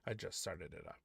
I just started it up.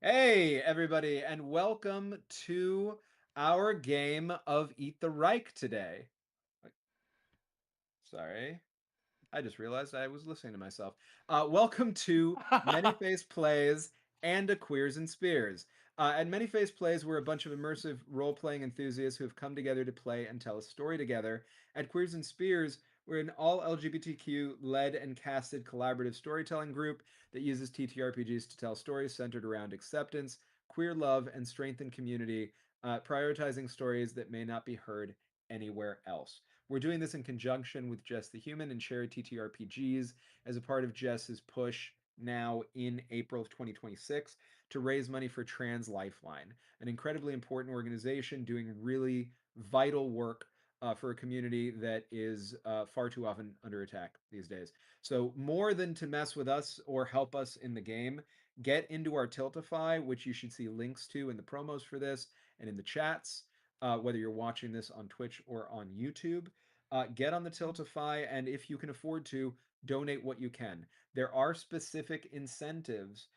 Hey, everybody, and welcome to our game of Eat the Reich today. Wait, Sorry, I just realized I was listening to myself. Welcome to Many Face Plays and a Queers and Spears. At Many Face Plays, we're a bunch of immersive role playing enthusiasts who have come together to play and tell a story together. At Queers and Spears, we're an all LGBTQ led and casted collaborative storytelling group that uses TTRPGs to tell stories centered around acceptance, queer love, and strengthened community, prioritizing stories that may not be heard anywhere else. We're doing this in conjunction with Jess the Human and Cherry TTRPGs as a part of Jess's push now in April of 2026 to raise money for Translifeline, an incredibly important organization doing really vital work for a community that is far too often under attack these days. So, more than to mess with us or help us in the game, get into our Tiltify, which you should see links to in the promos for this and in the chats, whether you're watching this on Twitch or on YouTube. Get on the Tiltify, and if you can afford to, donate what you can. There are specific incentives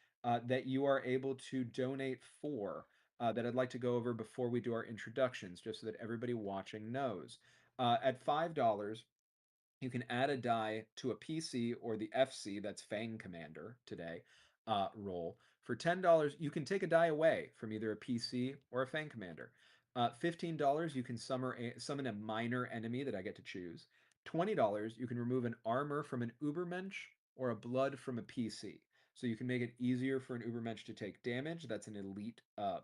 that you are able to donate for that I'd like to go over before we do our introductions, just so that everybody watching knows. At $5, you can add a die to a PC or the FC, that's Fang Commander today, roll. For $10, you can take a die away from either a PC or a Fang Commander. $15, you can summon a minor enemy that I get to choose. $20, you can remove an armor from an Ubermensch or a blood from a PC. So you can make it easier for an Ubermensch to take damage. That's an elite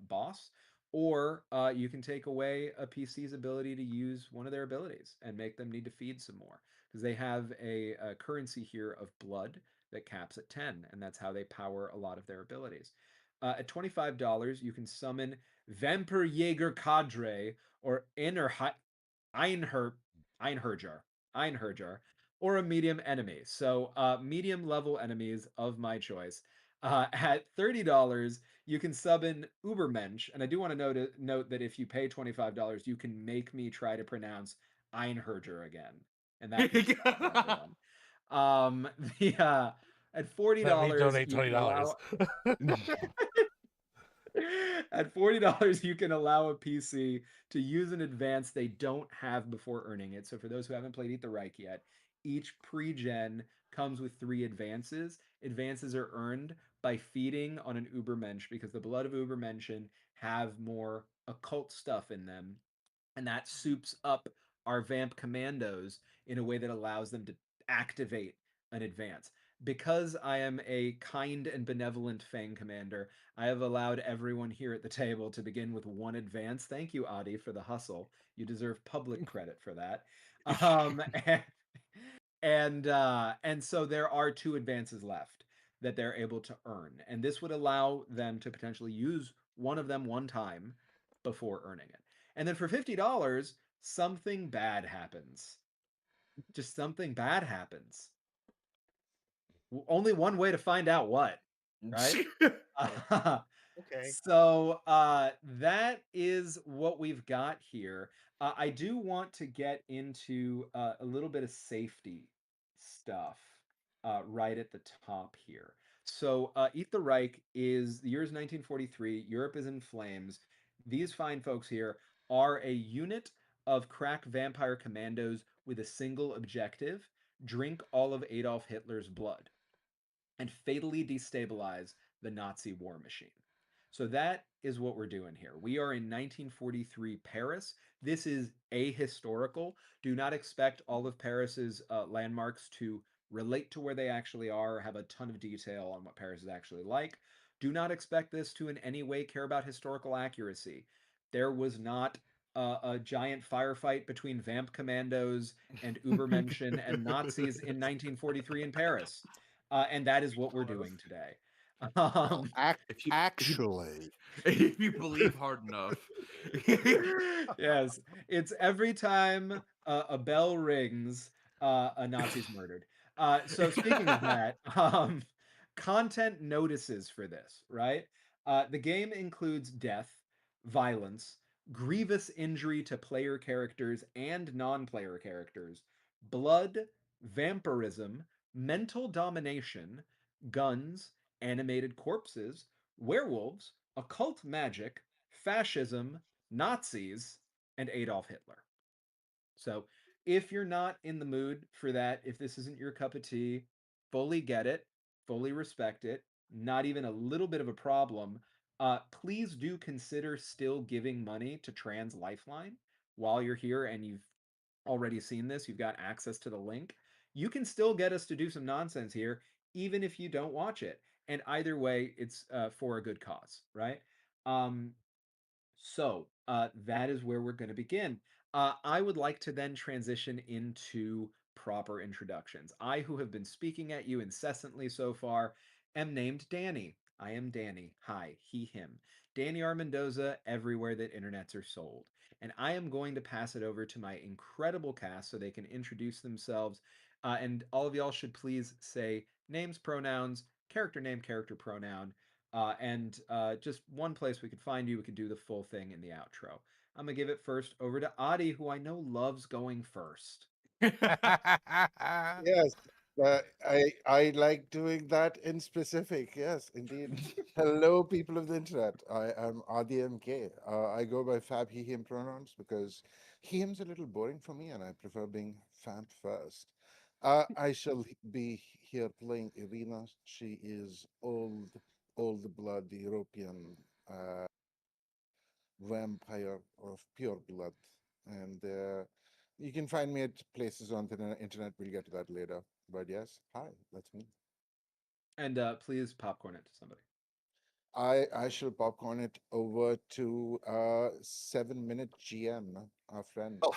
boss. Or you can take away a PC's ability to use one of their abilities and make them need to feed some more because they have a currency here of blood that caps at 10, and that's how they power a lot of their abilities. At $25, you can summon Vampirjäger Cadre or Einher, Einherjar, Einherjar, or a medium enemy. So medium level enemies of my choice. At $30, you can summon Ubermensch, and I do want to note that if you pay $25, you can make me try to pronounce Einherjar again, and that can suck for everyone. Um, the at forty Let me dollars, donate you can $20. allow at $40, you can allow a PC to use an advance they don't have before earning it. So for those who haven't played Eat the Reich yet, each pre-gen comes with 3 advances. Advances are earned by feeding on an Ubermensch because the blood of Ubermenschen have more occult stuff in them, and that soups up our vamp commandos in a way that allows them to activate an advance. Because I am a kind and benevolent Fang commander, I have allowed everyone here at the table to begin with 1 advance. Thank you, Adi, for the hustle. You deserve public credit for that. Um, and so there are 2 advances left that they're able to earn, and this would allow them to potentially use one of them one time before earning it. And then for $50, something bad happens. Just something bad happens. Only one way to find out what, right? Okay. That is what we've got here. I do want to get into a little bit of safety stuff right at the top here. So, Eat the Reich is the year is 1943. Europe is in flames. These fine folks here are a unit of crack vampire commandos with a single objective: drink all of Adolf Hitler's blood and fatally destabilize the Nazi war machine. So that is what we're doing here. We are in 1943 Paris. This is ahistorical. Do not expect all of Paris's landmarks to relate to where they actually are, or have a ton of detail on what Paris is actually like. Do not expect this to in any way care about historical accuracy. There was not a giant firefight between vamp commandos and Ubermenschen and Nazis in 1943 in Paris. And that is what we're doing today. Well, Um, actually, If you believe hard enough. yes, it's every time a bell rings, a Nazi's murdered. So speaking of that, content notices for this, right? The game includes death, violence, grievous injury to player characters and non-player characters, blood, vampirism, mental domination, guns, animated corpses, werewolves, occult magic, fascism, Nazis, and Adolf Hitler. So if you're not in the mood for that, if this isn't your cup of tea, fully get it, fully respect it, not even a little bit of a problem. Please do consider still giving money to Translifeline while you're here and you've already seen this, you've got access to the link. You can still get us to do some nonsense here, even if you don't watch it. And either way, it's for a good cause, right? Um, so that is where we're going to begin. I would like to then transition into proper introductions. I, who have been speaking at you incessantly so far, am named Danny. I am Danny. Hi, he, him. Danny R. Mendoza, everywhere that internets are sold. And I am going to pass it over to my incredible cast so they can introduce themselves. And all of y'all should please say names, pronouns, character name, character pronoun, and just one place we could find you. We could do the full thing in the outro. I'm gonna give it first over to Adi, who I know loves going first. Yes, I like doing that in specific. Yes, indeed. Hello, people of the internet. I am Adi MK. I go by Fab, he, him pronouns because he, him's a little boring for me, and I prefer being Fab first. I shall be here playing Irina. She is old blood European vampire of pure blood, and you can find me at places on the internet. We'll get to that later. But yes, hi, that's me. And please popcorn it to somebody. I shall popcorn it over to 7 Minute GM, our friend. Oh,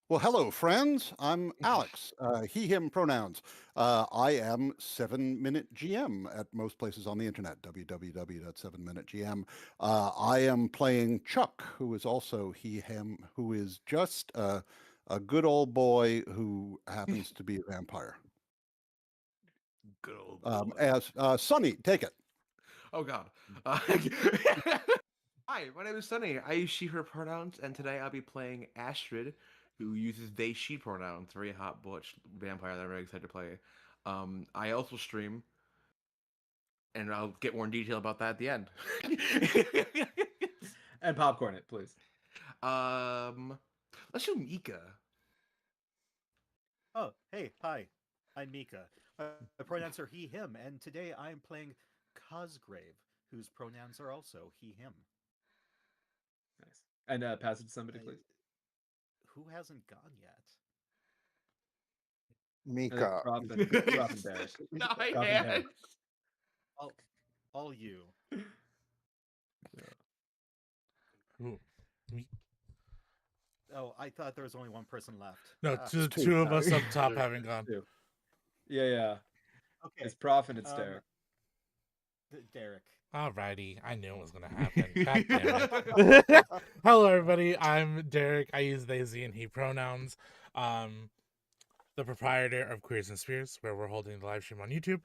well, hello, friends. I'm Alex. He, him pronouns. I am 7 Minute GM at most places on the internet, www.7minutegm. I am playing Chuck, who is also he, him, who is just a good old boy who happens to be a vampire. Good old boy. As Sonny, take it. Oh God. Hi, my name is Sunny. I use she/her pronouns, and today I'll be playing Astrid, who uses they/she pronouns. Very hot butch vampire that I'm very excited to play. I also stream, and I'll get more in detail about that at the end. And popcorn it, please. um, let's do Mika. Oh, hey, hi. I'm Mika. My pronouns are he, him, and today I'm playing Cosgrave, whose pronouns are also he, him. Nice. And pass it to somebody, I, please. who hasn't gone yet? Mika. Prof and Derek. No, I Prof and can't. Derek. All you. Ooh, me- Oh, I thought there was only one person left. No, Ah, two of us sorry. up top haven't gone. Two. Yeah. okay. It's Prof and it's Derek. Derek. Alrighty, I knew it was gonna happen. God damn it. Hello, everybody. I'm Derek. I use they, ze, and he pronouns. The proprietor of Queers and Spears, where we're holding the live stream on YouTube.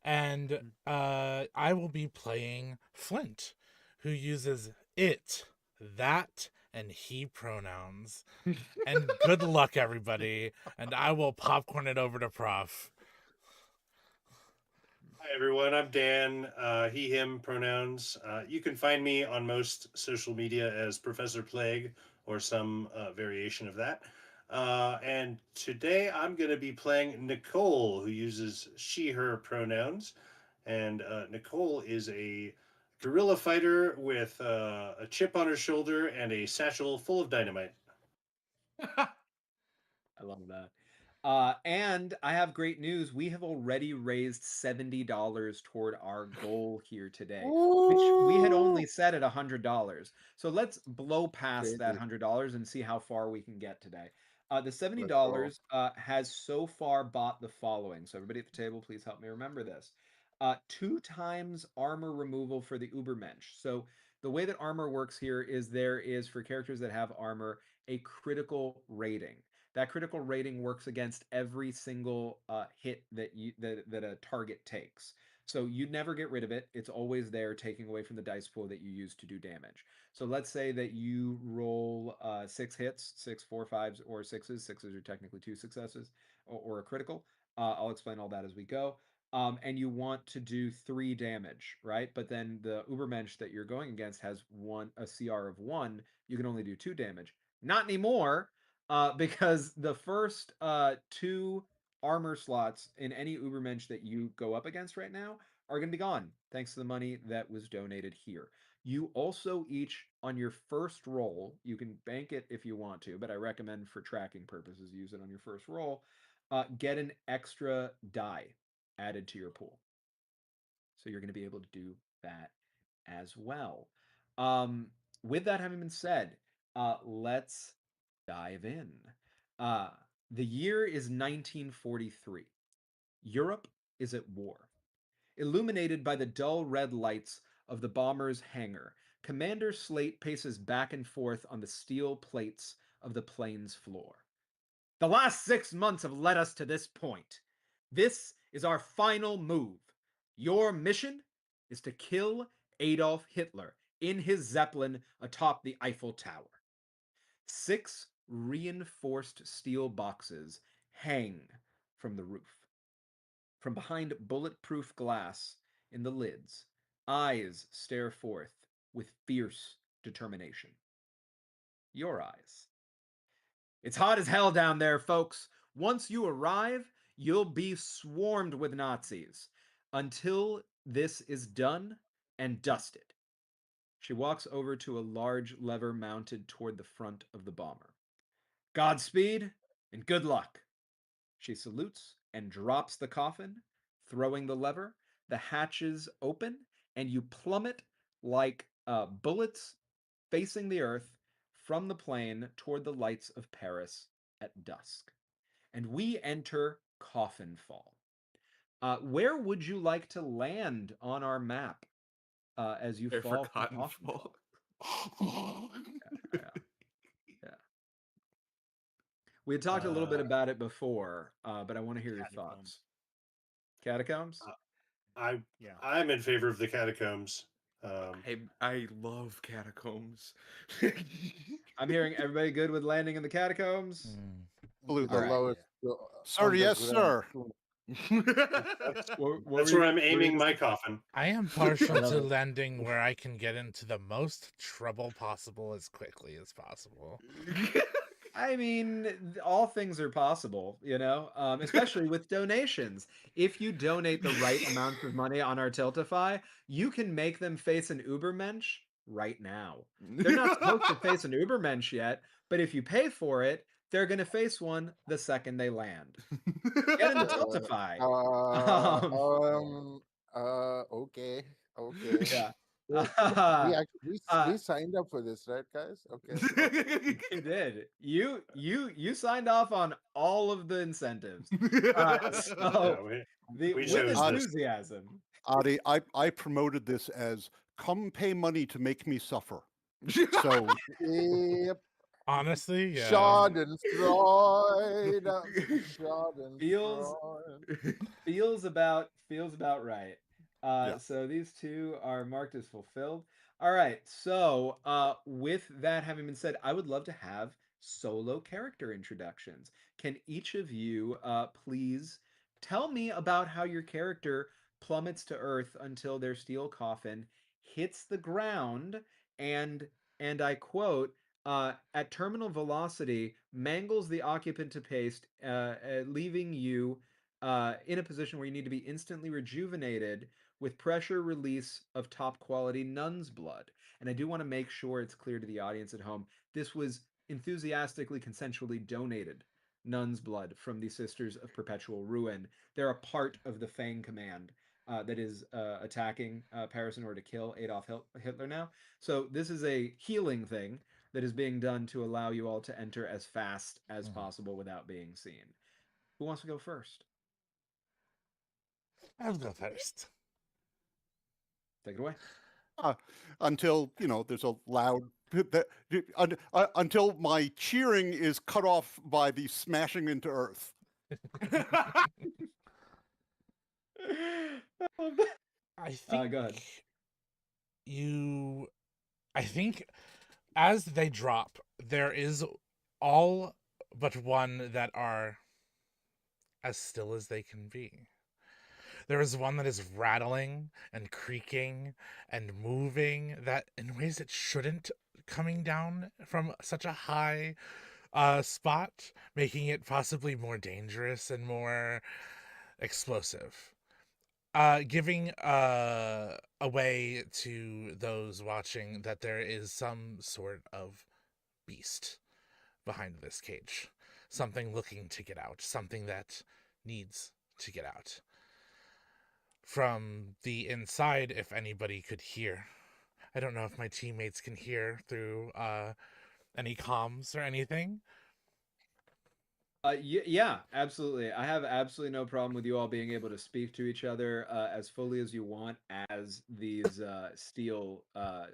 And I will be playing Flint, who uses it, that, and he pronouns. And good luck, everybody. And I will popcorn it over to Prof. Hi everyone, I'm Dan. He, him pronouns. You can find me on most social media as Professor Plague or some variation of that. And today I'm going to be playing Nicole, who uses she, her pronouns. And Nicole is a guerrilla fighter with a chip on her shoulder and a satchel full of dynamite. I love that. And I have great news. We have already raised $70 toward our goal here today, which we had only set at $100. So let's blow past that Crazy. $100 and see how far we can get today. The Let's go. $70 has so far bought the following. So everybody at the table, please help me remember this. 2 times armor removal for the Ubermensch. So the way that armor works here is there is, for characters that have armor, a critical rating. That critical rating works against every single hit that a target takes. So you never get rid of it. It's always there, taking away from the dice pool that you use to do damage. So let's say that you roll 6 hits, 6, 4, 5s, or 6s. 6s are technically 2 successes or a critical. I'll explain all that as we go. and you want to do 3 damage, right? But then the Ubermensch that you're going against has a CR of 1. You can only do 2 damage. Not anymore, because the first 2 armor slots in any Ubermensch that you go up against right now are going to be gone, thanks to the money that was donated here. You also each, on your first roll, you can bank it if you want to, but I recommend for tracking purposes, use it on your first roll, get an extra die added to your pool. So you're going to be able to do that as well. With that having been said, let's dive in. Uh, the year is 1943. Europe is at war. Illuminated by the dull red lights of the bomber's hangar, Commander Slate paces back and forth on the steel plates of the plane's floor. The last 6 months have led us to this point. This is our final move. Your mission is to kill Adolf Hitler in his Zeppelin atop the Eiffel Tower. 6 reinforced steel boxes hang from the roof. From behind bulletproof glass in the lids, eyes stare forth with fierce determination. Your eyes. It's hot as hell down there, folks. Once you arrive, you'll be swarmed with Nazis until this is done and dusted. She walks over to a large lever mounted toward the front of the bomber. Godspeed and good luck. She salutes and drops the coffin, throwing the lever. The hatches open, and you plummet like bullets facing the earth from the plane toward the lights of Paris at dusk. And we enter Coffin Fall. Where would you like to land on our map as you Their fall from forgotten Coffin fall. Fall? Yeah. We had talked a little bit about it before, but I want to hear your thoughts. Catacombs? I Yeah. I'm in favor of the catacombs. Um, I love catacombs. I'm hearing everybody good with landing in the catacombs. Blue To the Alright. lowest Sir, yes, underground sir. tomb. What that's were where you- I'm what were you aiming gonna my say? coffin. I am partial love to it. landing where I can get into the most trouble possible as quickly as possible. I mean, all things are possible, especially with donations. If you donate the right amount of money on our Tiltify, you can make them face an Ubermensch right now. They're not supposed to face an Ubermensch yet, but if you pay for it, they're going to face one the second they land. Get in the Tiltify. Uh, Um, um, okay, okay. yeah. We uh, actually we signed up for this, right, guys? Okay. you did. You signed off on all of the incentives. So Yeah, we with chose this. enthusiasm. Adi, I promoted this as come pay money to make me suffer. So Yep. Honestly, yeah. Schadenfreude. Feels Schadenfreude. feels about right. Yeah. So these two are marked as fulfilled. All right. So with that having been said, I would love to have solo character introductions. Can each of you please tell me about how your character plummets to earth until their steel coffin hits the ground and I quote at terminal velocity, mangles the occupant to paste, leaving you in a position where you need to be instantly rejuvenated with pressure release of top quality nun's blood. And I do want to make sure it's clear to the audience at home this was enthusiastically, consensually donated nun's blood from the Sisters of Perpetual Ruin. They're a part of the Fang Command. That is attacking Paris in order to kill Adolf Hitler now. So this is a healing thing that is being done to allow you all to enter as fast as possible without being seen. Who wants to go first? I'll go first. Take it away. until there's a loud until my cheering is cut off by the smashing into earth. I think Go ahead. I think as they drop, there is all but one that are as still as they can be. There is one that is rattling and creaking and moving that in ways it shouldn't, coming down from such a high spot, making it possibly more dangerous and more explosive. Giving away to those watching that there is some sort of beast behind this cage. Something looking to get out, something that needs to get out. From the inside, if anybody could hear. I don't know if my teammates can hear through any comms or anything. Yeah, absolutely. I have absolutely no problem with you all being able to speak to each other as fully as you want as these steel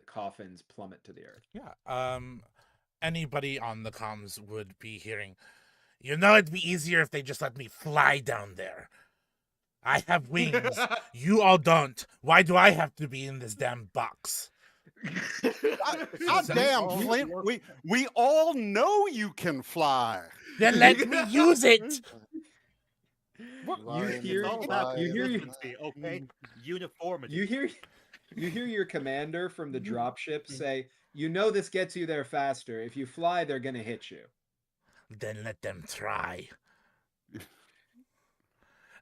coffins plummet to the earth. Yeah. Anybody on the comms would be hearing, you know, it'd be easier if they just let me fly down there. I have wings. You all don't. Why do I have to be in this damn box? God damn, all Flint. work- We all know you can fly. Then let me use it. You Fly, It's hear all fly, about you hear consistency, okay? Uniformity. you hear your commander from the dropship say, "You know this gets you there faster. If you fly, they're gonna hit you." Then let them try.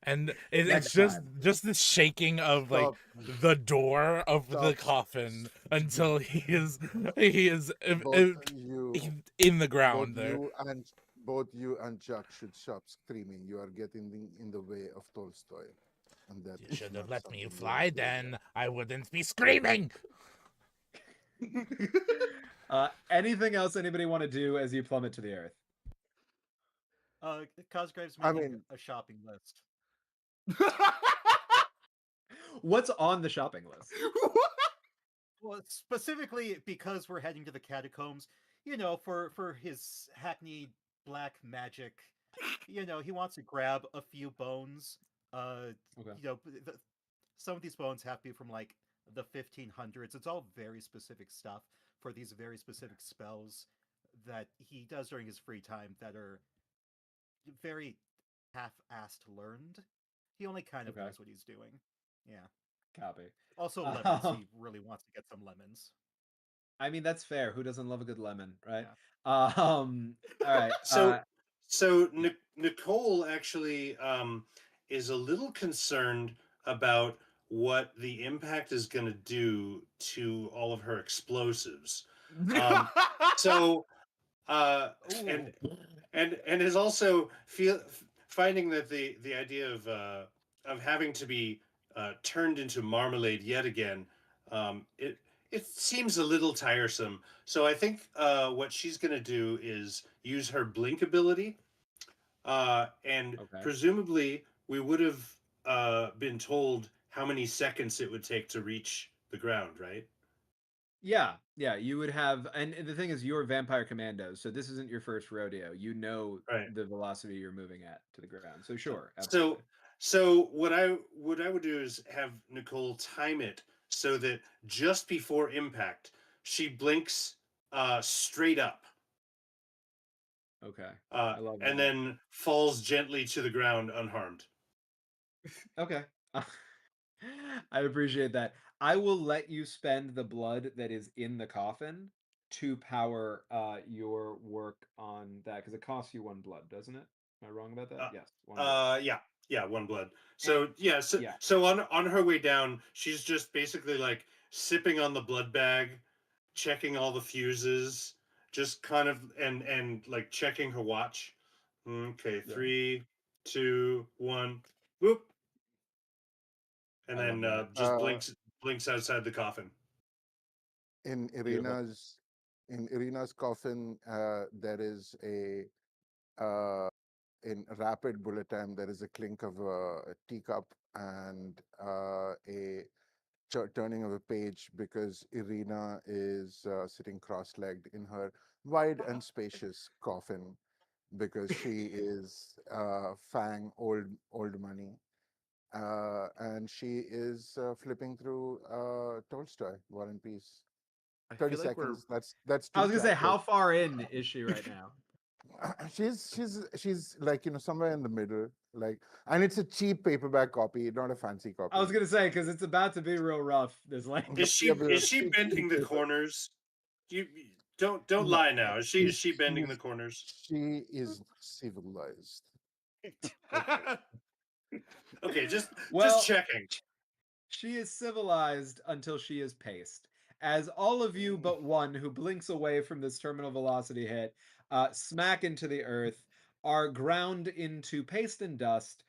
And Next it's time. just the shaking of like Stop. the door of the Stop. coffin until he is Both you, in the both ground there. you and both you and Jack should stop screaming. You are getting in the way of Tolstoy, and that You is should have not let me something you fly, want to then I wouldn't be screaming. Anything else anybody want to do as you plummet to the earth? Cosgrave's I making mean, a shopping list. What's on the shopping list? Well, specifically because we're heading to the catacombs, for his hackneyed black magic, he wants to grab a few bones. Okay. Some of these bones have to be from like the 1500s. It's all very specific stuff for these very specific spells that he does during his free time that are very half-assed learned. He only kind of Okay. knows what he's doing. Yeah. Copy. Also lemons. Um, He really wants to get some lemons. I mean, that's fair. Who doesn't love a good lemon, right? Yeah. All right. So, Nicole actually is a little concerned about what the impact is going to do to all of her explosives. Um, so, uh, and Ooh. and is also finding that the idea of having to be turned into marmalade yet again, it seems a little tiresome. So I think what she's going to do is use her blink ability, and Okay. presumably we would have been told how many seconds it would take to reach the ground, right? Yeah, you would have, and the thing is, you're vampire commandos, so this isn't your first rodeo. You know Right. the velocity you're moving at to the ground. So sure, So absolutely. so what I would do is have Nicole time it so that just before impact she blinks straight up, Okay, I love and that. then falls gently to the ground unharmed. Okay. I appreciate that. I will let you spend the blood that is in the coffin to power your work on that because it costs you one blood, doesn't it? Am I wrong about that? Uh, Yes, one blood. yeah, one blood. And So yeah, so, yeah, so on her way down, she's just basically like sipping on the blood bag, checking all the fuses, just kind of and like checking her watch. Okay, yeah, 3, 2, 1, whoop, and I love then that. just blinks outside the coffin. in Beautiful. Irina's coffin, there is uh, in rapid bullet time, there is a clink of a teacup and a turning of a page because Irina is sitting cross-legged in her wide and spacious coffin because she is Fang old money. And she is flipping through Tolstoy, War and Peace. I 30 feel like we're seconds. That's I two was gonna say, chapters. how far in is she right now? she's like, somewhere in the middle, like, and it's a cheap paperback copy, not a fancy I was copy. gonna say because it's about to be real rough. This Yeah, language. yeah, but Is she cheap, bending cheap the paper. corners? You don't No, lie no, now. Is she bending the corners? she is civilized. Okay, just Well, checking. she is civilized until she is paced. As all of you but one who blinks away from this terminal velocity hit smack into the earth, are ground into paste and dust,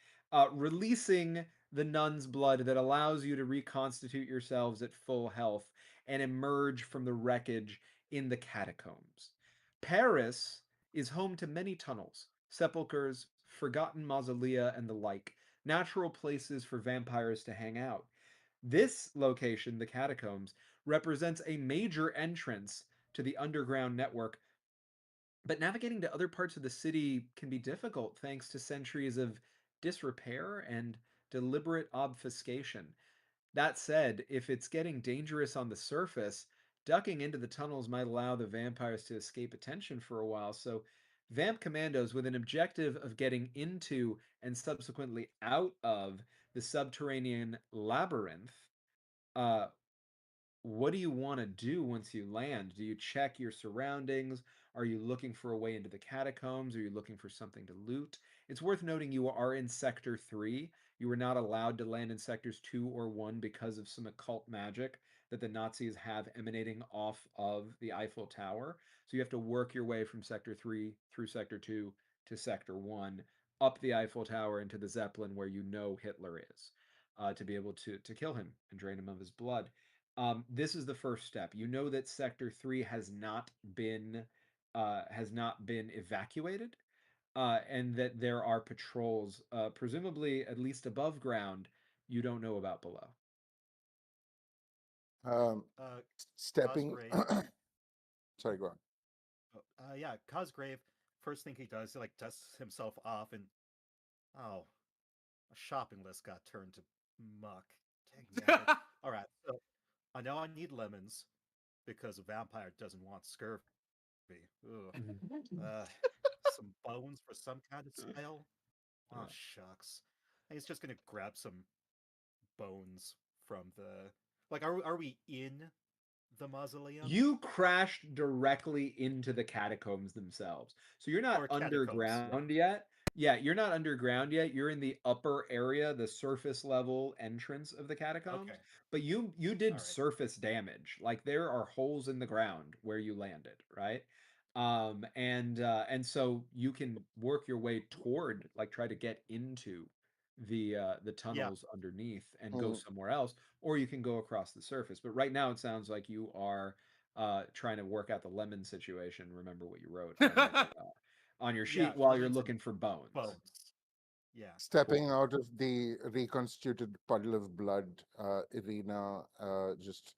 releasing the nun's blood that allows you to reconstitute yourselves at full health and emerge from the wreckage in the catacombs. Paris is home to many tunnels, sepulchres, forgotten mausolea, and the like, natural places for vampires to hang out. This location, the catacombs, represents a major entrance to the underground network, but navigating to other parts of the city can be difficult thanks to centuries of disrepair and deliberate obfuscation. That said, if it's getting dangerous on the surface, ducking into the tunnels might allow the vampires to escape attention for a while. So, Vamp Commandos, with an objective of getting into and subsequently out of the subterranean labyrinth, uh, what do you want to do once you land? Do you check your surroundings? Are you looking for a way into the catacombs? Are you looking for something to loot? It's worth noting you are in Sector 3. You were not allowed to land in Sectors 2 or 1 because of some occult magic that the Nazis have emanating off of the Eiffel Tower. So you have to work your way from Sector 3 through Sector 2 to Sector 1, up the Eiffel Tower into the Zeppelin where you know Hitler is, to be able to kill him and drain him of his blood. This is the first step. You know that Sector 3 has not been evacuated, and that there are patrols, presumably at least above ground. You don't know about below. Um, Uh, stepping. Cosgrave. Sorry, go on. Yeah, Cosgrave. First thing he does, he like dusts himself off, and oh, a shopping list got turned to muck. Dang nabbit. All right, so I know I need lemons because a vampire doesn't want scurvy. Ugh. Uh, some bones for some kind of spell. Oh shucks. And he's just gonna grab some bones from the. Like, are we in the mausoleum You crashed directly into the catacombs themselves. So you're not or catacombs? Yeah. underground yet. Yeah, you're not underground yet. You're in the upper area, the surface level entrance of the Okay. catacombs. But you did All right. surface damage. Like there are holes in the ground where you landed, right? And so you can work your way toward, like, try to get into the Yeah. tunnels underneath and go Mm, somewhere else, or you can go across the surface. But right now it sounds like you are trying to work out the lemon situation. Remember what you wrote on your Yeah. sheet while Fill you're in some looking for bones. bones. Yeah. Stepping Cool. out of the reconstituted puddle of blood, Irina just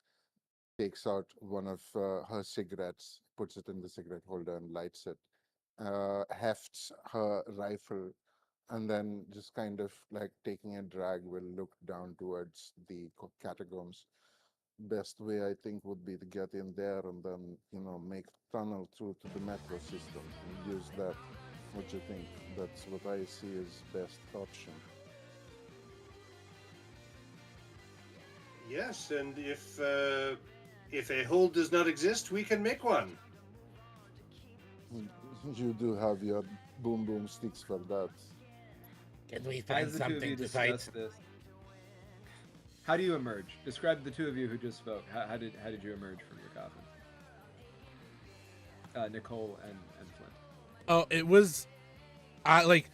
takes out one of her cigarettes, puts it in the cigarette holder, and lights it. Hefts her rifle, and then just kind of like taking a drag, will look down towards the catacombs. Best way I think would be to get in there and then make tunnel through to the metro system and use that. What you think? That's what I see as best option. Yes, and if a hole does not exist, we can make one. You do have your boom boom sticks for that. Can we As find the two of you something to fight? discuss this, how do you emerge? Describe the two of you who just spoke. How did you emerge from your coffin? Nicole and Flint. Oh, it was, like,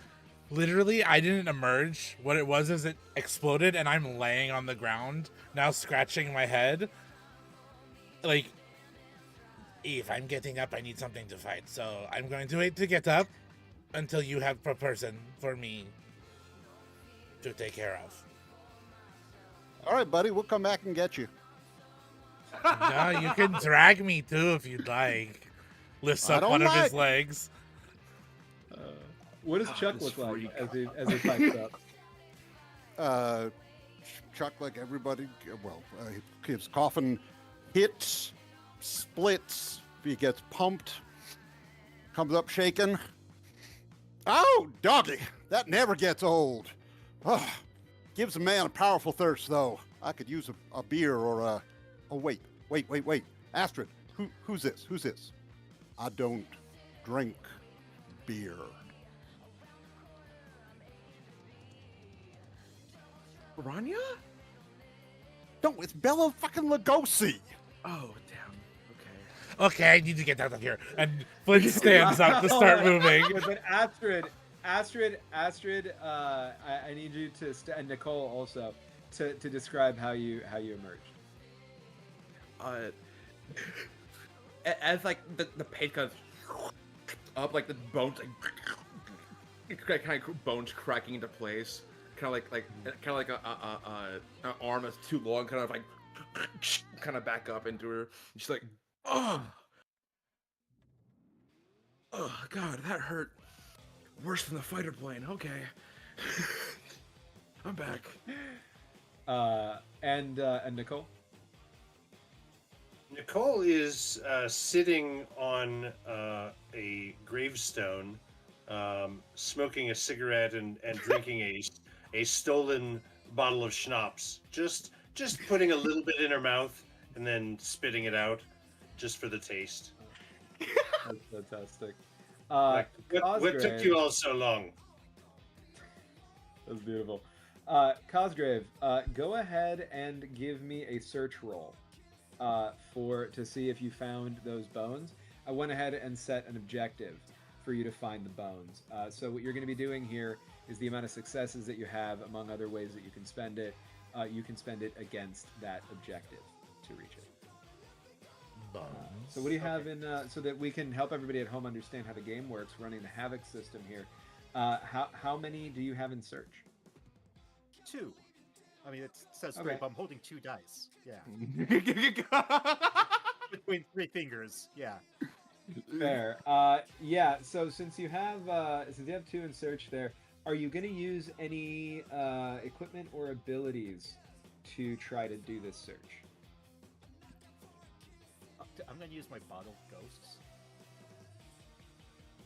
literally, I didn't emerge. What it was is it exploded, and I'm laying on the ground now, scratching my head. Like, if I'm getting up, I need something to fight. So I'm going to wait to get up until you have a person for me to take care of. All right, buddy, we'll come back and get you. No, you can drag me too if you'd like. Lifts I up don't one of his like- legs. What does Chuck this look like freak. as he pipes up? Chuck, like everybody, well, his coffin hits, splits, he gets pumped, Comes up shaking. Oh, doggy, that never gets old. Oh, gives a man a powerful thirst, though. I could use a beer or a... Oh, wait. Astrid, who's this? Who's this? I don't drink beer. Rania? No, it's Bella fucking Lugosi. Oh, damn. Okay. Okay, I need to get out of here. And Flint stands up to start moving. Yeah, but Astrid, I need you to and Nicole also to describe how you emerged. As like the paint goes up, like the bones, like kind of bones cracking into place, kind of like an arm that's too long, kind of like back up into her. And she's like, oh God, that hurt worse than the fighter plane. Okay, I'm back. And Nicole. Nicole is sitting on a gravestone, smoking a cigarette and drinking a stolen bottle of schnapps. Just putting a little bit in her mouth and then spitting it out, just for the taste. That's fantastic. What took Cosgrave. you all so long? That's beautiful. Cosgrave, go ahead and give me a search roll to see if you found those bones. I went ahead and set an objective for you to find the bones. So what you're going to be doing here is the amount of successes that you have, among other ways that you can spend it. You can spend it against that objective to reach it. So what do you have in so that we can help everybody at home understand how the game works, running the Havoc system here? How many do you have in search? 2. I mean, it says 3, Okay. but I'm holding 2 dice. Yeah. Between 3 fingers. Yeah. Fair. Yeah. So since you have 2 in search, there, are you going to use any equipment or abilities to try to do this search? I'm going to use my bottle ghosts.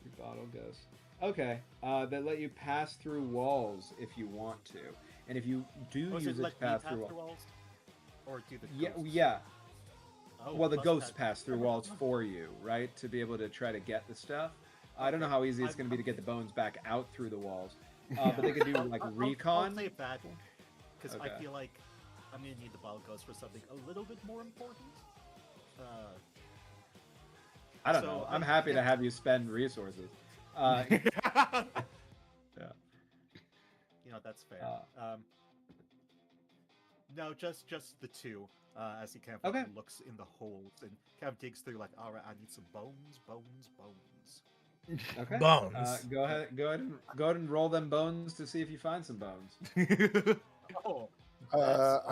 Your bottle goes. Okay. That let you pass through walls if you want to, and if you do Oh, use it to pass through walls. walls? Or do the Yeah. ghosts? Yeah. Oh, Well, the must ghosts have- pass through walls for you, right? To be able to try to get the stuff. I don't know how easy it's going to be to get the bones back out through the walls, but they could do like recon. I'll save that because I Okay. feel like I'm gonna need the bottle ghost for something a little bit more important. I don't So, know. I'm I happy to guess- have you spend resources. Yeah. You know, that's fair. No, just the 2. As he kind of like, Okay. looks in the holes and kind of digs through, like, all right, I need some bones. Okay. Bones. Go ahead and roll them bones to see if you find some bones. Oh, I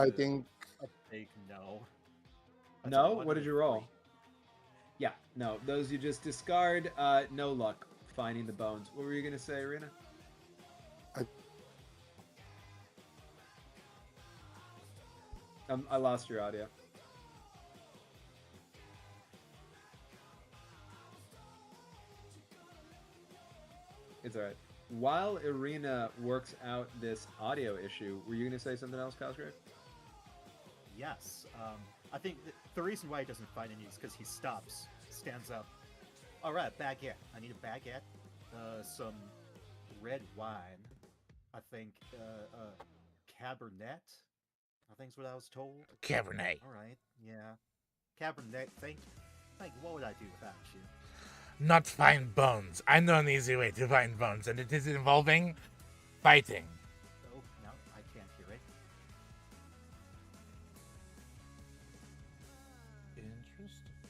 that's think a big no. That's a No? 1 What did and you a roll? 3. Yeah. No. Those you just discard. No luck finding the bones. What were you gonna say, Rena? I lost your audio. It's alright. While Irina works out this audio issue, were you going to say something else, Cosgrave? Yes. I think the reason why he doesn't find any is because he stops, stands up. All right, baguette. I need a baguette, some red wine. I think Cabernet. I think's what I was told. Cabernet. All right, yeah, Cabernet. Thank you. What would I do without you? Not find bones. I know an easy way to find bones, and it is involving fighting. Oh no, I can't hear it. Interesting.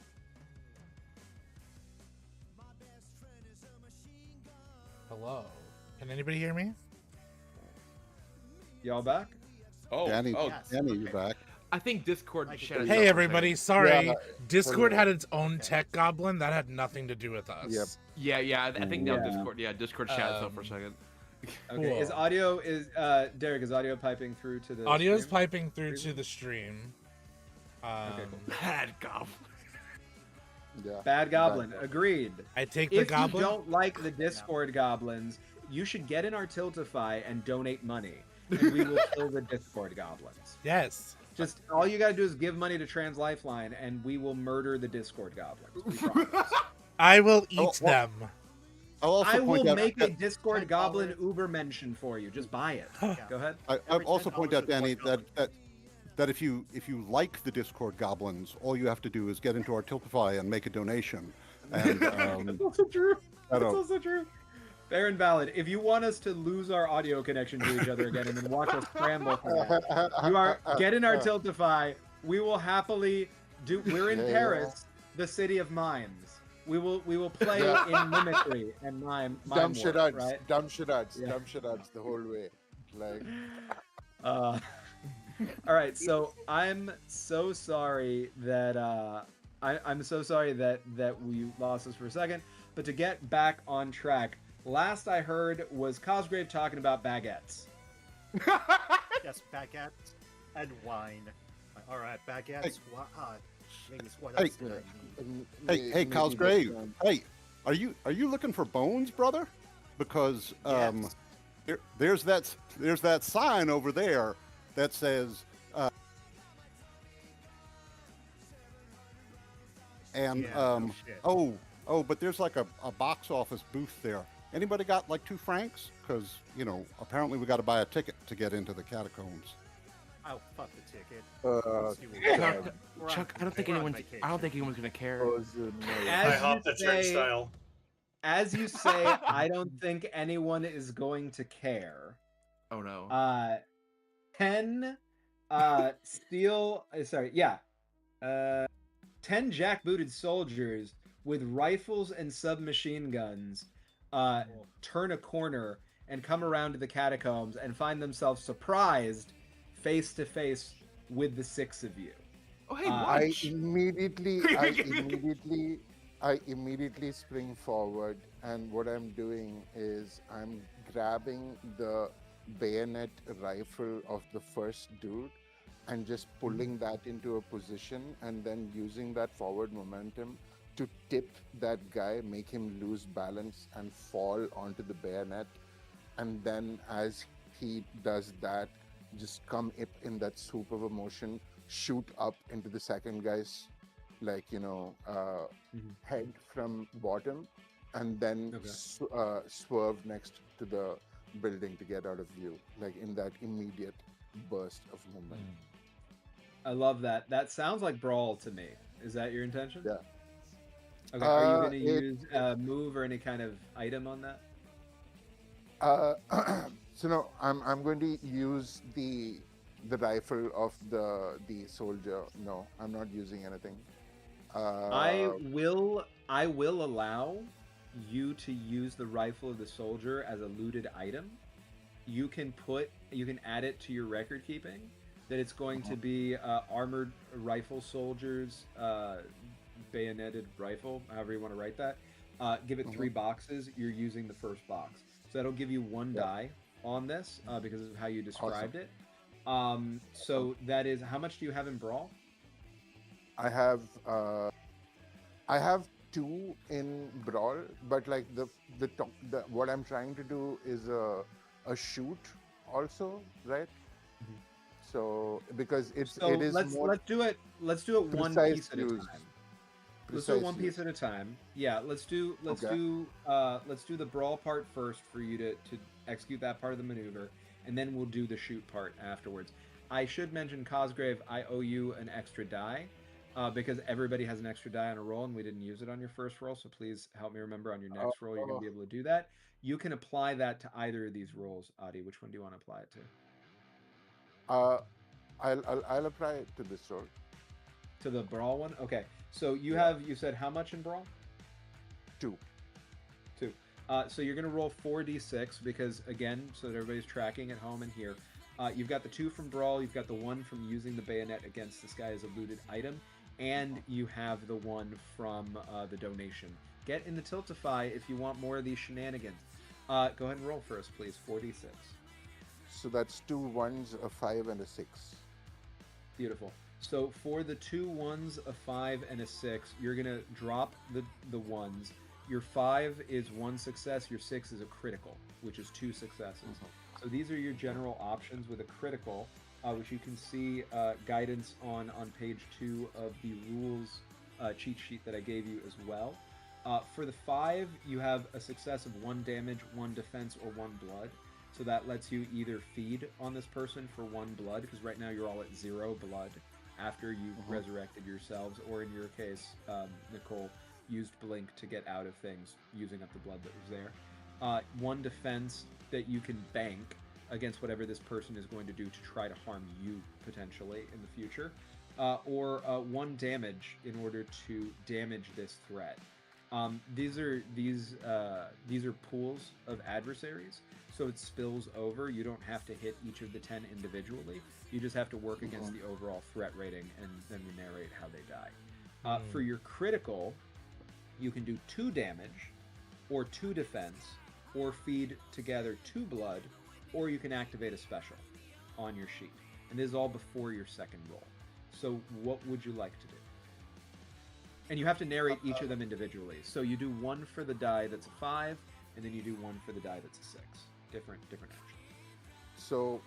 Hello. Can anybody hear me? Y'all back? Danny, yes. Danny, you're back. I think Discord I can shut us Hey down for a everybody, second. sorry. Yeah, Discord for- had its own tech goblin. That had nothing to do with us. Yep. Yeah. I think now Yeah. Discord shut us up for a second. Okay. Is Cool. audio Derek? Is audio piping through to the? Audio's stream? piping through to the stream. Okay, cool. Bad goblin. Yeah. Bad goblin. Agreed. I take the If you goblin. don't like the Discord goblins, you should get in our Tiltify and donate money, and we will kill the Discord goblins. Yes. Just all you gotta do is give money to Translifeline, and we will murder the Discord goblins. We promise. I will eat well- them. I'll also I will point out make a that, Discord $10. goblin Uber mention for you. Just buy it. Go ahead. I'll Every also $10 point out, is one Danny, dollar. that if you like the Discord goblins, all you have to do is get into our Tiltify and make a donation. And That's also true. I That's don't- also true. Fair and valid. If you want us to lose our audio connection to each other again and then watch us scramble for that, you are get in our Tiltify. We will happily do. We're in Yeah, yeah. Paris, the city of mimes. We will play Yeah. in mimicry and mime Dumb war, sharads, right? dumb sharads, Yeah. dumb sharads the whole way. Like, All right, so I'm so sorry that I'm so sorry that we lost this for a second. But to get back on track, last I heard was Cosgrave talking about baguettes. Yes, baguettes and wine. All right, baguettes. Jeez, what Hey. else did I need? hey, maybe Cosgrave. this, Hey, are you looking for bones, brother? Because Yes. there's that sign over there that says. And Yeah, no shit. oh, but there's like a box office booth there. Anybody got like $2? Because apparently we got to buy a ticket to get into the catacombs. Oh, fuck the ticket. Uh, See what God. we're on- Chuck, I don't think we're on anyone's. vacation. I don't think anyone's gonna care. Oh, no. I As hopped the you say, turnstile. as you say, I don't think anyone is going to care. Oh no. 10 steel. Sorry, yeah. 10 jackbooted soldiers with rifles and submachine guns turn a corner and come around to the catacombs and find themselves surprised face to face with the 6 of you. Oh hey, I watch. immediately spring forward, and what I'm doing is I'm grabbing the bayonet rifle of the first dude and just pulling that into a position, and then using that forward momentum to tip that guy, make him lose balance and fall onto the bayonet, and then as he does that, just come up in that swoop of a motion, shoot up into the second guy's head from bottom, and then Okay. swerve next to the building to get out of view, like in that immediate burst of movement. I love that. That sounds like Brawl to me. Is that your intention? Yeah. Okay, are you Uh, going to it- use move or any kind of item on that? So no, I'm going to use the rifle of the soldier. No, I'm not using anything. I will allow you to use the rifle of the soldier as a looted item. You can add it to your record keeping that it's going to be armored rifle soldiers bayoneted rifle, however you want to write that. Give it 3 boxes. You're using the first box, so that'll give you 1 die on this because of how you described it. So that is, how much do you have in Brawl? I have 2 in Brawl, but like the what I'm trying to do is a shoot also, right? So because it is let's more let's do it one precise piece at a use. time. Let's do it one Precise piece at a time. Yeah, let's do the Brawl part first for you to execute that part of the maneuver, and then we'll do the shoot part afterwards. I should mention, Cosgrave, I owe you an extra die because everybody has an extra die on a roll, and we didn't use it on your first roll. So please help me remember on your next roll you're going to be able to do that. You can apply that to either of these rolls, Adi. Which one do you want to apply it to? I'll apply it to this roll. To the Brawl one? Okay. So you said how much in Brawl? 2. 2. So you're going to roll 4d6 because, again, so that everybody's tracking at home and here, you've got the 2 from Brawl, you've got the 1 from using the bayonet against this guy as a looted item, and you have the 1 from the donation. Get in the Tiltify if you want more of these shenanigans. Go ahead and roll for us, please. 4d6. So that's 2 1s, a 5, and a 6. Beautiful. So for the 2 1s, a 5, and a 6, you're gonna drop the ones. Your 5 is 1 success. Your 6 is a critical, which is 2 successes. So these are your general options with a critical, which you can see guidance on page 2 of the rules cheat sheet that I gave you as well. For the 5, you have a success of 1 damage, 1 defense, or 1 blood. So that lets you either feed on this person for 1 blood, because right now you're all at 0 blood after you've resurrected yourselves, or in your case, Nicole used Blink to get out of things, using up the blood that was there. 1 defense that you can bank against whatever this person is going to do to try to harm you, potentially, in the future. Or 1 damage in order to damage this threat. These are pools of adversaries, so it spills over. You don't have to hit each of the 10 individually. You just have to work against the overall threat rating, and then we narrate how they die. For your critical, you can do 2 damage, or 2 defense, or feed together 2 blood, or you can activate a special on your sheet. And this is all before your second roll. So what would you like to do? And you have to narrate each of them individually. So you do 1 for the die that's a 5, and then you do 1 for the die that's a 6. Different actions. So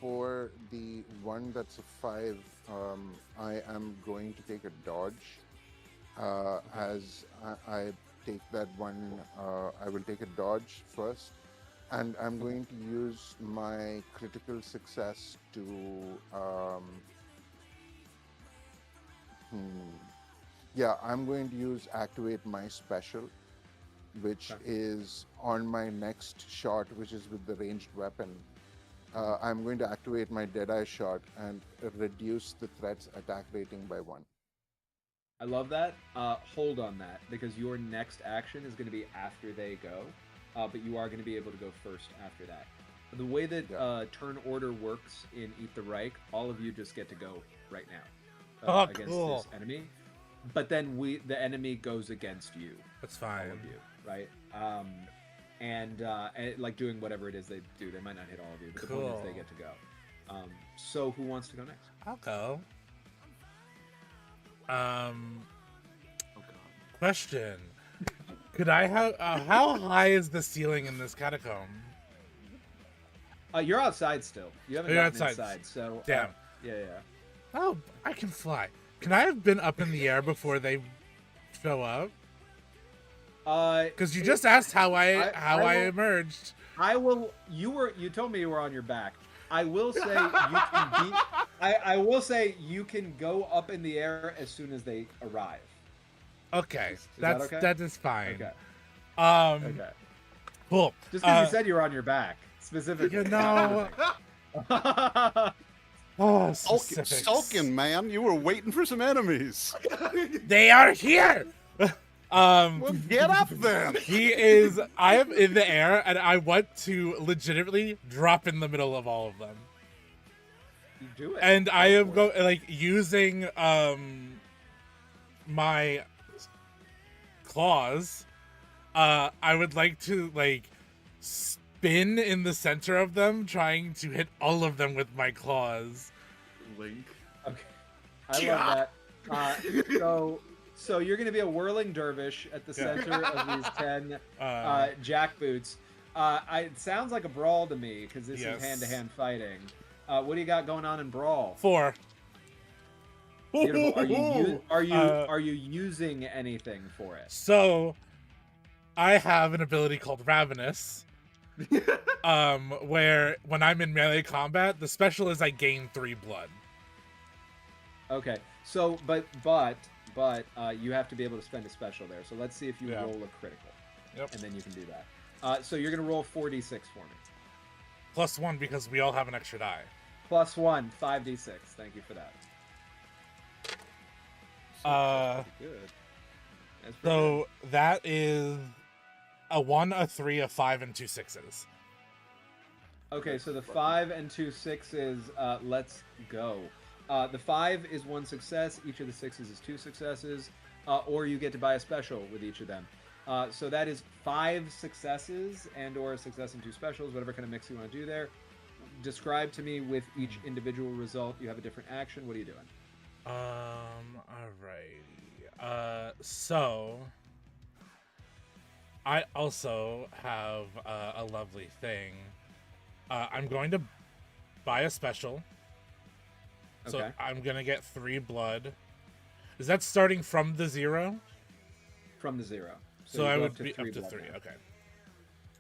for the one that's a 5, I am going to take a dodge. As I take that one, I will take a dodge first, and I'm going to use my critical success to I'm going to use activate my special, which is on my next shot, which is with the ranged weapon. I'm going to activate my Deadeye shot and reduce the threat's attack rating by 1. I love that. Hold on that, because your next action is going to be after they go, but you are going to be able to go first after that. The way that turn order works in Eat the Reich, all of you just get to go right now against this enemy. But then the enemy goes against you. That's fine. All of you, right? And like doing whatever it is they do. They might not hit all of you, but the point is they get to go. So who wants to go next? I'll go. Oh god. Question. Could I have how high is the ceiling in this catacomb? You're outside still. You haven't You're gotten outside. inside, so Damn. Yeah. Oh, I can fly. Can I have been up in the air before they show up? Because you just asked how I emerged. I will. You told me you were on your back. I will say you can be. I will say you can go up in the air as soon as they arrive. Okay, that okay? That is fine. Okay. Okay. Cool. Just because you said you were on your back specifically. You know. Oh, Sulkin, man, you were waiting for some enemies. They are here. Well, get up then. I am in the air, and I want to legitimately drop in the middle of all of them. You do it. And I am using my claws. I would like to spin in the center of them, trying to hit all of them with my claws. Link. Okay. I love that. So you're going to be a whirling dervish at the center of these 10 jackboots. It sounds like a brawl to me, because this is hand-to-hand fighting. What do you got going on in brawl? 4. Beautiful. Are you using anything for it? So, I have an ability called Ravenous. Where when I'm in melee combat, the special is I gain 3 blood. Okay. So, but you have to be able to spend a special there. So let's see if you roll a critical. Yep. And then you can do that. So you're gonna roll 4d6 for me. +1 because we all have an extra die. +1, 5d6. Thank you for that. That's good. That's pretty So that is a 1, a 3, a 5, and 2 6s. Okay, so the 5 and 2 6s, let's go. The 5 is 1 success, each of the 6s is 2 successes, or you get to buy a special with each of them. So that is 5 successes and or a success and 2 specials, whatever kind of mix you want to do there. describe to me with each individual result. You have a different action. What are you doing? Alrighty. So I also have a lovely thing. I'm going to buy a special. So Okay. I'm gonna get 3 blood. Is that starting from the 0? From the 0. So you I go would be up to blood 3. now. Okay.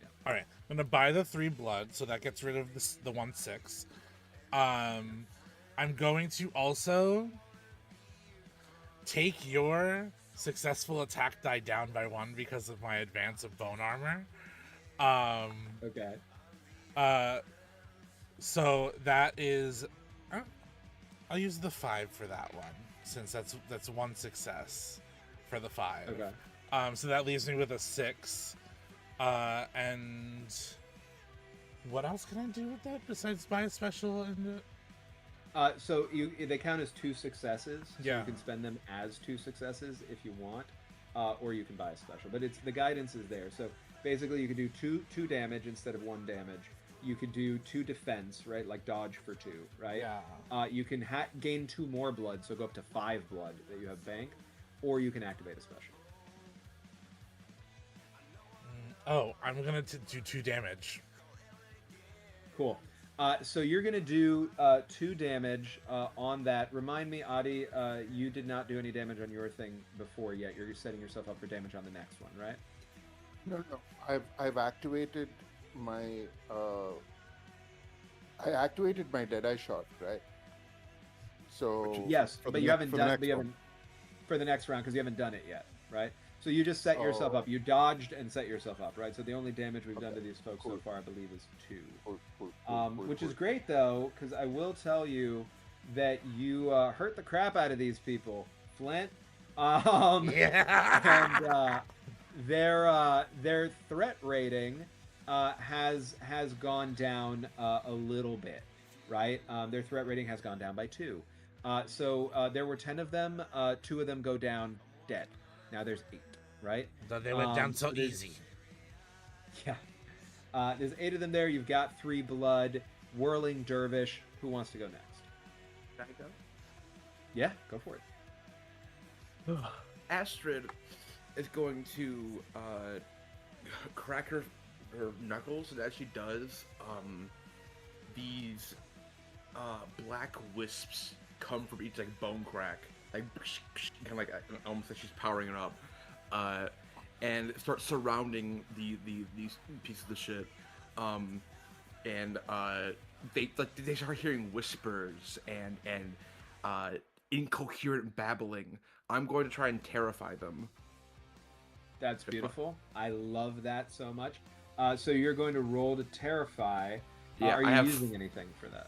Yeah. All right. I'm gonna buy the 3 blood, so that gets rid of the 1/6. I'm going to also take your successful attack die down by 1 because of my advance of bone armor. Okay. So that is, I'll use the 5 for that one, since that's 1 success for the 5. Okay. So that leaves me with a 6. And what else can I do with that besides buy a special and? So they count as 2 successes. So Yeah. you can spend them as 2 successes if you want, or you can buy a special. But the guidance is there. So basically, you can do 2 damage instead of 1 damage. You could do 2 defense, right? Like dodge for 2, right? Yeah. You can gain 2 more blood, so go up to 5 blood that you have banked, or you can activate a special. Oh, I'm gonna do 2 damage. Cool. So you're gonna do 2 damage on that. Remind me, Adi, you did not do any damage on your thing before yet. You're setting yourself up for damage on the next one, right? No. I've activated my I activated my Deadeye shot, right? So Yes, for but the you ne- haven't for the done. next But you one. haven't for the next round because you haven't done it yet, right? So you just set yourself Oh. up. You dodged and set yourself up, right? So the only damage we've done Okay, to these folks so cool. far, I believe, is 2. Cool, Which is great though, because I will tell you that you hurt the crap out of these people, Flint. Yeah. And their threat rating has gone down a little bit, right? Their threat rating has gone down by 2. So there were 10 of them. 2 of them go down dead. Now there's 8, right? They went down so there's- easy. Yeah. There's 8 of them there. You've got 3 blood. Whirling Dervish. Who wants to go next? Can I go? Yeah, go for it. Astrid is going to crack her knuckles, and as she does, these black wisps come from each like bone crack, like kind of like almost like she's powering it up, and start surrounding these pieces of shit, and they start hearing whispers and incoherent babbling. I'm going to try and terrify them. That's beautiful. I love that so much. So you're going to roll to terrify. Yeah, are you I have- using anything for that?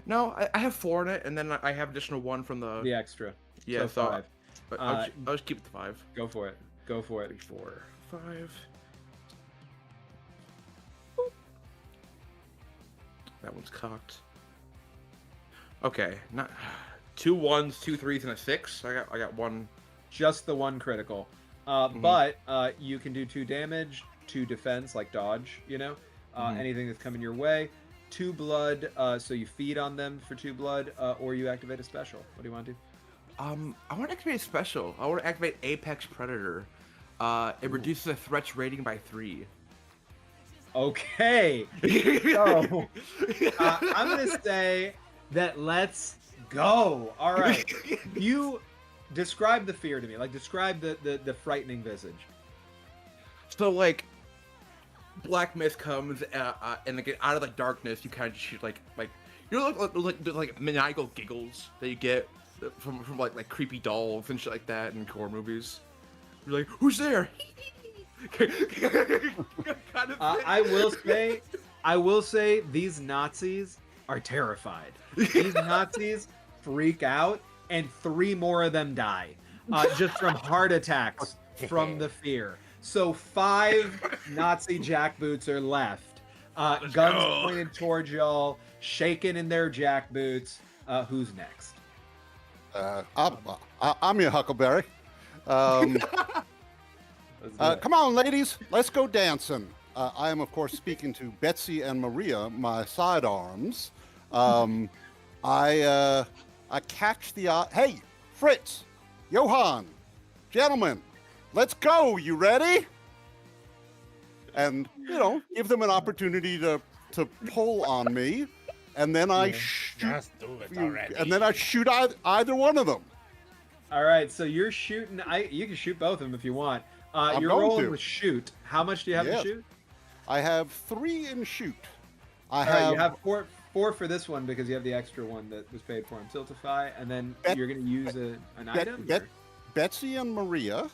No, I have 4 in it, and then I have additional 1 from the The extra. yeah. so 5. But I'll just keep it to 5. Go for it. Go for it. 3, 4, 5. That one's cocked. Okay, not 2 1s, 2 3s, and a 6. I got 1. Just the 1 critical. But you can do 2 damage, 2 defense, like dodge, you know? Anything that's coming your way. 2 blood, so you feed on them for 2 blood, or you activate a special. What do you want to do? I want to activate a special. I want to activate Apex Predator. It reduces the threat's rating by 3. Okay. So, I'm going to say that let's go. All right. You describe the fear to me. Like, describe the frightening visage. So like, black mist comes, and like out of the darkness, you kind of just shoot like you know like maniacal giggles that you get from like creepy dolls and shit like that in horror movies. You're like, who's there? kind of I will say these Nazis are terrified. These Nazis freak out, and 3 more of them die, just from heart attacks from the fear. So 5 Nazi jackboots are left. Guns go. pointed towards y'all, shaking in their jackboots. Who's next? I'm your Huckleberry. Come on, ladies, let's go dancing. I am, of course, speaking to Betsy and Maria, my sidearms. I catch the eye. Hey, Fritz, Johann, gentlemen, let's go. You ready? And give them an opportunity to pull on me, and then I shoot. Just do it already. And then I shoot either one of them. All right, so you're shooting. You can shoot both of them if you want. I'm You're going rolling to. with shoot. How much do you have Yes. to shoot? I have 3 in shoot. All right, you have four for this one because you have the extra one that was paid for in Tiltify, and then you're going to use an item. or- Betsy and Maria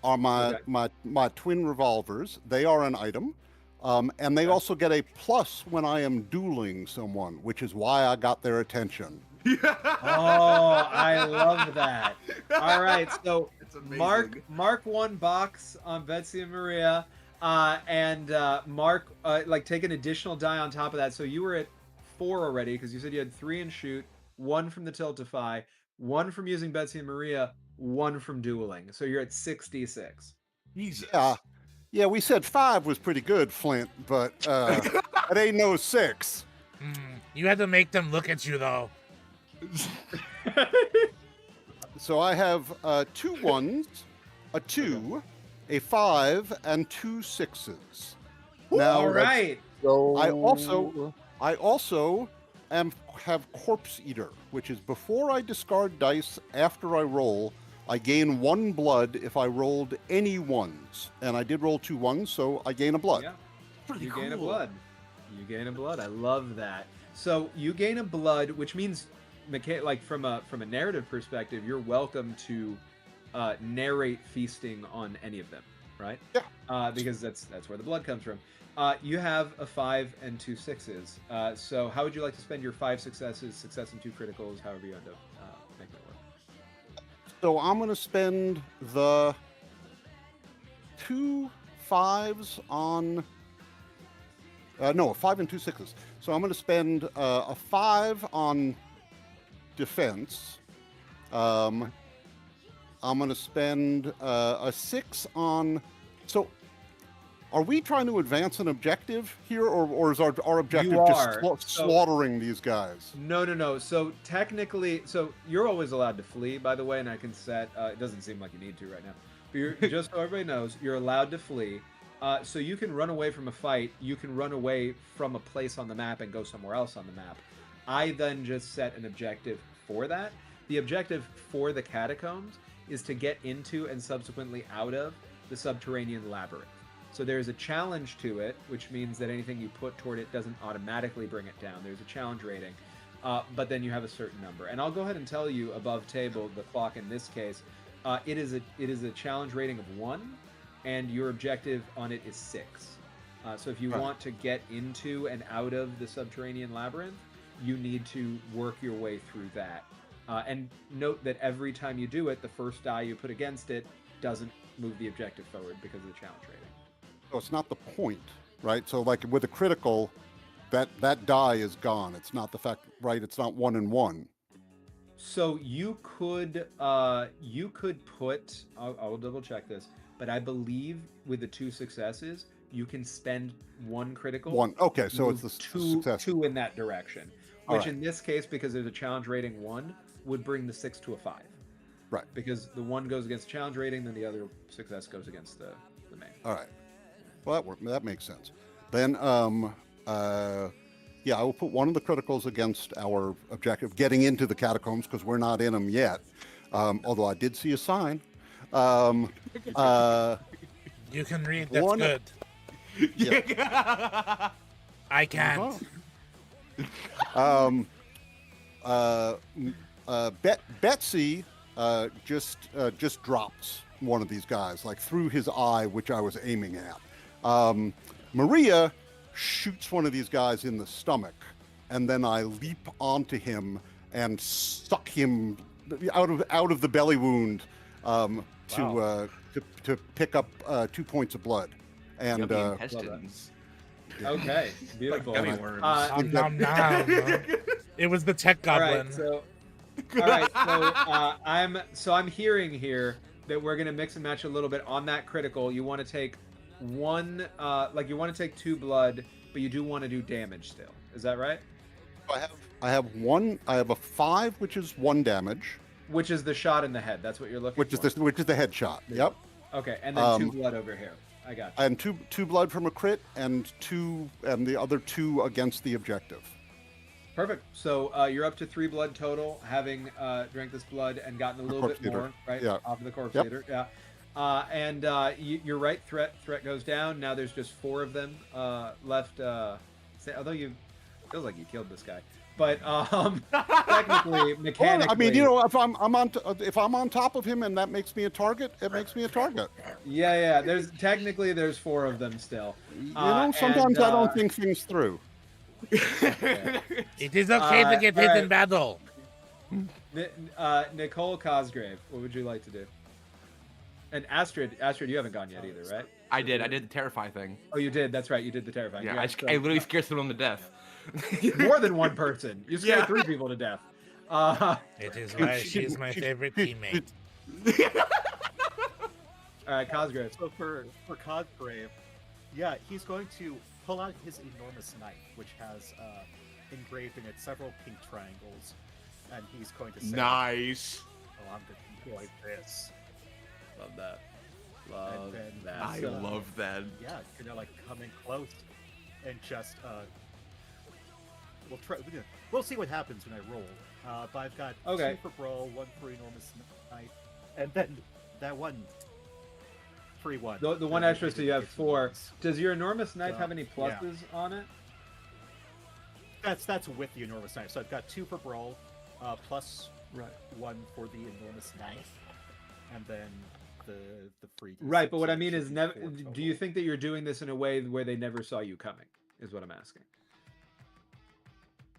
are my twin revolvers. They are an item. And they also get a plus when I am dueling someone, which is why I got their attention. Oh, I love that. All right, so It's amazing. mark 1 box on Betsy and Maria, and mark take an additional die on top of that. So you were at 4 already because you said you had 3 in shoot, 1 from the Tiltify, 1 from using Betsy and Maria, 1 from dueling. So you're at 66. Jesus. Yeah, we said 5 was pretty good, Flint, but it ain't no 6. You had to make them look at you, though. So I have 2 1s, a 2, a 5, and 2 6s. Now, All right. So I also have Corpse Eater, which is before I discard dice, after I roll, I gain 1 blood if I rolled any 1s. And I did roll 2 1s, so I gain a blood. Yeah. Pretty You cool. gain a blood. You gain a blood. I love that. So you gain a blood, which means, from a narrative perspective, you're welcome to narrate feasting on any of them, right? Yeah. Because that's where the blood comes from. You have a 5 and 2 6s. So how would you like to spend your 5 successes, success and 2 criticals, however you end up making it work? So I'm going to spend the 2 5s on. No, a 5 and 2 6s. So I'm going to spend a 5 on defense. I'm going to spend a 6 on. So, are we trying to advance an objective here, or is our objective You just are. slaughtering these guys? No. So technically, you're always allowed to flee, by the way, and I can set. It doesn't seem like you need to right now, but you're, just so everybody knows, you're allowed to flee. So you can run away from a fight. You can run away from a place on the map and go somewhere else on the map. I then just set an objective for that. The objective for the catacombs is to get into and subsequently out of the subterranean labyrinth. So there's a challenge to it, which means that anything you put toward it doesn't automatically bring it down. There's a challenge rating, but then you have a certain number. And I'll go ahead and tell you above table, the clock in this case, it is a challenge rating of 1, and your objective on it is 6. So if you want to get into and out of the subterranean labyrinth, you need to work your way through that. And note that every time you do it, the first die you put against it doesn't move the objective forward because of the challenge rating. So it's not the point, right? So like with a critical, that die is gone. It's not the fact, right? It's not 1 and 1. So you could put. I'll double check this, but I believe with the 2 successes, you can spend 1 critical. 1. Okay, so it's move the success. 2 in that direction, All which right. in this case, because there's a challenge rating 1, would bring the 6 to a 5. Right. Because the 1 goes against the challenge rating, then the other success goes against the main. All right. Well, that makes sense. Then, yeah, I will put 1 of the criticals against our objective, getting into the catacombs, because we're not in them yet. Although I did see a sign. You can read. That's 1 good. Yeah. I can't. Betsy just drops one of these guys, like through his eye, which I was aiming at. Maria shoots one of these guys in the stomach, and then I leap onto him and suck him out of the belly wound to pick up 2 points of blood. And Yummy intestines. Okay, beautiful. Gummy worms. Nom, nom, nom. It was the tech goblin. All right, so I'm hearing here that we're gonna mix and match a little bit on that critical. You want to take one, like you want to take 2 blood, but you do want to do damage still. Is that right? I have one. I have a 5, which is 1 damage, Which is the shot in the head. That's what you're looking which for. is the headshot. Yep. Okay, and then 2 blood over here. I got you. And two blood from a crit, and the other 2 against the objective. Perfect. So you're up to 3 blood total, having drank this blood and gotten a little bit corpse more, eater. right? Yeah. Off of the corpse Yep. eater. Yeah. And you're right. Threat goes down. Now there's just 4 of them left. Although feels like you killed this guy, but technically, mechanically. Well, I mean, you know, if I'm on top of him and that makes me a target, it makes me a target. Yeah. There's 4 of them still. You know, sometimes I don't think things through. It is okay to get hit all in right. battle. Nicole Cosgrave, what would you like to do? And Astrid, you haven't gone yet either, right? I did the terrify thing. Oh, you did. That's right. You did the terrifying. Yeah, so- I literally scared someone to death. more than one person. You scared Yeah. 3 people to death. It is why she's my favorite teammate. All right, Cosgrave. So for Cosgrave, yeah, he's going to pull out his enormous knife, which has engraved in it several pink triangles, and he's going to say, Nice. "Oh, I'm going to enjoy this." Love that. Love then that. I So- love that. Yeah, gonna like come in close and just we'll see what happens when I roll. But I've got Okay. 2 for brawl, 1 for enormous knife, and then that one free one. The one extra, so you have 4. Does your enormous knife So, have any yeah. pluses on it? That's with the enormous knife. So I've got 2 for brawl, plus Right. 1 for the enormous knife, and then the free. Right, but what I so mean it is, should be never. 4 Do total. you think that you're doing this in a way where they never saw you coming? Is what I'm asking.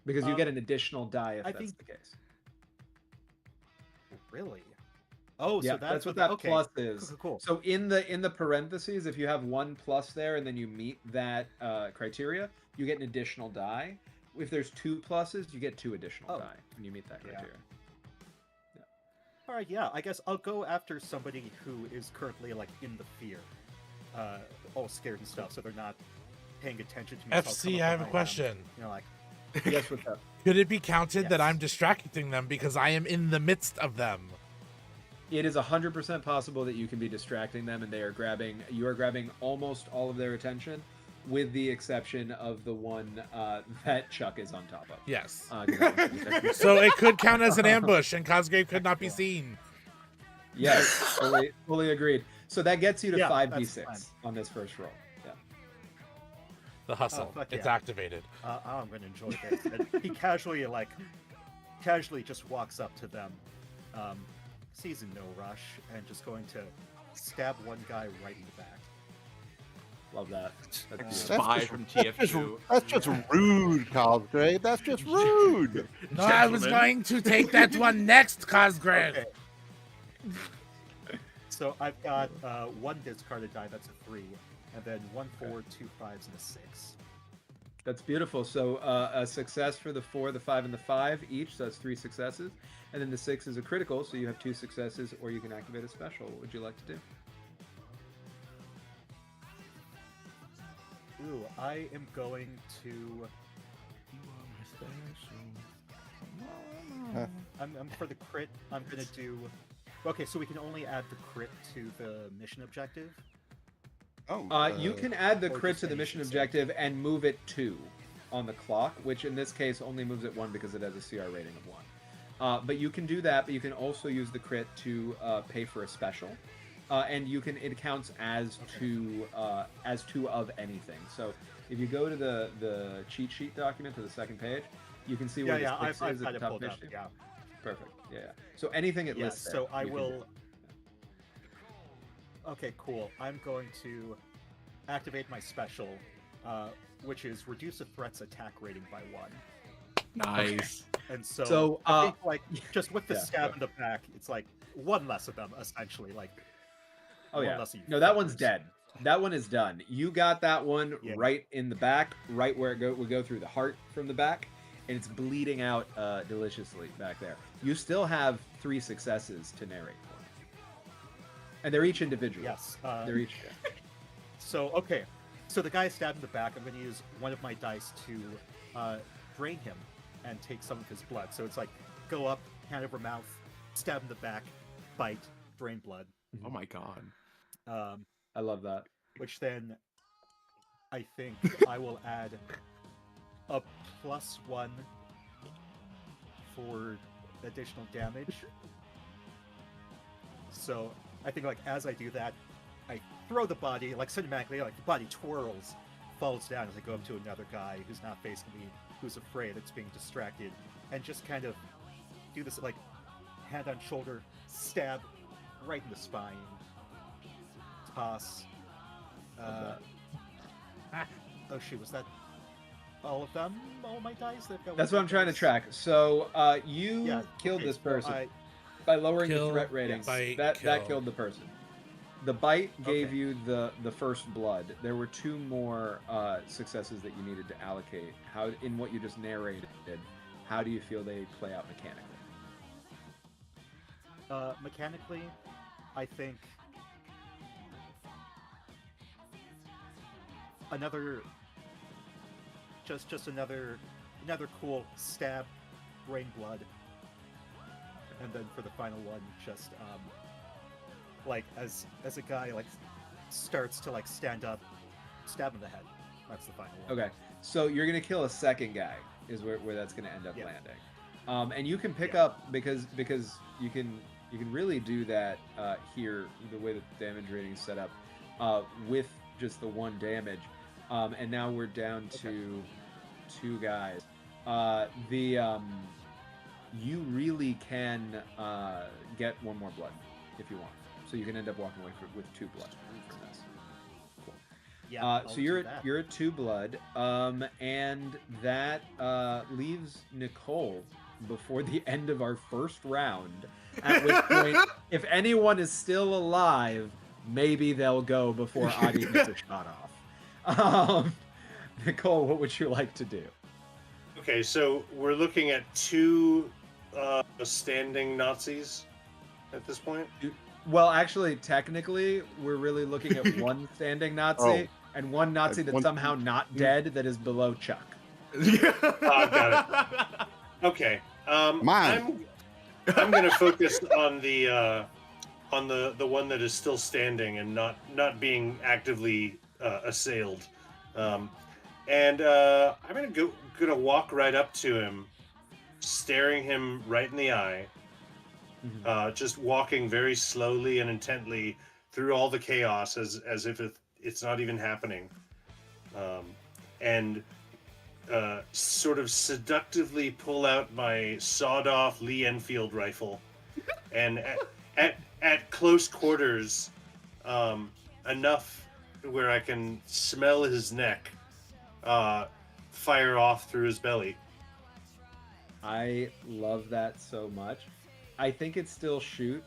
Because you get an additional die if I that's think- the case. Really? Oh, Yeah, so that's what the- that okay. plus is. Cool. So in the parentheses, if you have 1 plus there and then you meet that criteria, you get an additional die. If there's 2 pluses, you get 2 additional Oh. die when you meet that Yeah. criteria. All right, yeah. I guess I'll go after somebody who is currently like in the fear, all scared and stuff, so they're not paying attention to me. so I'll come FC, up I have a behind them, question. You know, like Yes, what's up? Could it be counted that Yes. I'm distracting them because I am in the midst of them? It is 100% possible that you can be distracting them, and you are grabbing almost all of their attention, with the exception of the one that Chuck is on top of. Yes. 'Cause that one's- So it could count as an ambush, and Cosgrave could not be seen. Yes, fully agreed. So that gets you to Yeah, 5d6 that's on this first roll. Yeah. The hustle. fuck It's yeah. activated. I'm gonna enjoy this. And he casually just walks up to them, sees in no rush, and just going to stab one guy right in the back. Love that. That's beautiful. Spy from TF2. That's just rude, Cosgrave. That's just rude. No, I was Gentlemen. going to take that one next, Cosgrave. Okay. So I've got 1 discarded die, that's a 3, and then 1 4, 2 5s, and a 6. That's beautiful. So a success for the 4, the 5, and the 5 each. So that's 3 successes. And then the 6 is a critical, so you have 2 successes, or you can activate a special. What would you like to do? Ooh, I am going to. I'm for the crit. I'm gonna do. Okay, so we can only add the crit to the mission objective. Oh, You can add the or crit just to the any mission success. objective and move it 2 on the clock, which in this case only moves it 1 because it has a CR rating of 1. But you can do that, but you can also use the crit to pay for a special. And it counts as two of anything. So if you go to the cheat sheet document to the second page, you can see where Yeah, the 6 I've is at got the it top pulled page up. two. Yeah. Perfect. Yeah. So anything it Yes. lists there, So I you can will. do. Okay, cool. I'm going to activate my special, which is reduce a threat's attack rating by 1. Nice. And so, So, I think, like, just with the yeah, stab go. in the back, it's like 1 less of them, essentially. Like, Oh one yeah. less of you No, that one's fuckers. dead. That one is done. You got that one Yeah. right in the back, right where it would go through the heart from the back, and it's bleeding out deliciously back there. You still have 3 successes to narrate for, and they're each individual. Yes. They're each. So, okay. So the guy stabbed in the back, I'm going to use one of my dice to drain him and take some of his blood. So it's like, go up, hand over mouth, stab in the back, bite, drain blood. Oh my god. I love that. Which then I think I will add a +1 for additional damage. So I think like as I do that, I throw the body, like cinematically, like the body twirls, falls down as I go up to another guy who's not facing me, who's afraid, it's being distracted, and just kind of do this like hand on shoulder, stab right in the spine, toss. Oh shoot, was that all of them? All my dice? That's what I'm trying to track. So you killed this person by lowering the threat ratings. That killed the person. The bite gave you the first blood. There were 2 more successes that you needed to allocate. How in what you just narrated, how do you feel they play out mechanically? Mechanically, I think another just another cool stab, brain blood, and then for the final one, just like as a guy like starts to like stand up, stab in the head. That's the final one. Okay, so you're gonna kill a second guy is where that's gonna end up landing, and you can pick up because you can really do that here the way that the damage rating is set up with just the 1 damage, and now we're down to 2 guys. You really can get 1 more blood if you want. So you can end up walking away with 2 blood from this. Cool. Yeah. So you're at 2 blood, and that leaves Nicole before the end of our first round. At which point, if anyone is still alive, maybe they'll go before Adi gets a shot off. Nicole, what would you like to do? Okay, so we're looking at 2 standing Nazis at this point. Well, actually, technically, we're really looking at 1 standing Nazi and 1 Nazi that's somehow not dead that is below Chuck. Got it. Okay. Mine. I'm going to focus on the one that is still standing and not being actively assailed. And I'm gonna walk right up to him, staring him right in the eye, just walking very slowly and intently through all the chaos as if it's not even happening, and sort of seductively pull out my sawed-off Lee Enfield rifle, and at close quarters, enough where I can smell his neck, fire off through his belly. I love that so much. I think it's still shoot,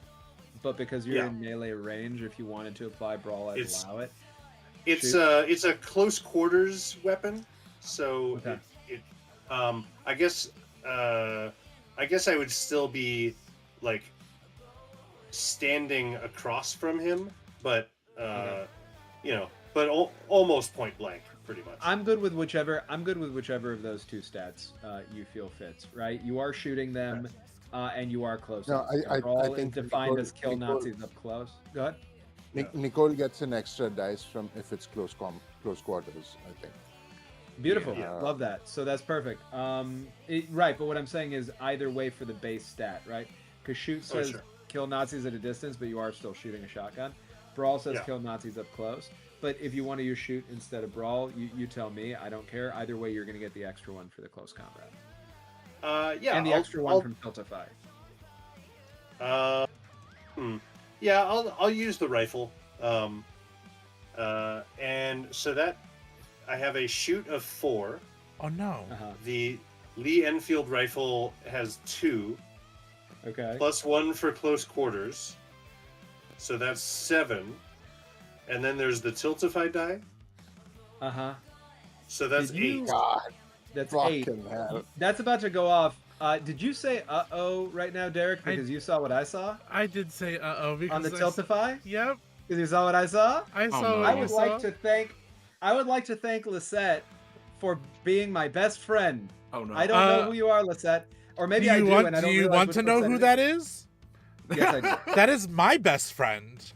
but because you're in melee range, if you wanted to apply brawl, I'd allow it. It's a close quarters weapon, so I guess I would still be like standing across from him, but almost point blank, pretty much. I'm good with whichever of those 2 stats you feel fits. Right, you are shooting them, and you are close. No, I think defined as kill Nazis up close. Go ahead. Nicole gets an extra dice from if it's close quarters, I think. Beautiful. Love that. So that's perfect. Right, but what I'm saying is either way for the base stat, right? Because shoot says kill Nazis at a distance, but you are still shooting a shotgun. Brawl says kill Nazis up close. But if you want to use shoot instead of brawl, you tell me. I don't care. Either way, you're going to get the extra 1 for the close combat. And the extra 1 from Tiltify. Yeah, I'll use the rifle. And so that I have a shoot of 4. Oh no. The Lee Enfield rifle has 2. Okay. Plus 1 for close quarters. So that's 7. And then there's the Tiltify die. So that's 8. God, that's 8. Hell. That's about to go off. Did you say uh-oh right now, Derek? Because you saw what I saw? I did say uh-oh because on the Tiltify? Yep. Because you saw what I saw. I saw no. what I you would saw. like to thank Lisette for being my best friend. Oh no. I don't know who you are, Lisette, or maybe do I you do, want? and I Do don't you realize want which to know Lisette who it that is? Yes, I do. That is my best friend.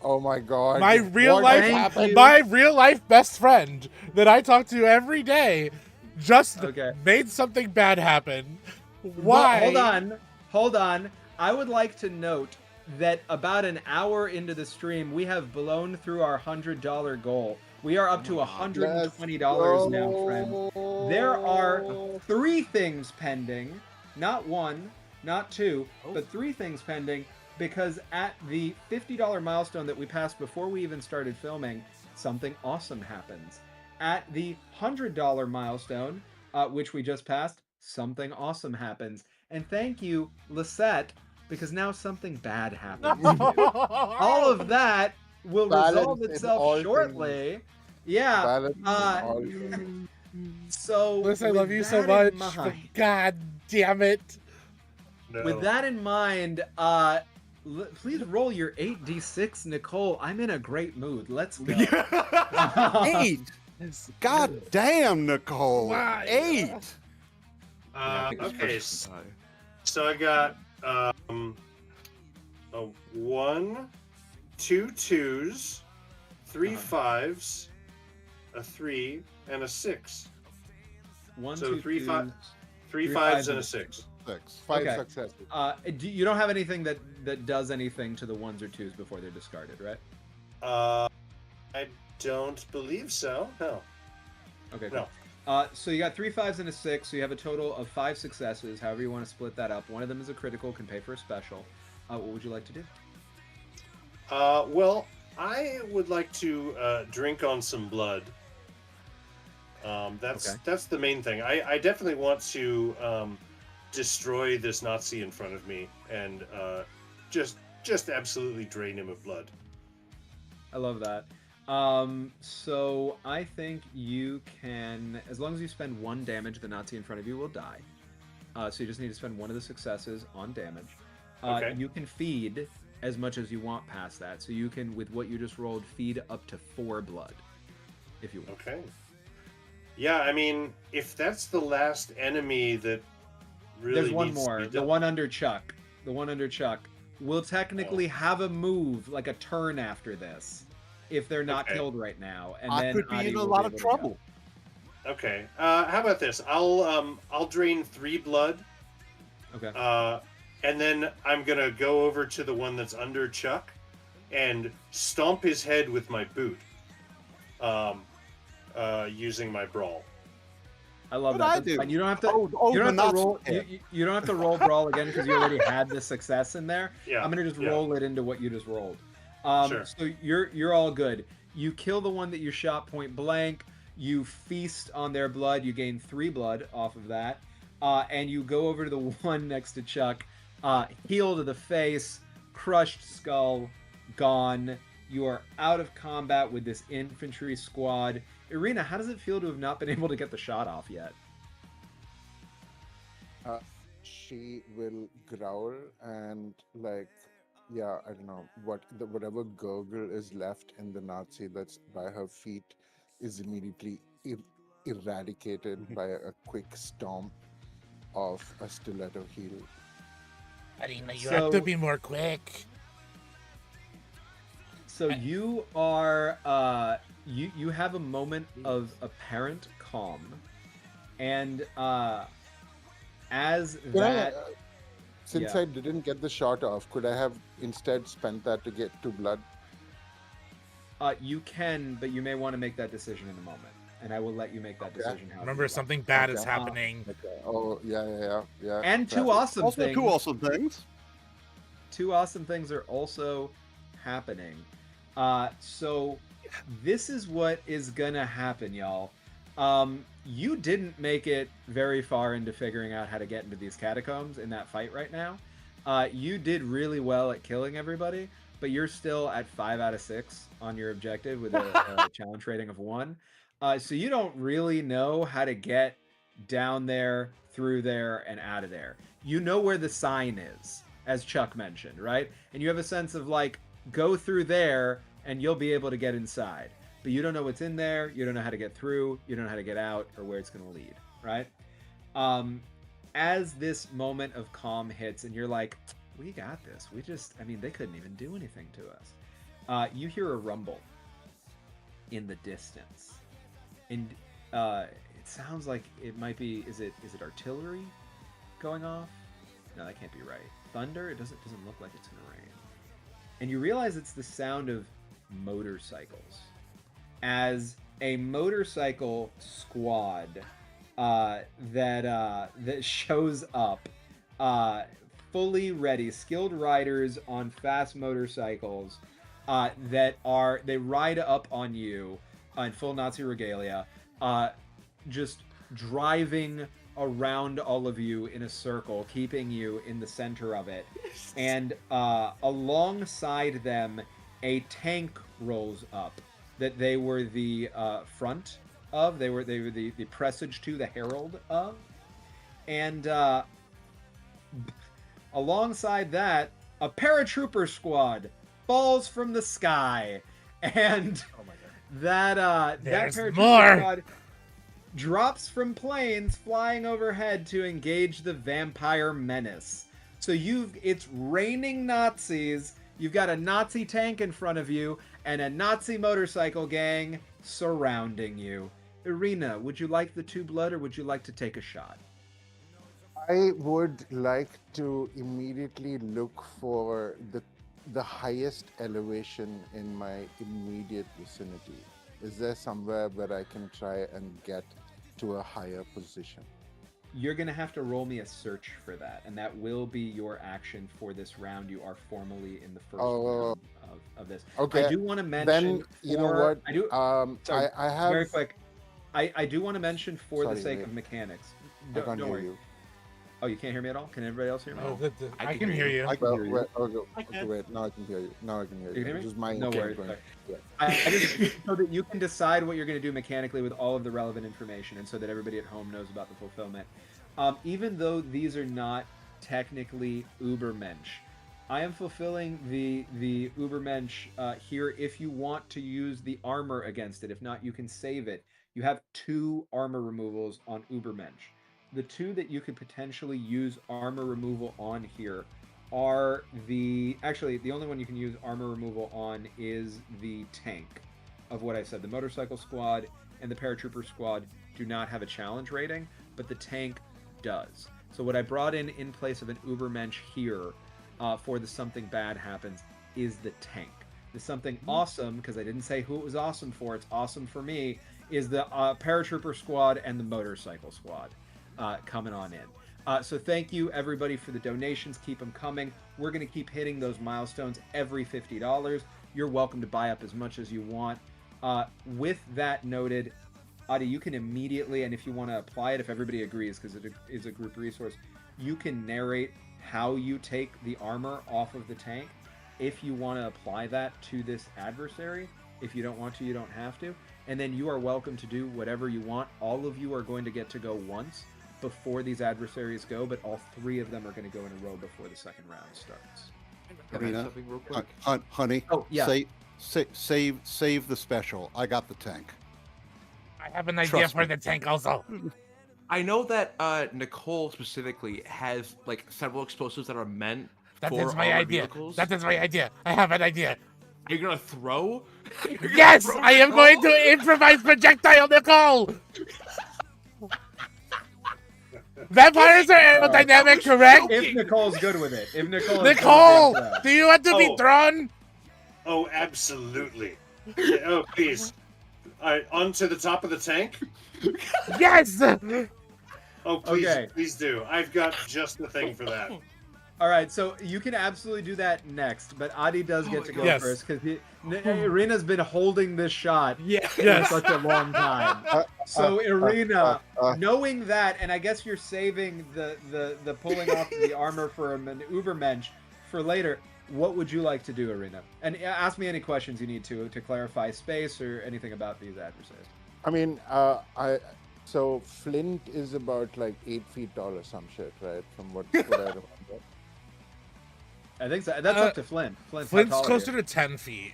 Oh my God! My real What life, happened? my real life best friend that I talk to every day, just Okay. made something bad happen. But Why? hold on. I would like to note that about an hour into the stream, we have blown through our $100 goal. We are up to $120 now, friends. There are 3 things pending, not 1, not 2, but 3 things pending, because at the $50 milestone that we passed before we even started filming, something awesome happens. At the $100 milestone, which we just passed, something awesome happens. And thank you, Lisette, because now something bad happens. All of that will resolve Balance in itself all shortly. things. Yeah. Balance in all things. So Liz, I with love you so that in much. But mind- God damn it. No. With that in mind, please roll your 8d6, Nicole. I'm in a great mood. Let's go. 8. God damn, Nicole. Why? 8. Okay, so I got a 1, 2 2s, 3 5s, a 3, and a 6. 1, So 2, 3 2, 5, 3 3 5s fives and a and a 6. 6. 5 Okay. successes. You don't have anything that does anything to the 1s or 2s before they're discarded, right? I don't believe so. No. Okay, cool. No. So you got 3 5s and a 6, so you have a total of 5 successes. However you want to split that up. One of them is a critical, can pay for a special. What would you like to do? Well, I would like to drink on some blood. That's the main thing. I definitely want to destroy this Nazi in front of me and just absolutely drain him of blood. I love that. So I think you can, as long as you spend 1 damage, the Nazi in front of you will die. So you just need to spend 1 of the successes on damage. Okay. You can feed as much as you want past that. So you can, with what you just rolled, feed up to 4 blood, if you want. Okay. Yeah, I mean, if that's the last enemy that really There's one needs to more. be The done- one under Chuck. The one under Chuck will technically have a move, like a turn after this, if they're not Okay. killed right now. And I then could be Adi in a will lot be of able to go. trouble. Okay. How about this? I'll drain 3 blood. Okay. And then I'm gonna go over to the one that's under Chuck, and stomp his head with my boot. Using my brawl. I love What'd that. I That's do? fine. You don't have to. Oh, You don't the have to Nazi roll. head. You don't have to roll brawl again because you already had the success in there. Yeah. I'm gonna just yeah. roll it into what you just rolled. Sure. So you're all good. You kill the one that you shot point blank. You feast on their blood. You gain 3 blood off of that, and you go over to the one next to Chuck. Heal to the face, crushed skull, gone. You are out of combat with this infantry squad. Irina, how does it feel to have not been able to get the shot off yet? She will growl and yeah, I don't know whatever gurgle is left in the Nazi that's by her feet is immediately eradicated by a quick stomp of a stiletto heel. Arena, you So- have to be more quick. So you are you have a moment of apparent calm, and as Can I, that since yeah. I didn't get the shot off, could I have instead spent that to get 2 blood? you can, but you may want to make that decision in a moment, and I will let you make that Okay. decision. however Remember, you want. something bad is Okay. happening. Okay. Oh yeah. And 2 Traffic. awesome Also, things. 2 awesome things. 2 awesome things are also happening. So this is what is gonna happen, y'all. You didn't make it very far into figuring out how to get into these catacombs in that fight right now. You did really well at killing everybody, but you're still at 5 out of 6 on your objective with a challenge rating of 1. So you don't really know how to get down there, through there, and out of there. You know where the sign is. as Chuck mentioned, right? And you have a sense of like, go through there and you'll be able to get inside. But you don't know what's in there, you don't know how to get through, you don't know how to get out or where it's going to lead, right? As this moment of calm hits and you're like, we got this. They couldn't even do anything to us. You hear a rumble in the distance. And it sounds like it might be, is it artillery going off? No, that can't be right. Thunder? It doesn't look like it's gonna rain. And you realize it's the sound of motorcycles. As a motorcycle squad that shows up, fully ready, skilled riders on fast motorcycles they ride up on you in full Nazi regalia, just driving around all of you in a circle, keeping you in the center of it. And alongside them, a tank rolls up that they were the front of. They were the presage to, the herald of. And alongside that, a paratrooper squad falls from the sky. And that paratrooper squad drops from planes flying overhead to engage the vampire menace. So it's raining Nazis. You've got a Nazi tank in front of you and a Nazi motorcycle gang surrounding you. Irina, would you like the 2 blood or would you like to take a shot? I would like to immediately look for the highest elevation in my immediate vicinity. Is there somewhere where I can try and get to a higher position? You're going to have to roll me a search for that, and that will be your action for this round. You are formally in the first round of this. Okay. I do want to mention... Then, you know what? I do... Sorry, I have... Very quick. I do want to mention for the sake wait. of mechanics. I can't Don't hear worry. you. Oh, you can't hear me at all? Can everybody else hear me? Oh, I can hear you. I can hear you. Wait, now I can hear you. Now I can hear you. You can hear me? Just my No worries. going. Yeah. I just so that you can decide what you're going to do mechanically with all of the relevant information, and so that everybody at home knows about the fulfillment. Even though these are not technically Ubermensch, I am fulfilling the Ubermensch here if you want to use the armor against it. If not, you can save it. You have 2 armor removals on Ubermensch. The 2 that you could potentially use armor removal on here are the only one you can use armor removal on is the tank of what I said. The motorcycle squad and the paratrooper squad do not have a challenge rating, but the tank does. So what I brought in place of an Ubermensch here for the something bad happens is the tank. The something awesome, because I didn't say who it was awesome for, it's awesome for me, is the paratrooper squad and the motorcycle squad. Coming on in. So thank you everybody for the donations. Keep them coming. We're going to keep hitting those milestones every $50. You're welcome to buy up as much as you want. With that noted, Adi, you can immediately, and if you want to apply it, if everybody agrees, because it is a group resource, you can narrate how you take the armor off of the tank if you want to apply that to this adversary. If you don't want to, you don't have to. And then you are welcome to do whatever you want. All of you are going to get to go once before these adversaries go, but all 3 of them are going to go in a row before the second round starts. Irina, Something real quick. honey, Oh, yeah. save the special. I got the tank. I have an idea Trust for me. the tank also. I know that Nicole specifically has like several explosives that are meant That for is my armored idea. vehicles. That is my idea. I have an idea. Are you gonna throw? You're gonna Yes, throw I am Nicole? going to improvise projectile Nicole. Vampires are aerodynamic, correct? If Nicole's good with it. If Nicole is Nicole, good with it, do you want to be Oh. thrown? Oh, absolutely. Yeah, oh, please. All right, onto the top of the tank. Yes. Oh, please, Okay. please do. I've got just the thing for that. All right, so you can absolutely do that next, but Adi does get my to God. go Yes. first because Irina's been holding this shot Yeah. Yes. for such a long time. So Irina, knowing that, and I guess you're saving the pulling off the armor for an Ubermensch for later. What would you like to do, Irina? And ask me any questions you need to clarify space or anything about these adversaries. I mean, so Flint is about like 8 feet tall or some shit, right? From what I remember. I think so. That's up to Flint. Flint's how Flint's tall are closer you? to 10 feet.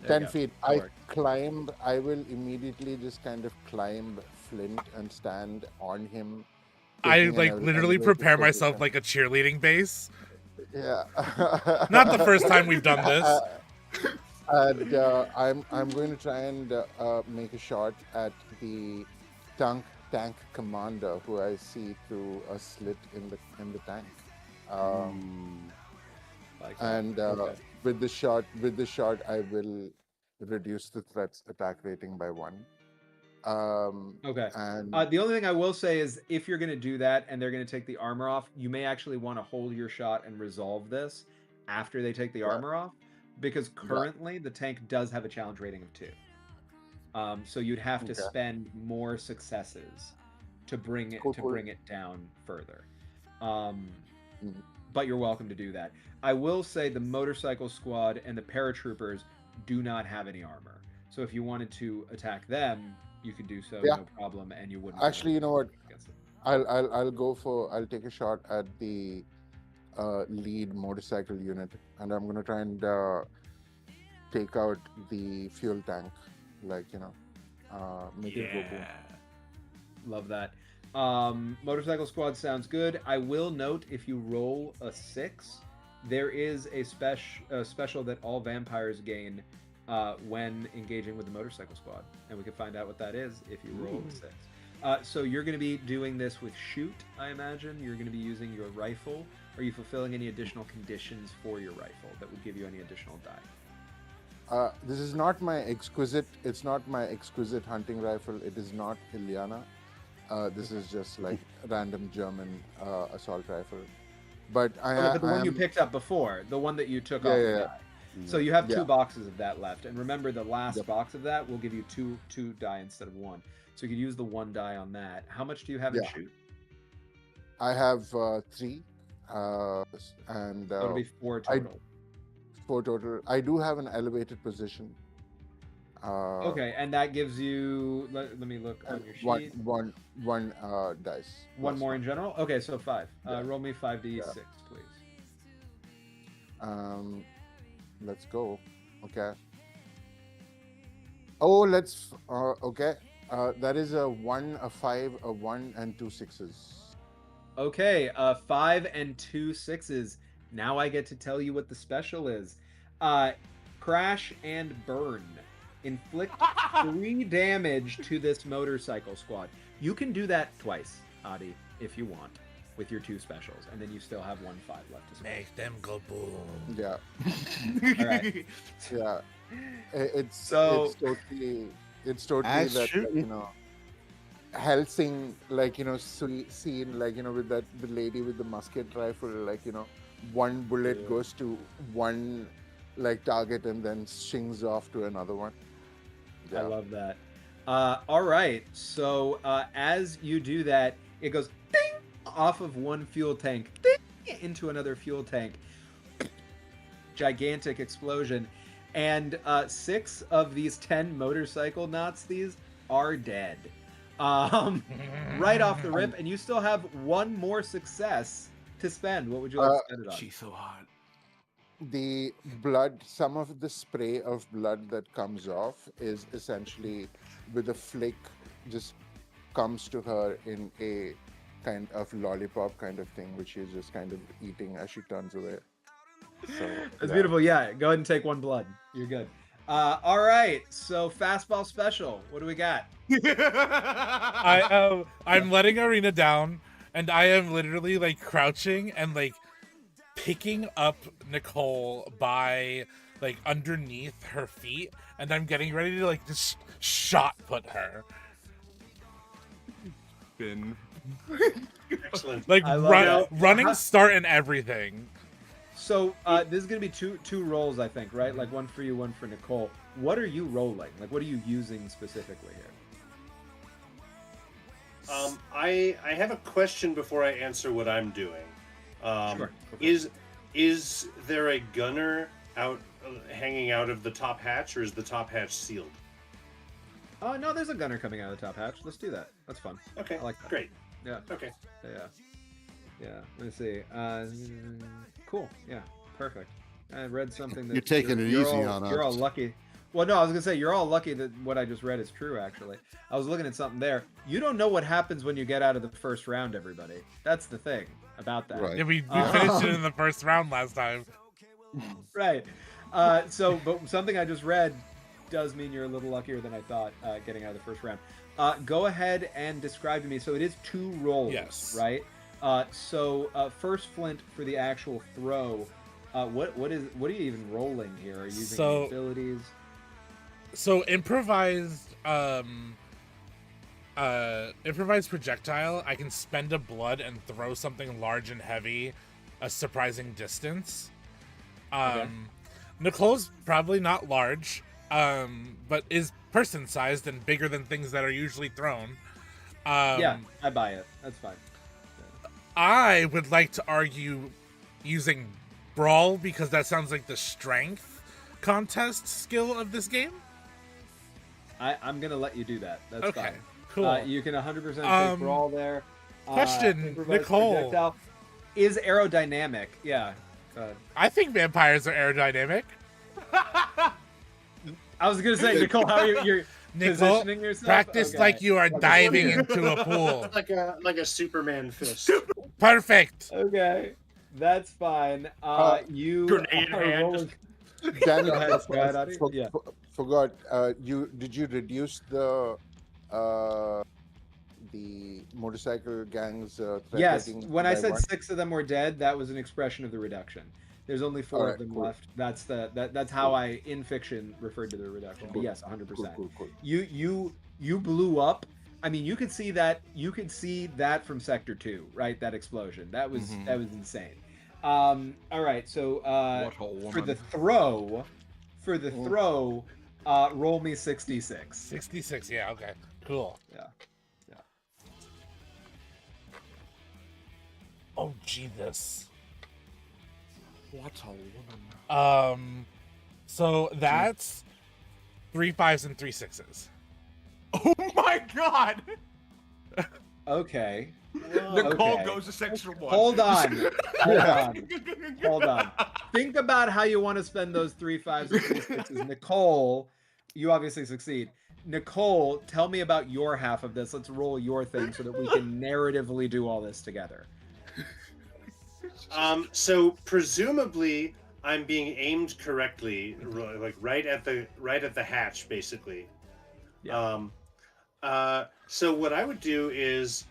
There you 10 go. feet. That'll I work. climb. I will immediately just kind of climb Flint and stand on him. I taking an like literally elevated prepare myself position. like a cheerleading base. Yeah. Not the first time we've done this. And I'm going to try and make a shot at the tank commander who I see through a slit in the tank. Like that. And Okay. with the shot, I will reduce the threat's attack rating by 1. Okay. And The only thing I will say is if you're going to do that and they're going to take the armor off, you may actually want to hold your shot and resolve this after they take the armor off, because currently the tank does have a challenge rating of 2. So you'd have to spend more successes to bring it bring it down further. But you're welcome to do that. I will say the motorcycle squad and the paratroopers do not have any armor. So if you wanted to attack them, you could do so, no problem, and you wouldn't. Actually, you know what? Against it. I'll take a shot at the lead motorcycle unit, and I'm gonna try and take out the fuel tank, like make it go boom. Love that. Motorcycle squad sounds good. I will note, if you roll a 6, there is a special that all vampires gain when engaging with the motorcycle squad, and we can find out what that is if you roll a 6. So you're going to be doing this with shoot, I imagine. You're going to be using your rifle. Are you fulfilling any additional conditions for your rifle that would give you any additional die? This is not my exquisite. It's not my exquisite hunting rifle. It is not Iliana. This is just like a random German assault rifle. But the one you picked up before, the one that you took off the guy. So you have 2 boxes of that left, and remember the last box of that will give you two die instead of 1. So you could use the 1 die on that. How much do you have in shoot? I have 3, and that'll be 4 total. 4 total. I do have an elevated position. Okay, and that gives you. Let me look on your sheet. One dice. One more in general. Okay, so 5. Roll me 5d6, please. Let's go. Okay. Oh, let's. Okay. That is a 1, a 5, a 1, and 2 6s. Okay, 5 and 2 6s. Now I get to tell you what the special is. Crash and burn. Inflict 3 damage to this motorcycle squad. You can do that twice, Adi, if you want, with your 2 specials, and then you still have 1 5 left to spend. Make them go boom. Yeah. All right. Yeah. It's totally that, Helsing, scene, with the lady with the musket rifle, one bullet goes to one target and then shings off to another one. I love that. All right, so as you do that, it goes ding off of one fuel tank, ding into another fuel tank. Gigantic explosion, and 6 of these 10 motorcycle Nazis are dead. Right off the rip, and you still have 1 more success to spend. What would you like to spend it on? She's so hot. The blood, some of the spray of blood that comes off is essentially, with a flick, just comes to her in a kind of lollipop kind of thing, which she's just kind of eating as she turns away. So That's beautiful. Yeah, go ahead and take 1 blood. You're good. All right, so fastball special. What do we got? I'm letting Arena down, and I am literally crouching and picking up Nicole by underneath her feet, and I'm getting ready to just shot put her. Been Excellent. Running start and everything. So this is gonna be two rolls, I think, right? One for you, 1 for Nicole. What are you rolling? What are you using specifically here? I have a question before I answer what I'm doing. Sure. Is there a gunner hanging out of the top hatch, or is the top hatch sealed? Oh no, there's a gunner coming out of the top hatch. Let's do that. That's fun. Okay. I like that. Great. Yeah. Okay. Yeah. Yeah, let me see. Cool. Yeah, perfect. I read something that You're taking it easy on you're all us. lucky. Well, no, I was gonna say you're all lucky that what I just read is true. Actually, I was looking at something there. You don't know what happens when you get out of the first round, everybody. That's the thing about that. Right. Yeah, we Uh, finished it in the first round last time. Right. But something I just read does mean you're a little luckier than I thought getting out of the first round. Go ahead and describe to me. So it is 2 rolls, Yes. right? First Flint for the actual throw. What are you even rolling here? Are you using any abilities? So improvised projectile, I can spend a blood and throw something large and heavy a surprising distance. Okay. Nicole's probably not large, but is person-sized and bigger than things that are usually thrown. Yeah, I buy it. That's fine. I would like to argue using Brawl because that sounds like the strength contest skill of this game. I'm gonna let you do that. That's Okay, fine. cool. You can 100% take Brawl there. Question, Improvised Nicole. projectile is aerodynamic. Yeah. I think vampires are aerodynamic. I was gonna say, Nicole, how are you? You're Nicole, positioning yourself. practice Okay. like you are diving into a pool. like a Superman fist. Perfect. Okay, that's fine. You Grenade are hand. rolling. Danny, Go ahead, go ahead, Adi. Yeah. forgot. Did you reduce the motorcycle gangs? Threat Yes. rating When I by said 1? 6 of them were dead, that was an expression of the reduction. There's only 4 of Alright, them cool. left. That's how I in fiction referred to the reduction. But Cool. yes, 100%. Cool. You blew up. I mean, you could see that. You could see that from Sector 2, right? That explosion. That was insane. All right. So for the throw, roll me 66. 66. Yeah. Okay. Cool. Yeah. Oh Jesus. What a woman. So that's 3 5s and 3 6s. Oh my god! Okay. Nicole Okay. goes to section 1. Hold on. Think about how you want to spend those 3 5s and 3 6s. Nicole, you obviously succeed. Nicole, tell me about your half of this. Let's roll your thing so that we can narratively do all this together. So presumably I'm being aimed correctly, like right at the hatch, basically. Yeah. So what I would do is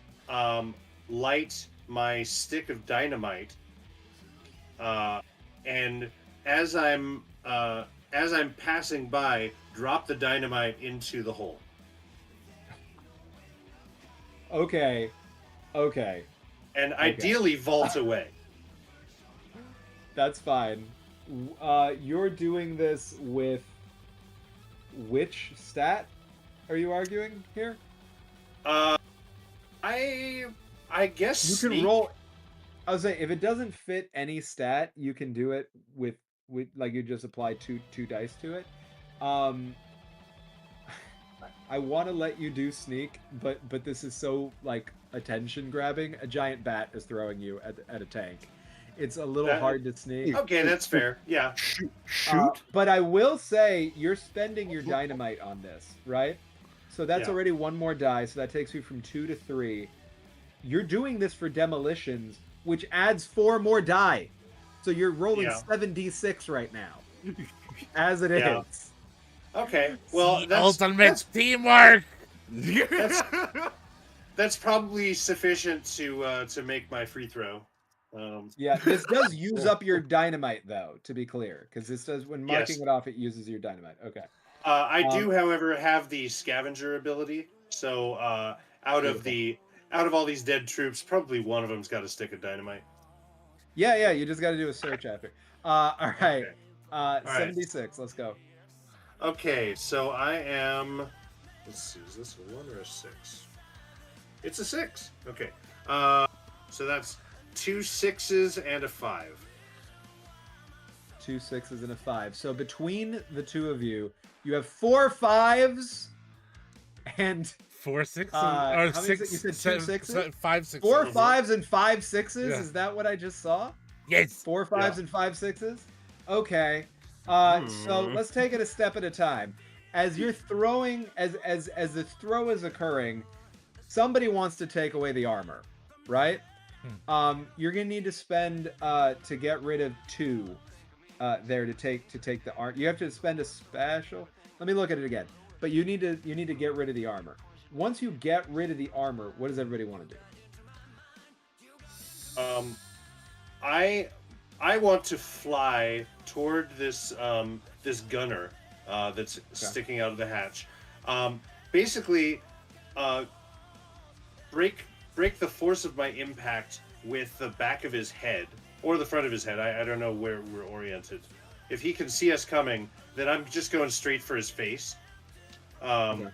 light my stick of dynamite, and as I'm passing by, drop the dynamite into the hole. Okay. And ideally vault away. That's fine. You're doing this with which stat are you arguing here? I guess You can sneak. roll. I was saying if it doesn't fit any stat, you can do it with like you just apply two dice to it. I want to let you do sneak, but this is so like attention grabbing. A giant bat is throwing you at a tank. It's a little hard to sneak. Okay, that's fair. Yeah. Shoot. But I will say you're spending your dynamite on this, right? So that's Yeah. already 1 more die, so that takes you from 2 to 3. You're doing this for demolitions, which adds 4 more die. So you're rolling Yeah. 7d6 right now. As it Yeah. is. Okay. Well, The ultimate teamwork. that's probably sufficient to make my free throw. Yeah, this does use up your dynamite though, to be clear, because this does when marking Yes. it off, it uses your dynamite. Okay. I do, however, have the scavenger ability. So out of all these dead troops, probably one of them's got a stick of dynamite. Yeah, you just got to do a search after. All right. Okay. 76. Let's go. Okay, so I am. Let's see, is this a 1 or a 6? It's a 6. Okay. So that's 2 6s and a 5. 2 6s and a 5. So between the two of you, you have 4 5s And 4 6 or how many? six. You said 2 seven, sixes? 5 6. 4 Mhm. fives and 5 sixes? Yeah. Is that what I just saw? Yes. 4 fives and 5 sixes? Okay. So Hmm. let's take it a step at a time. As you're throwing, as the throw is occurring, somebody wants to take away the armor, right? You're gonna need to spend to get rid of 2 there to take the arm. You have to spend a special. Let me look at it again. But you need to get rid of the armor. Once you get rid of the armor, what does everybody want to do? I want to fly toward this gunner that's sticking out of the hatch. Basically, uh, break the force of my impact with the back of his head or the front of his head. I don't know where we're oriented. If he can see us coming, then I'm just going straight for his face. And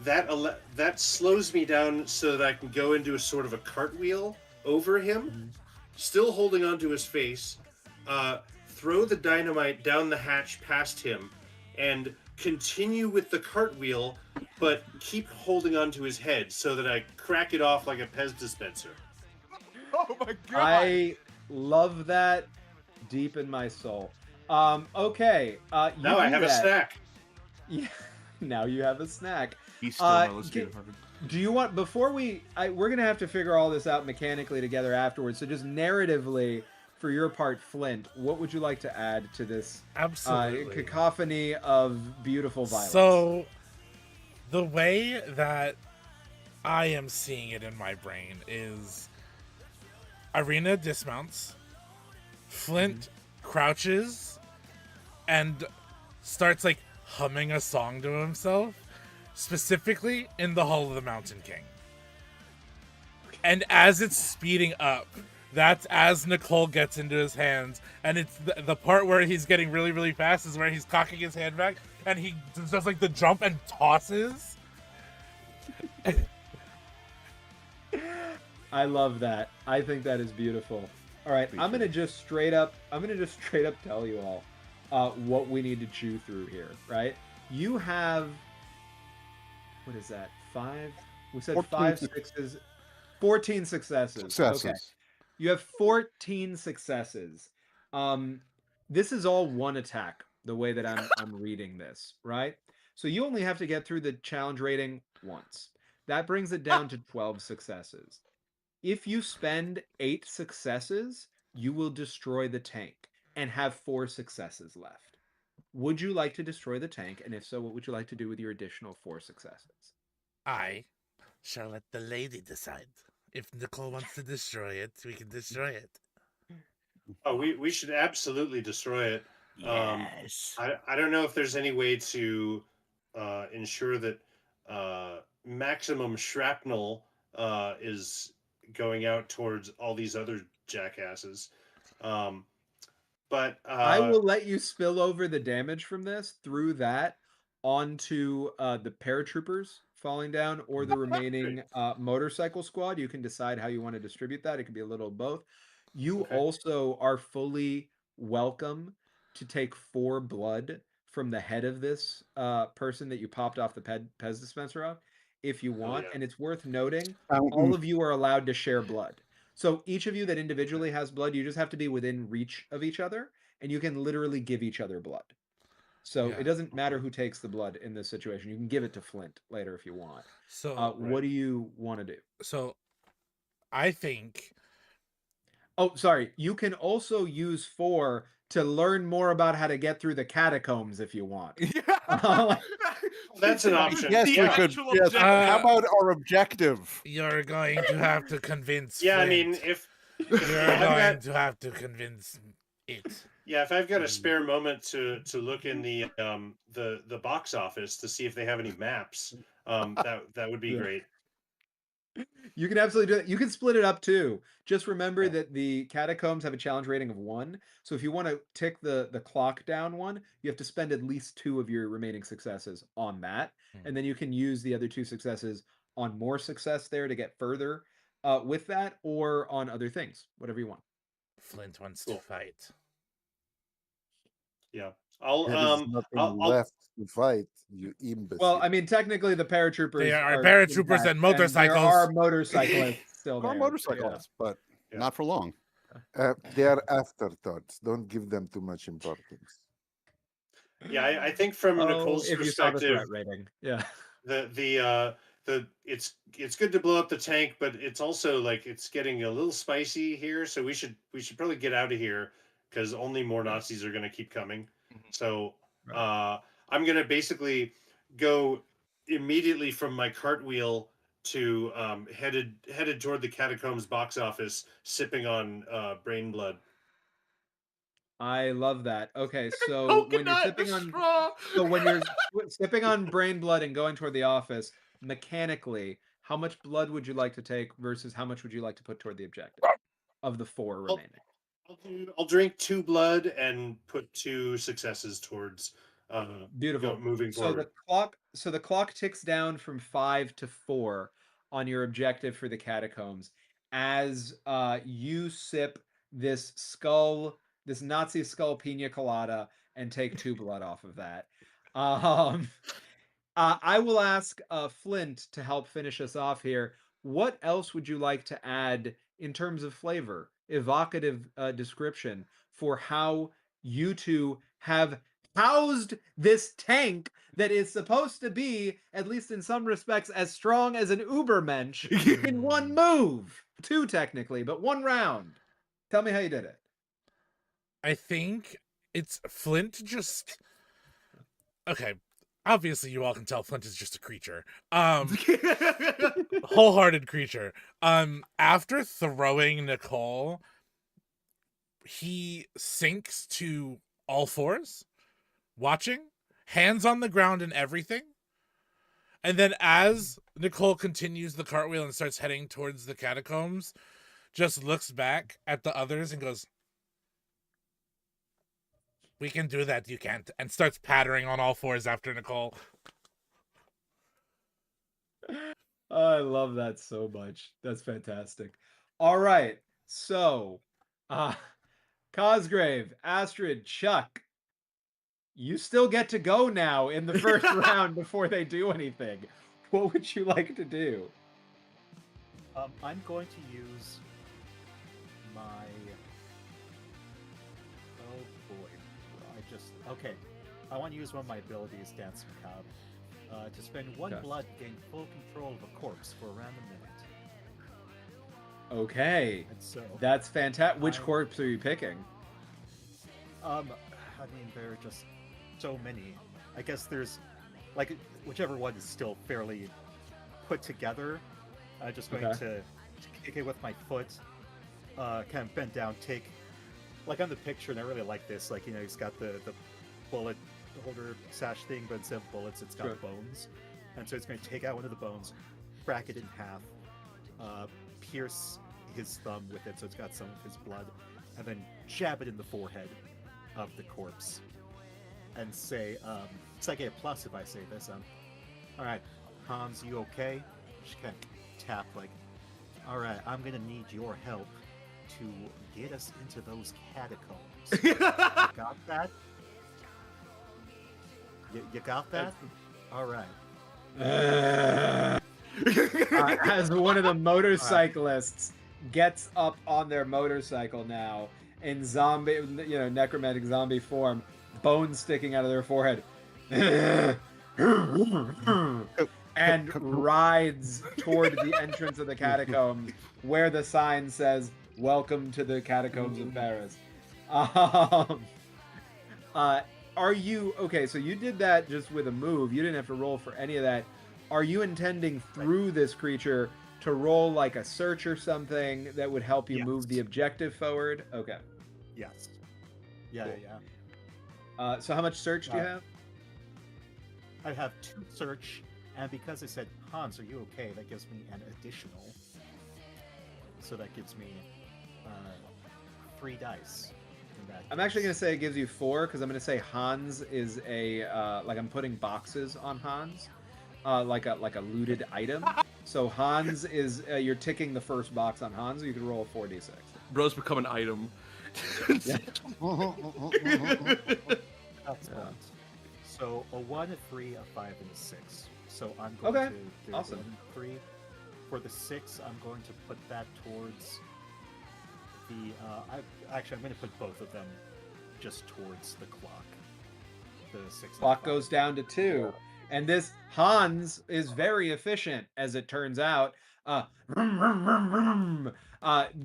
that slows me down so that I can go into a sort of a cartwheel over him, still holding onto his face, throw the dynamite down the hatch past him, and continue with the cartwheel, but keep holding onto his head so that I crack it off like a Pez dispenser. Oh my god! I love that deep in my soul. Okay. You Now I do have a that. snack. Yeah. Now you have a snack. He's still my Get- listener. Do you want before we're gonna have to figure all this out mechanically together afterwards. So just narratively, for your part, Flint, what would you like to add to this Absolutely. cacophony of beautiful violence? So, the way that I am seeing it in my brain is Arena dismounts, Flint crouches, and starts like humming a song to himself, specifically in the Hall of the Mountain King. And as it's speeding up, that's as Nicole gets into his hands, and it's the part where he's getting really, really fast is where he's cocking his hand back, and he does like the jump and tosses. I love that. I think that is beautiful. All right, I'm gonna just straight up tell you all what we need to chew through here. Right? You have what is that? 5? We said 14 5 suc- sixes. 14 successes. Okay. Successes. You have 14 successes. This is all one attack, the way that I'm reading this, right? So you only have to get through the challenge rating once. That brings it down to 12 successes. If you spend 8 successes, you will destroy the tank and have 4 successes left. Would you like to destroy the tank? And if so, what would you like to do with your additional 4 successes? I shall let the lady decide. If Nicole wants to destroy it, we can destroy it. Oh, we should absolutely destroy it. Yes. I don't know if there's any way to ensure that maximum shrapnel is going out towards all these other jackasses. But I will let you spill over the damage from this through that onto the paratroopers falling down or the remaining motorcycle squad. You can decide how you want to distribute that. It could be a little of both. You Okay. also are fully welcome to take 4 blood from the head of this person that you popped off the Pez dispenser of, if you want. yeah. And it's worth noting, Um, all of you are allowed to share blood. So each of you that individually has blood, you just have to be within reach of each other, and you can literally give each other blood. So Yeah. it doesn't matter who takes the blood in this situation. You can give it to Flint later if you want. So, What do you want to do? so I think Oh, sorry. You can also use 4 to learn more about how to get through the catacombs if you want. That's an option. yes, The we could. actual Yes. objective. How about our objective? you're going to have to convince Yeah, I Flint. mean, if You're I've going got- to have to convince it. if I've got a spare moment to look in the box office to see if they have any maps, that would be Yeah. great. You can absolutely do it. You can split it up too. Just remember that the catacombs have a challenge rating of 1. So if you want to tick the clock down 1, you have to spend at least 2 of your remaining successes on that. And then you can use the other 2 successes on more success there to get further with that, or on other things, whatever you want. Flint wants Cool. to fight. Yeah. I'll There is nothing I'll left to fight, you imbecile. Well, I mean, technically, the They paratroopers are are paratroopers back, and motorcycles. there are motorcyclists still Or there. motorcyclists, but Yeah. not for long. They are afterthoughts. Don't give them too much importance. Yeah, I think from Oh, Nicole's if you saw the perspective, threat rating, yeah. the it's good to blow up the tank, but it's also like it's getting a little spicy here. So we should probably get out of here because only more Nazis are going to keep coming. So I'm going to basically go immediately from my cartwheel to headed toward the catacombs box office, sipping on brain blood. I love that. Okay, so when you're Coconut sipping with on straw. so when you're sipping on brain blood and going toward the office, mechanically, how much blood would you like to take versus how much would you like to put toward the objective of the 4 I'll, remaining? I'll drink 2 blood and put 2 successes towards Beautiful. moving forward. So the clock ticks down from 5 to 4 on your objective for the catacombs as you sip this Nazi skull pina colada and take 2 blood off of that. Um, I will ask Flint to help finish us off here. What else would you like to add in terms of flavor, evocative description for how you two have housed this tank that is supposed to be, at least in some respects, as strong as an Ubermensch in one move? 2 technically, but 1 round. Tell me how you did it. I think it's Flint just okay. Obviously, you all can tell Flint is just a creature. Wholehearted creature. After throwing Nicole, he sinks to all fours, watching, hands on the ground and everything. And then as Nicole continues the cartwheel and starts heading towards the catacombs, just looks back at the others and goes, "We can do that, you can't," and starts pattering on all fours after Nicole. I love that so much. That's fantastic. All right. So, Cosgrave, Astrid, Chuck, you still get to go now in the first round before they do anything. What would you like to do? I'm going to use my. Oh boy, okay. I want to use one of my abilities, Dance Macabre, to spend 1 Okay. blood, gain full control of a corpse for around a minute. Okay. And so, That's fantastic. Which I- corpse are you picking? I mean, there are just so many. I guess there's, like, whichever one is still fairly put together. I'm just going Okay. to kick it with my foot, kind of bend down, take, like on the picture, and I really like this. Like, he's got the bullet holder sash thing, but instead of bullets, it's got Sure. bones. And so it's going to take out one of the bones, crack it in half, pierce his thumb with it, so it's got some of his blood, and then jab it in the forehead of the corpse. And say, it's like a plus if I say this. All right, Hans, you okay? Just kind of tap, like, all right, I'm gonna need your help to get us into those catacombs. You got that? You got that? All right. As one of the motorcyclists gets up on their motorcycle now in zombie, necromantic zombie form, bones sticking out of their forehead, and rides toward the entrance of the catacombs where the sign says, "Welcome to the catacombs of Paris." Are you okay? So you did that just with a move. You didn't have to roll for any of that. Are you intending through this creature to roll like a search or something that would help you move the objective forward? Okay. Yes. Yeah, Cool. yeah. So how much search do you have? I have 2 search, and because I said, Hans, are you okay? That gives me an additional. So that gives me 3 dice. I'm actually going to say it gives you 4 because I'm going to say Hans is a like I'm putting boxes on Hans, like a looted item. So Hans is you're ticking the first box on Hans. So you can roll a 4d6. Bro's become an item. That's Yeah. fine. So a 1, a 3, a 5, and a 6. So I'm going Okay, to do awesome. 1 and 3. For the 6, I'm going to put that towards the. I'm going to put both of them just towards the clock. The 6 and the Clock 5. goes down to 2. And this Hans is very efficient, as it turns out. Vroom, vroom, vroom, vroom,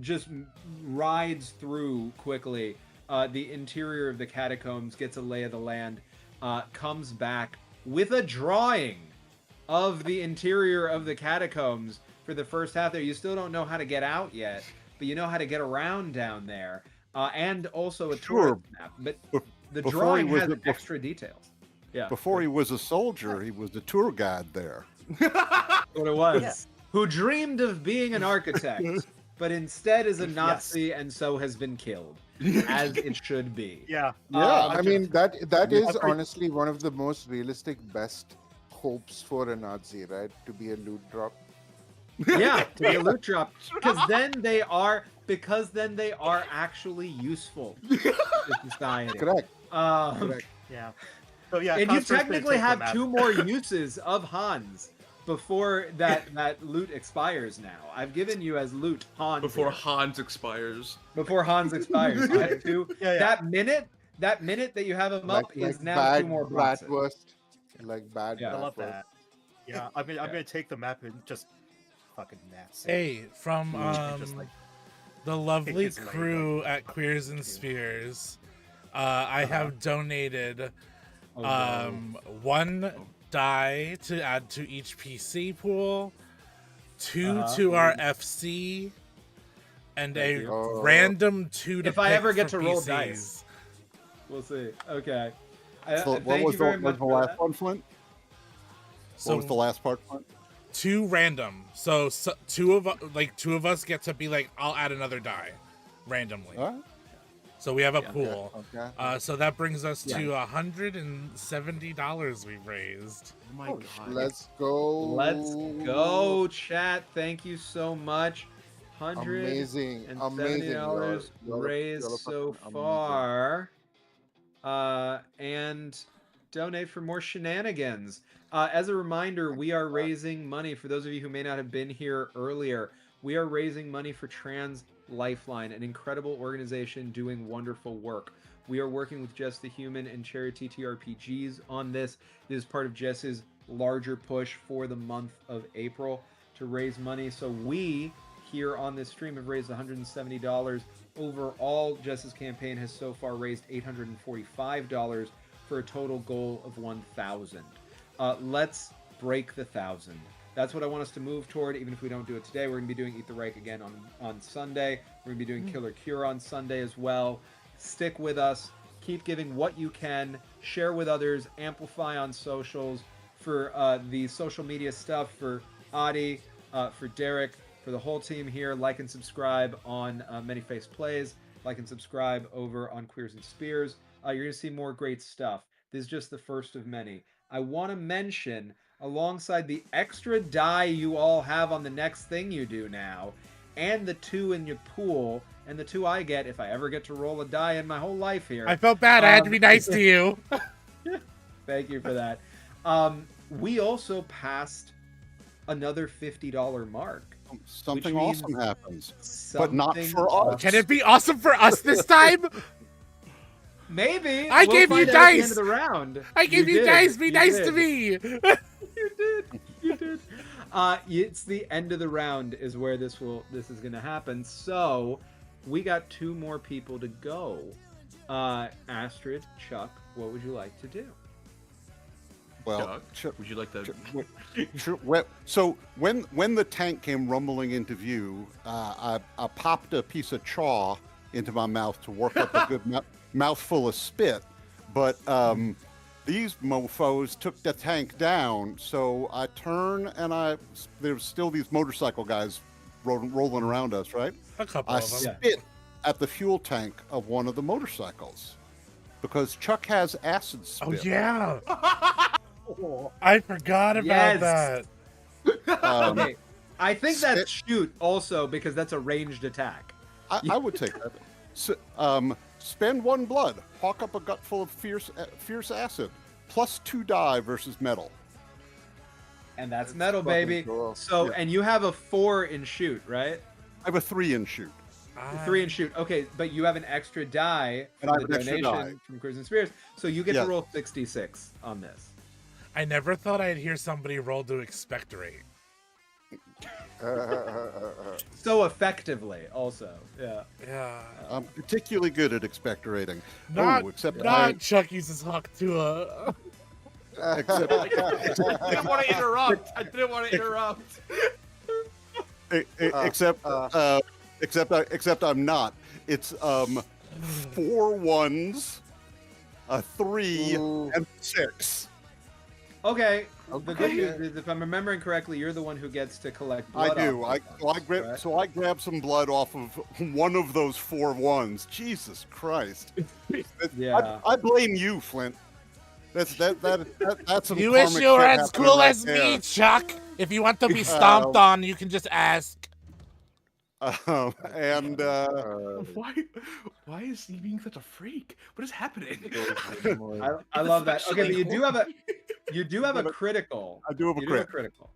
just rides through quickly. The interior of the catacombs, gets a lay of the land, comes back with a drawing of the interior of the catacombs for the first half there. You still don't know how to get out yet, but you know how to get around down there. And also a tourist map. But the Before drawing he was has a- bef- extra details. Yeah. Before he was a soldier, he was the tour guide there. What it was. Yeah. Who dreamed of being an architect, but instead is a Nazi and so has been killed, as it should be. Yeah. Yeah, I'm I mean that I'm is pretty- honestly one of the most realistic, best hopes for a Nazi, right? To be a loot drop. Yeah, to be a loot drop, because then they are actually useful to society. Correct. Um, Yeah. So yeah, and you Cosmo's gonna technically take the have map. 2 more uses of Hans before that loot expires. Now I've given you as loot Hans Before here. Hans expires. Before Hans expires. You have 2. Yeah. That minute that you have him up is now 2 more boxes. bratwurst. Like bad. Yeah. I love bratwurst. that. Yeah, I'm gonna take the map and just fucking massive. Hey, from Just like the lovely his leg, crew like, at Queers and Spears, I have donated Oh, no. 1 die to add to each PC pool, 2 Uh-huh. to our FC, and Thank a you. Oh. random 2 to If I pick ever get for to roll PCs. dice. We'll see. Okay. So Thank what you was very the, much the for last that. one, Flint? So What was the last part, Flint? 2 random. So 2 of us get to be like, I'll add another die randomly. All right. So we have a Yeah. pool. Okay. So that brings us Yeah. to $170 we've raised. Oh my Oh, god. let's go. Let's go, chat. Thank you so much. Amazing. $170 raised y'all are so fucking far. And donate for more shenanigans. As a reminder, we are raising money. For those of you who may not have been here earlier, we are raising money for Translifeline, an incredible organization doing wonderful work. We are working with Jess the Human and Cherry TTRPGs on this. This is part of Jess's larger push for the month of April to raise money. So we here on this stream have raised $170. Overall, Jess's campaign has so far raised $845 for a total goal of 1,000. Let's break the 1,000. That's what I want us to move toward, even if we don't do it today. We're going to be doing Eat the Reich again on Sunday. We're going to be doing Killer Cure on Sunday as well. Stick with us. Keep giving what you can. Share with others. Amplify on socials. For the social media stuff, for Adi, for Derek, for the whole team here, like and subscribe on Many Face Plays. Like and subscribe over on Queers and Spears. You're going to see more great stuff. This is just the first of many. I want to mention, alongside the extra die you all have on the next thing you do now, and the 2 in your pool, and the 2 I get if I ever get to roll a die in my whole life here. I felt bad. I had to be nice to you. Thank you for that. We also passed another $50 mark. Something Which means awesome happens, but not Something for us. Can it be awesome for us this time? Maybe. I gave you find out at the end dice. of the round. I gave you did. dice. Be You nice did. to me. You did. You did. It's the end of the round is where this is going to happen. So we got 2 more people to go. Astrid, Chuck, what would you like to do? Well, Chuck, would you like to? So when the tank came rumbling into view, I popped a piece of chaw into my mouth to work up a good mouthful of spit, but these mofos took the tank down. So I turn and there's still these motorcycle guys rolling around us, right? A couple I of them. spit at the fuel tank of one of the motorcycles because Chuck has acid spit. Oh yeah. I forgot about Yes. that. Okay. I think that's spit- shoot also because that's a ranged attack. I would take that. Spend 1 blood. Hawk up a gut full of fierce acid. +2 die versus metal. And that's That's metal, fucking baby. cool. So, Yeah. and you have a 4 in shoot, right? I have a 3 in shoot. 3 in shoot. Okay, but you have an extra die And from I the have an extra donation die. from Cruising Spears, so you get Yeah. to roll 66 on this. I never thought I'd hear somebody roll to expectorate. So effectively, also. Yeah. Yeah. I'm particularly good at expectorating. Not, except not Chuck uses Hawk to a. except, I didn't want to interrupt. I didn't want to interrupt. except I'm not. It's 4 1s, a 3, Ooh. and 6. Okay. The good Okay. news is, if I'm remembering correctly, you're the one who gets to collect I blood. do. off those ones, right? I grab some blood off of one of those 4 1s. Jesus Christ! Yeah. I blame you, Flint. That's some You wish karmic you were shit as happening cool right as there. me, Chuck. If you want to be stomped on, you can just ask. And Why is he being such a freak? What is happening? I love that. Okay, but you do have a But critical. I do have a You do have a crit. critical.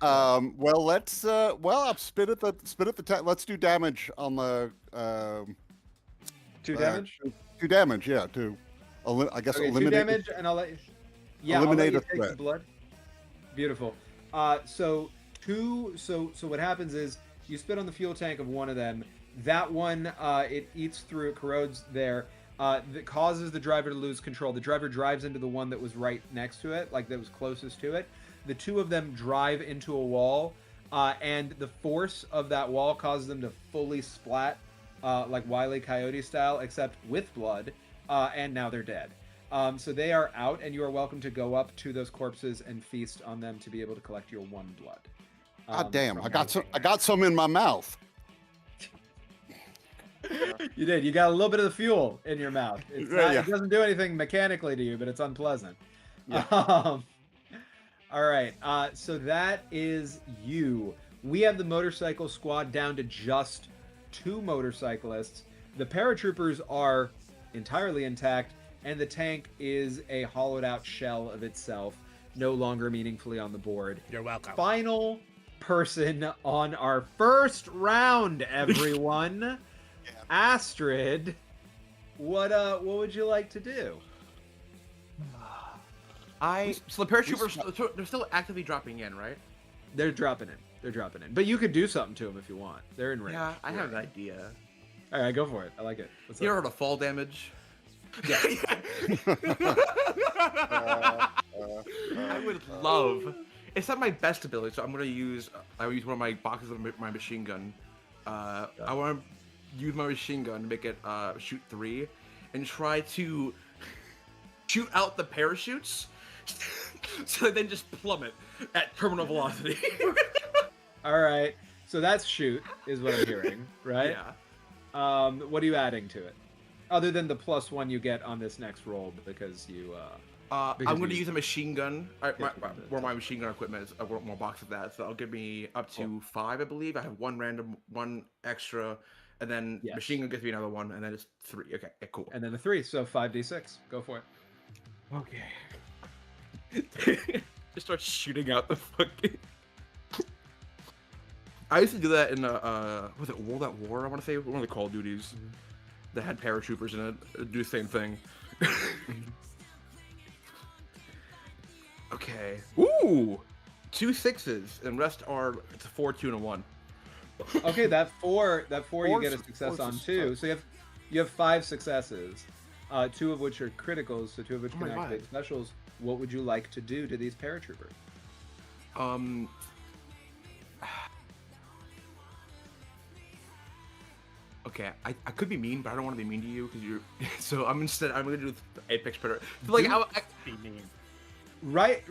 well, let's I'll spit at the let's do damage on the 2 damage? 2 damage, yeah, I guess Okay, 2 eliminate damage, and I'll let you. Yeah, eliminate I'll let a you take threat. the blood. Beautiful. So what happens is you spit on the fuel tank of one of them. That one, it eats through, it corrodes there. That causes the driver to lose control. The driver drives into the one that was right next to it, like that was closest to it. The 2 of them drive into a wall, and the force of that wall causes them to fully splat, like Wile E. Coyote style, except with blood, and now they're dead. So they are out, and you are welcome to go up to those corpses and feast on them to be able to collect your 1 blood. God damn! from I got them. some in my mouth. You did. You got a little bit of the fuel in your mouth. It's Yeah, not, yeah. It doesn't do anything mechanically to you, but it's unpleasant. Yeah. All right. So that is you. We have the motorcycle squad down to just 2 motorcyclists. The paratroopers are entirely intact, and the tank is a hollowed out shell of itself, no longer meaningfully on the board. You're welcome. Final person on our first round, everyone. Astrid, what would you like to do? So the paratroopers, they're still actively dropping in, right? They're dropping in. But you could do something to them if you want. They're in range. Yeah, I have an idea. All right, go for it. I like it. What's You up? know the fall damage? Yeah. I would love. It's not my best ability, so I will use one of my boxes of my machine gun. I want to use my machine gun to make it shoot 3, and try to shoot out the parachutes, so they then just plummet at terminal velocity. All right. So that's shoot, is what I'm hearing, right? Yeah. What are you adding to it? Other than the +1 you get on this next roll because you. I'm Because going to you- use a machine gun. Where Yeah. my machine gun equipment is, I want more box of that, so that'll give me up to 5, I believe. I have 1 random, 1 extra, and then Yes. machine gun gives me another 1, and then it's 3. Okay, yeah, cool. And then a 3, so 5d6. Go for it. Okay. Just start shooting out the fucking. I used to do that in was it World at War? I want to say one of the Call of Duties that had paratroopers in it. Do the same thing. Okay. Ooh, 2 6s, and rest are it's a 4, 2, and a 1. Okay, that 4 you get a Four's- success four's on a too. So you have 5 successes, 2 of which are criticals, so 2 of which Oh can my God. activate specials. What would you like to do to these paratroopers? Okay, I could be mean, but I don't want to be mean to you because you're. So I'm gonna do the Apex Predator. Like Be mean. Right,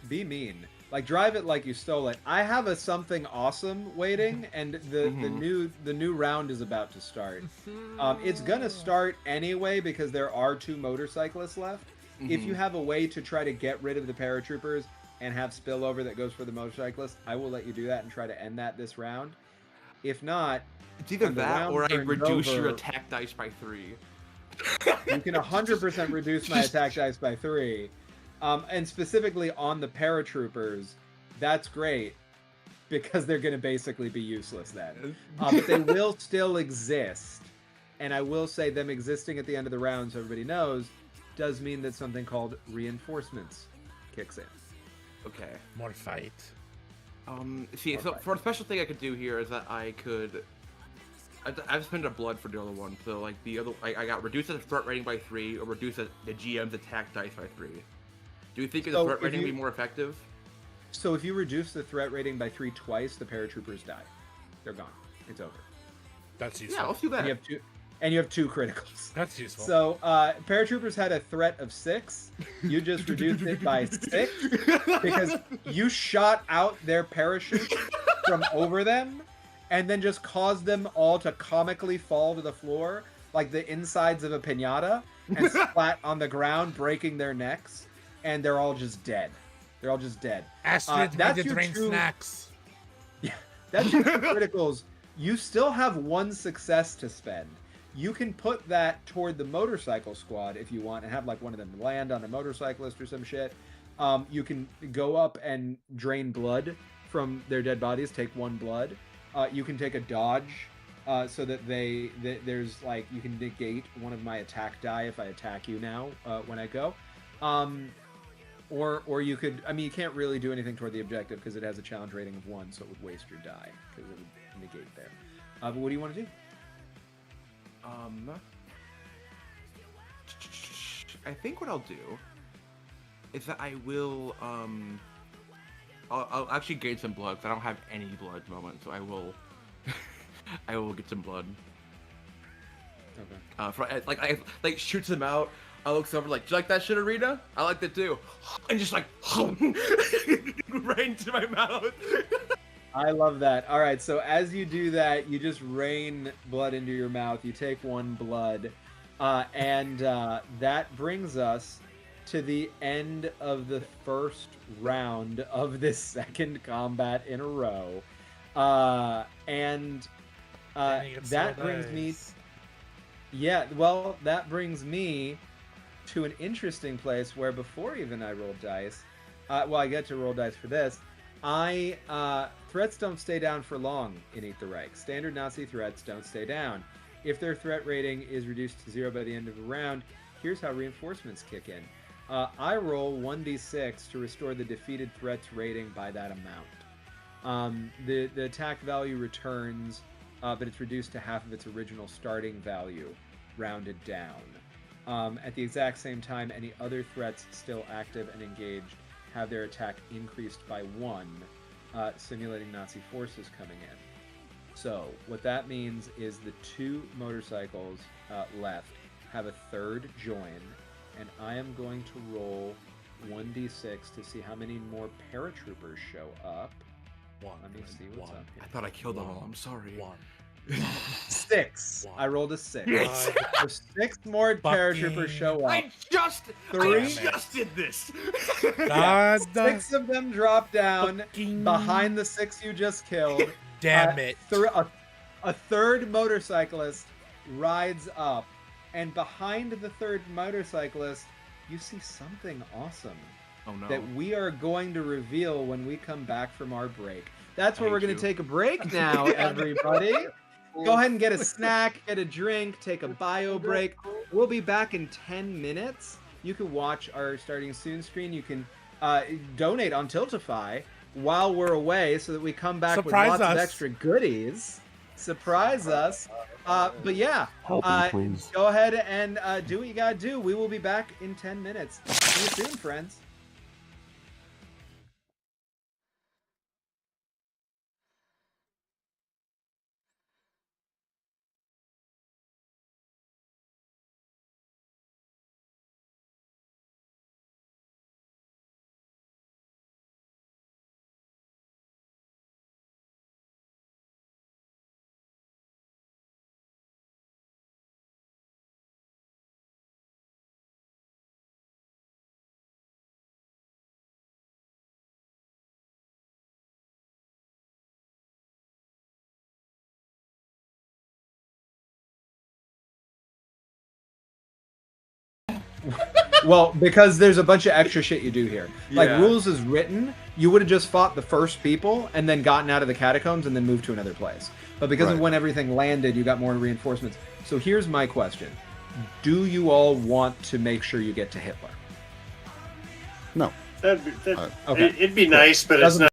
be mean. Like drive it like you stole it. I have a something awesome waiting, and the new round is about to start. It's gonna start anyway because there are 2 motorcyclists left. If you have a way to try to get rid of the paratroopers and have spillover that goes for the motorcyclists, I will let you do that and try to end that this round. If not, It's either when the that round or I turns reduce your over, attack dice by 3. you can 100% reduce my attack dice by 3. And specifically on the paratroopers, that's great because they're going to basically be useless then. But they will still exist. And I will say them existing at the end of the round, so everybody knows, does mean that something called reinforcements kicks in. Okay. More fight. See, so for a special thing I could do here is that I could. I've spent a blood for the other one, so like the other, I got reduce the threat rating by 3 or reduce the GM's attack dice by 3. Do you think the threat rating would be more effective? So if you reduce the threat rating by 3 twice, the paratroopers die. They're gone. It's over. That's useful. Yeah, let's do that. And you have two criticals. That's useful. So paratroopers had a threat of 6. You just reduced it by 6 because you shot out their parachute from over them and then just caused them all to comically fall to the floor like the insides of a piñata and splat on the ground, breaking their necks, and they're all just dead. They're all just dead. Astrid that's made the your drain two- snacks. Yeah, that's your 2 criticals. You still have 1 success to spend. You can put that toward the motorcycle squad if you want and have like one of them land on a motorcyclist or some shit. You can go up and drain blood from their dead bodies, take 1 blood. You can take a dodge so that there's like, you can negate one of my attack die if I attack you now when I go. Or you could, I mean, you can't really do anything toward the objective because it has a challenge rating of 1, so it would waste your die because it would negate there. But what do you want to do? I think what I'll do is that I will, I'll actually gain some blood because I don't have any blood at the moment, so I will, I will get some blood. Okay. I shoots them out. I looks over like, do you like that shit, Arena? I like that too. And just like, right into my mouth. I love that. All right, so as you do that, you just rain blood into your mouth. You take 1 blood, and that brings us to the end of the first round of this second combat in a row. That brings me... Yeah, well, that brings me to an interesting place where before even I rolled dice, I get to roll dice for this. Threats don't stay down for long in Eat the Reich. Standard Nazi threats don't stay down. If their threat rating is reduced to 0 by the end of a round, here's how reinforcements kick in. I roll 1d6 to restore the defeated threat's rating by that amount. The attack value returns, but it's reduced to half of its original starting value, rounded down. At the exact same time, any other threats still active and engaged have their attack increased by 1, simulating Nazi forces coming in. So what that means is the 2 motorcycles left have a 3rd join, and I am going to roll 1d6 to see how many more paratroopers show up. 1. Let me see what's up here. I thought I killed them all. I'm sorry. 1. 6. I rolled a 6. Yes. So 6 more paratroopers show up. I just did this. God, 6 of them drop down fucking- behind the 6 you just killed. Damn it. A 3rd motorcyclist rides up, and behind the 3rd motorcyclist, you see something awesome Oh no. that we are going to reveal when we come back from our break. That's where Thank we're going you. to take a break now, everybody. Go ahead and get a snack, get a drink, take a bio break. We'll be back in 10 minutes. You can watch our Starting Soon screen. You can donate on Tiltify while we're away so that we come back Surprise with lots of us. extra goodies. Surprise us. But yeah, Help me, please. go ahead and do what you gotta do. We will be back in 10 minutes. See you soon, friends. Well, because there's a bunch of extra shit you do here. Like, Yeah. rules is written, you would have just fought the first people and then gotten out of the catacombs and then moved to another place. But because of Right. when everything landed, you got more reinforcements. So here's my question. Do you all want to make sure you get to Hitler? No. Okay. It'd be nice, but it's Doesn't not.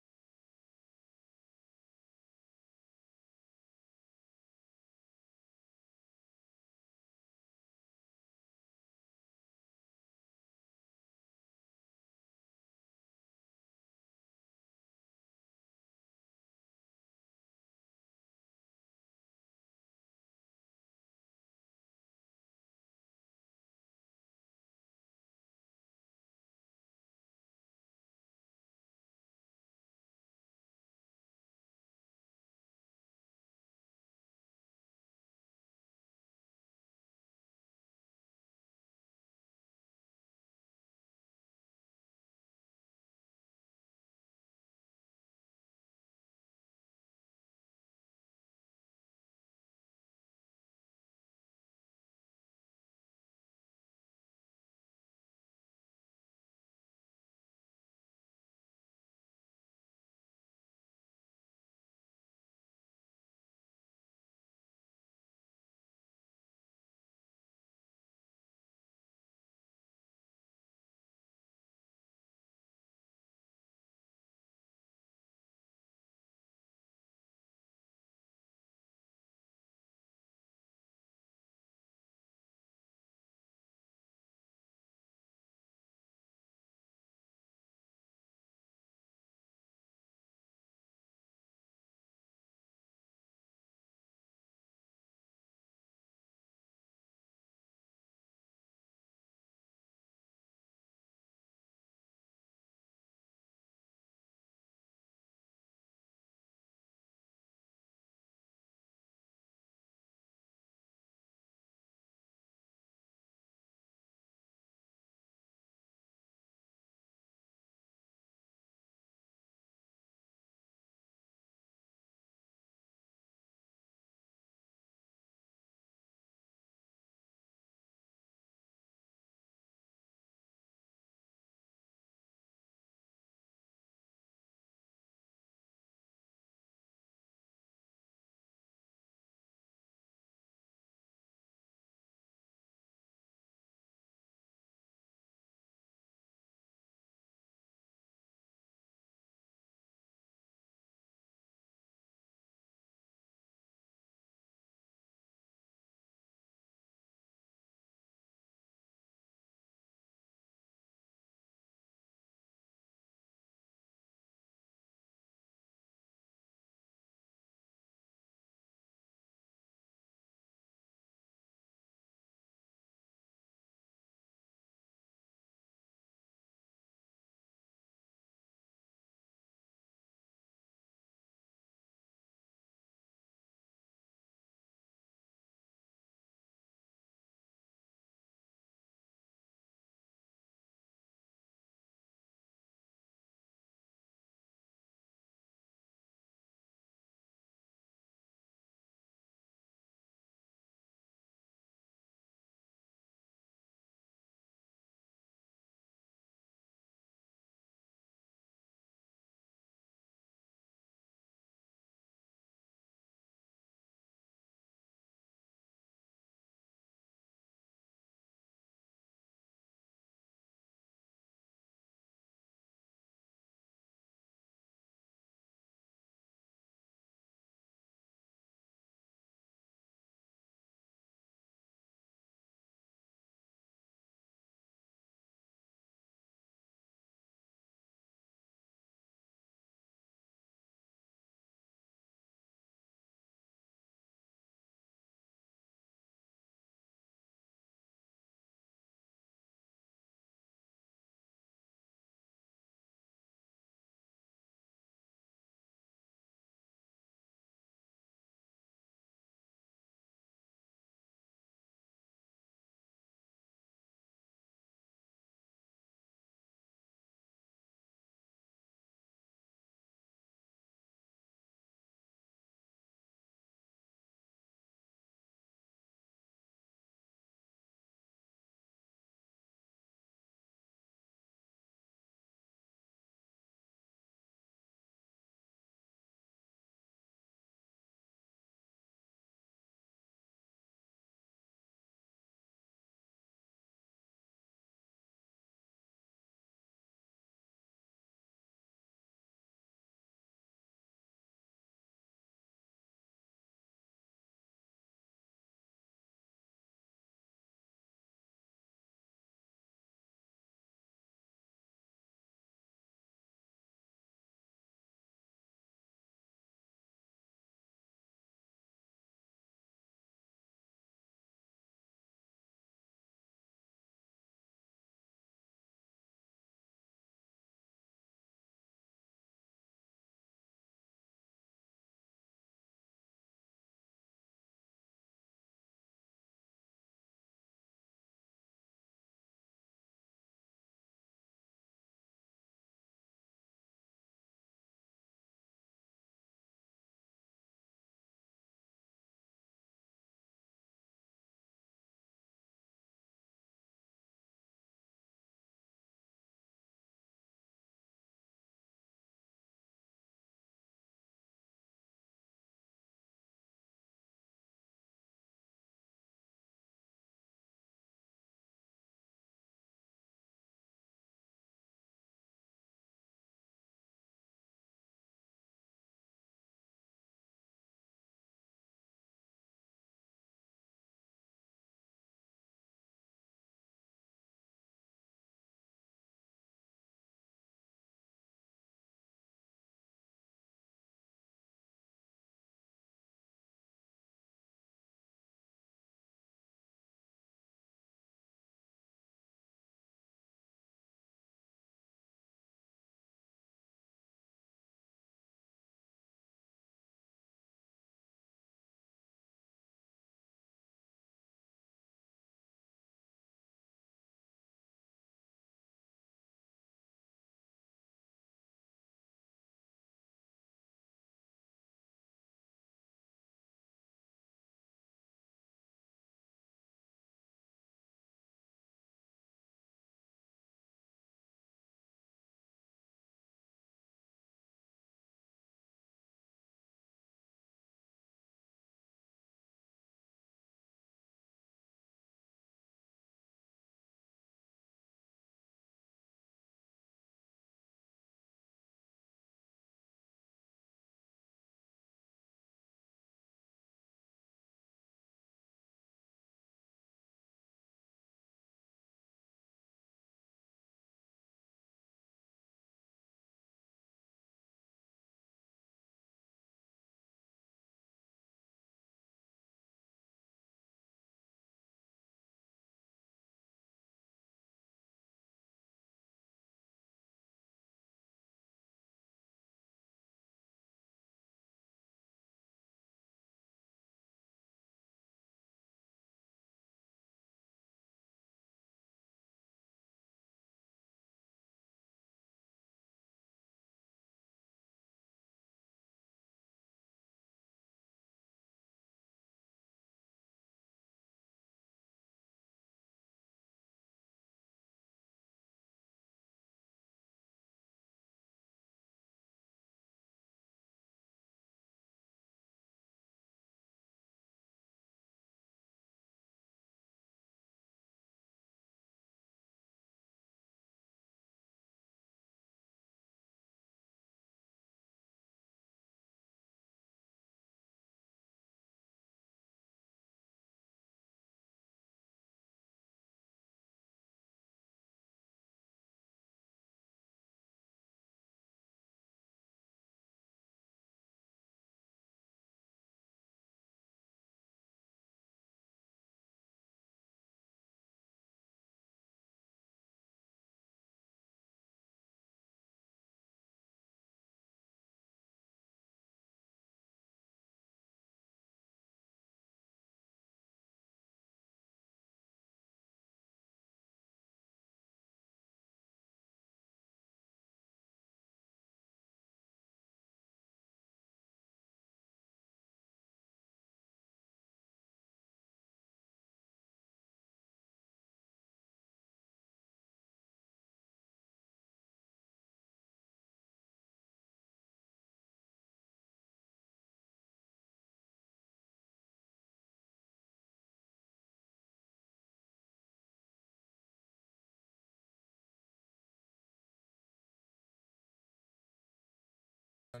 You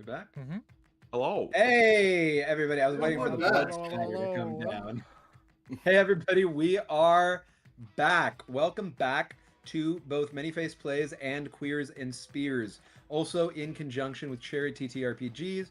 back? Hello. Hey, everybody! I was waiting for we're the back. blood timer to come down. Hey, everybody! We are back. Welcome back to both Many Face Plays and Queers and Spears. Also in conjunction with Cherry TTRPGs,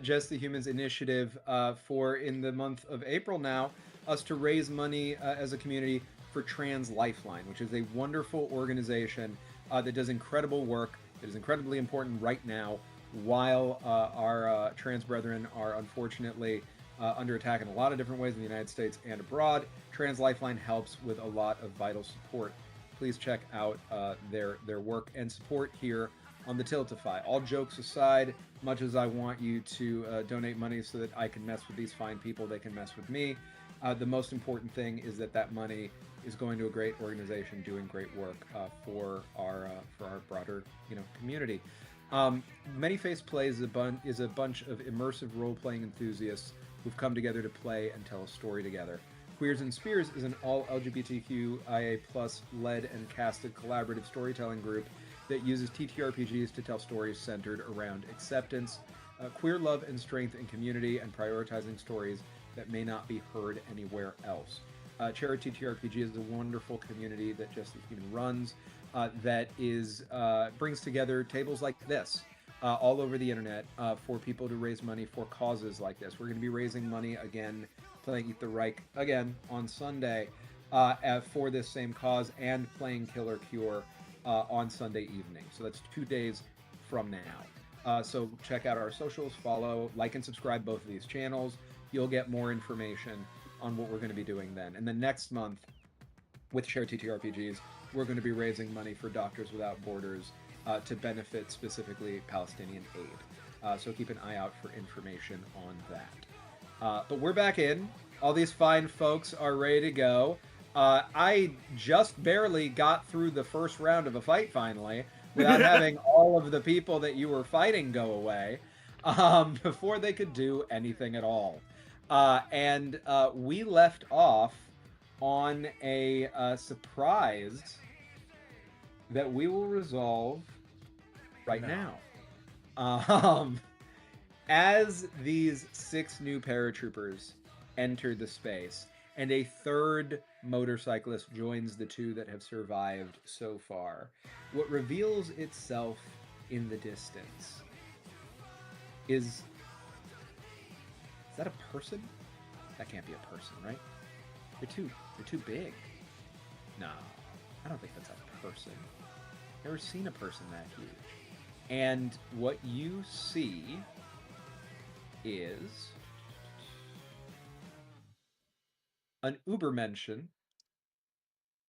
Just the Humans Initiative, for in the month of April now, us to raise money as a community for Translifeline, which is a wonderful organization that does incredible work. It is incredibly important right now, while our trans brethren are unfortunately under attack in a lot of different ways in the United States and abroad. Translifeline helps with a lot of vital support. Please check out their work and support here on the Tiltify. All jokes aside, much as I want you to donate money so that I can mess with these fine people, they can mess with me. The most important thing is that that money is going to a great organization doing great work for our broader community. Many Face Plays is a bunch of immersive role-playing enthusiasts who've come together to play and tell a story together. Queers and Spears is an all LGBTQIA+ led and casted collaborative storytelling group that uses TTRPGs to tell stories centered around acceptance, queer love and strength in community, and prioritizing stories that may not be heard anywhere else. Cherry TTRPG is a wonderful community that Just the Human runs that brings together tables like this all over the internet for people to raise money for causes like this. We're going to be raising money again, playing Eat the Reich again on Sunday for this same cause, and playing Killer Cure on Sunday evening. So that's 2 days from now. So check out our socials, follow, like, and subscribe both of these channels. You'll get more information on what we're going to be doing then. And then next month, with Share TTRPGs, we're going to be raising money for Doctors Without Borders to benefit specifically Palestinian aid. So keep an eye out for information on that. But we're back in. All these fine folks are ready to go. I just barely got through the first round of a fight finally without having all of the people that you were fighting go away before they could do anything at all. And we left off on a surprise that we will resolve right now. As these 6 new paratroopers enter the space, and a third motorcyclist joins the 2 that have survived so far, what reveals itself in the distance is that a person? That can't be a person, right? They're too big. No, I don't think that's a person. Never seen a person that huge. And what you see is an Ubermenschen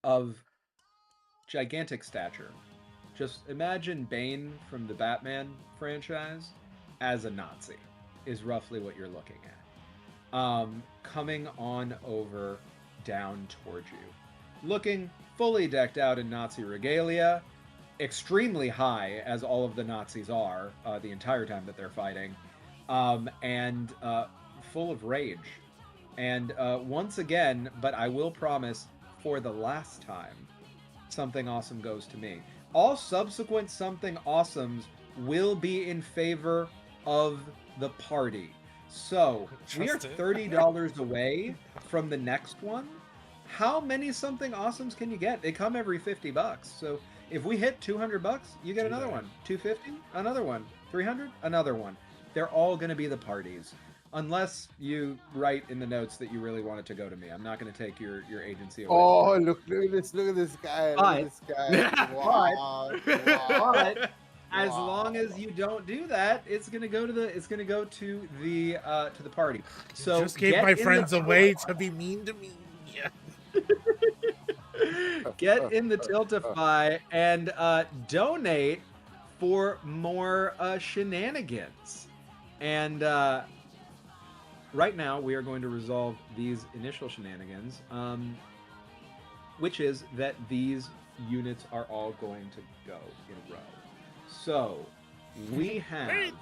of gigantic stature. Just imagine Bane from the Batman franchise as a Nazi, is roughly what you're looking at. Coming on over down towards you. Looking fully decked out in Nazi regalia, extremely high, as all of the Nazis are the entire time that they're fighting, and full of rage. And once again, but I will promise for the last time, something awesome goes to me. All subsequent something awesomes will be in favor of the party. So we are $30 away from the next one. How many something awesomes can you get? They come every $50. So if we hit $200, you get another one. $250, another one. $300, another one. They're all going to be the parties, unless you write in the notes that you really want it to go to me. I'm not going to take your agency away. Oh, look at this guy! Look at this guy! Wow, wow. But as long as you don't do that, it's gonna go to the party. So just gave my friends away to be mean to me. Get in the Tiltify and donate for more shenanigans. And right now we are going to resolve these initial shenanigans, which is that these units are all going to go in a row. So we have. I'm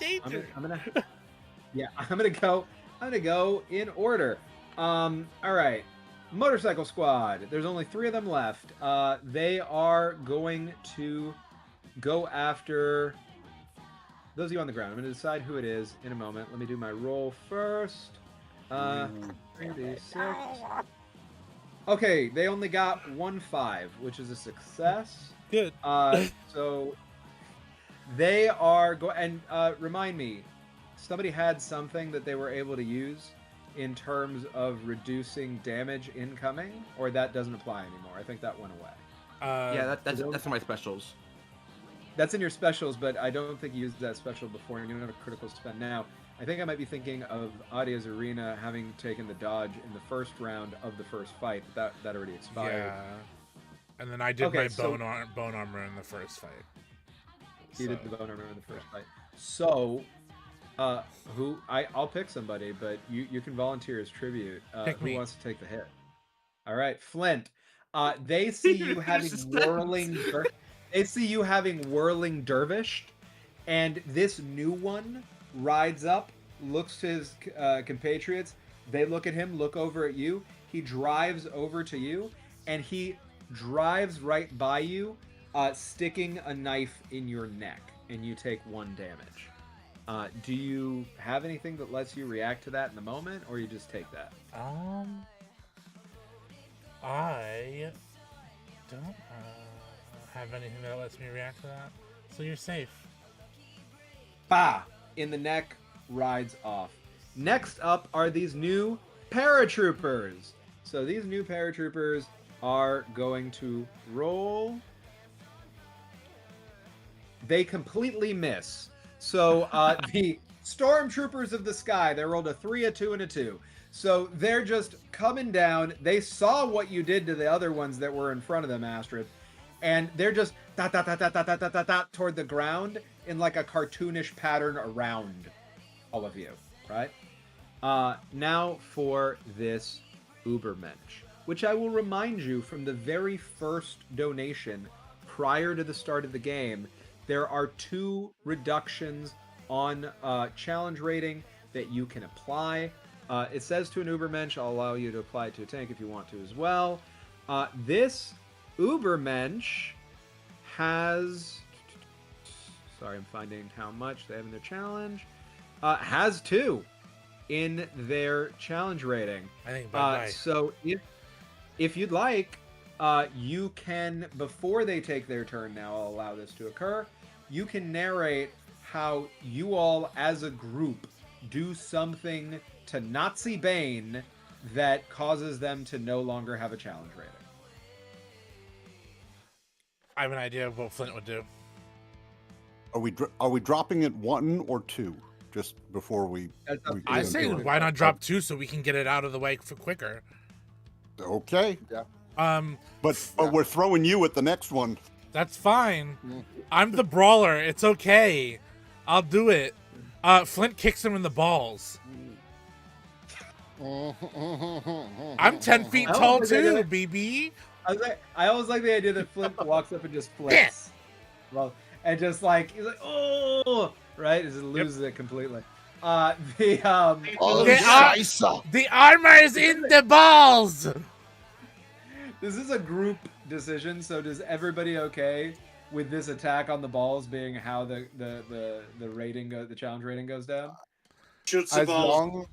gonna go in order. All right. Motorcycle Squad. There's only 3 of them left. They are going to go after those of you on the ground. I'm going to decide who it is in a moment. Let me do my roll first. 3d6. Okay, they only got 1-5, which is a success. Good. So they are and remind me, somebody had something that they were able to use in terms of reducing damage incoming, or that doesn't apply anymore. I think that went away. Yeah, that's for my specials. That's in your specials, but I don't think you used that special before, and you don't have a critical spend now. I think I might be thinking of Adia's Arena having taken the dodge in the first round of the first fight. That already expired. Yeah. And then I did my bone armor in the first fight. He did the bone armor in the first fight. So, I'll pick somebody, but you can volunteer as tribute. Who wants to take the hit? All right, Flint. They see you having whirling. They see you having whirling dervished, and this new one rides up, looks to his compatriots. They look at him, look over at you. He drives over to you, and he drives right by you, sticking a knife in your neck, and you take 1 damage. Do you have anything that lets you react to that in the moment, or you just take that? I don't have anything that lets me react to that, so you're safe. Bah! In the neck, rides off. Next up are these new paratroopers. So these new paratroopers are going to roll. They completely miss. So the stormtroopers of the sky, they rolled a 3, a 2, and a 2. So they're just coming down. They saw what you did to the other ones that were in front of them, Astrid, and they're just toward the ground in like a cartoonish pattern around all of you, right? Now for this Ubermensch, which I will remind you from the very first donation prior to the start of the game, there are 2 reductions on challenge rating that you can apply. It says to an Ubermensch, I'll allow you to apply it to a tank if you want to as well. This Ubermensch has... Sorry, I'm finding how much they have in their challenge. Has 2 in their challenge rating. I think bye-bye. So if you'd like, you can, before they take their turn now, I'll allow this to occur, you can narrate how you all as a group do something to Nazi Bane that causes them to no longer have a challenge rating. I have an idea of what Flint would do. Are we dropping it 1 or 2 just before we? I say why not drop 2 so we can get it out of the way for quicker. Okay. Yeah. But we're throwing you at the next one. That's fine. I'm the brawler. It's okay. I'll do it. Flint kicks him in the balls. I'm 10 feet tall too, BB. I always like the idea that Flint walks up and just flips. Well, and just like he's like, oh, right, just loses it completely. The armor is in the balls. This is a group decision, so does everybody okay with this attack on the balls being how the rating the challenge rating goes down? Shoots the balls.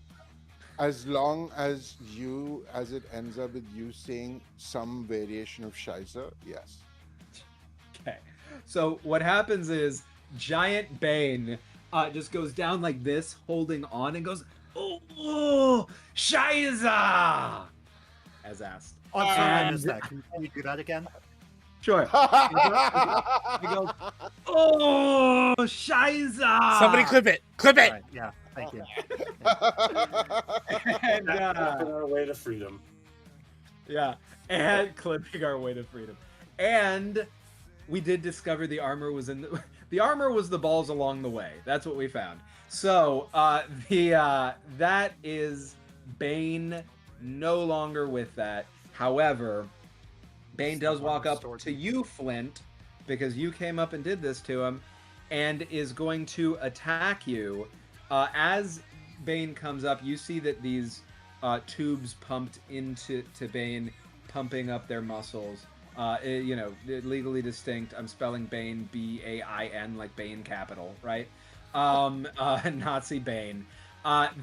As long as it ends up with you saying some variation of Shiza, yes. Okay. So what happens is Giant Bane just goes down like this, holding on, and goes, oh, Shiza! As asked. I'm sorry, I missed that. Can you do that again? Sure. He goes, oh, Shiza! Somebody clip it. Clip it. Right, yeah, thank you. And, Our way to freedom. yeah, and clipping our way to freedom. And we did discover the armor was in the armor was the balls along the way. That's what we found. So that is Bane no longer with that. However, Bane does walk up to you, Flint, because you came up and did this to him, and is going to attack you. As Bane comes up, you see that these tubes pumped into Bane, pumping up their muscles. Legally distinct. I'm spelling Bane, Bain, like Bane capital, right? Nazi Bane.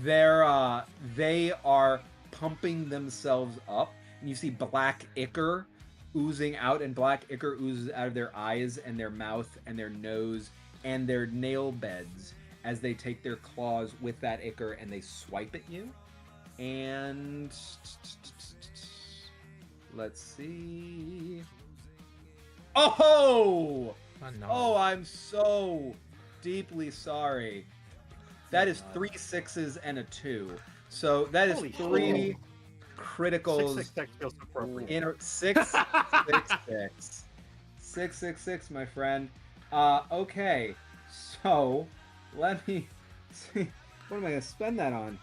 They are pumping themselves up, and you see black ichor oozing out, and black ichor oozes out of their eyes and their mouth and their nose and their nail beds as they take their claws with that ichor and they swipe at you. And let's see. Oh! no. Oh, I'm so deeply sorry. That is 3 6s and a 2. So that is Holy 3 criticals. 666 feels appropriate. In 666. 666, my friend. Okay. So let me see. What am I gonna spend that on?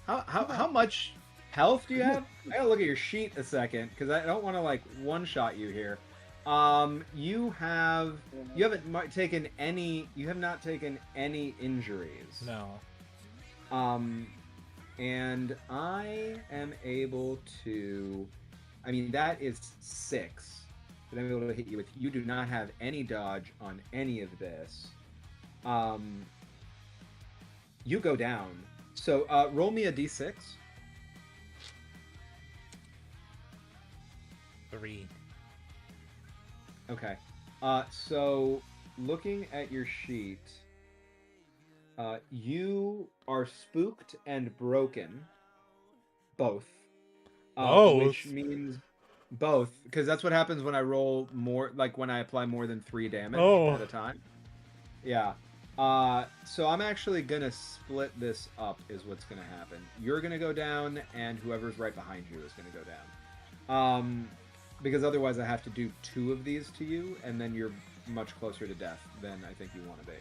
How much health do you have? I gotta look at your sheet a second because I don't want to like one-shot you here. You have taken any. You have not taken any injuries. No. And I am able to. I mean, that is 6 that I'm able to hit you with. You do not have any dodge on any of this. You go down. So roll me a d6. 3. Okay. So looking at your sheet, you are spooked and broken. Both. Which means both, because that's what happens when I roll more, like when I apply more than 3 damage at a time. Yeah. So I'm actually gonna split this up is what's gonna happen. You're gonna go down, and whoever's right behind you is gonna go down. Because otherwise I have to do 2 of these to you, and then you're much closer to death than I think you want to be.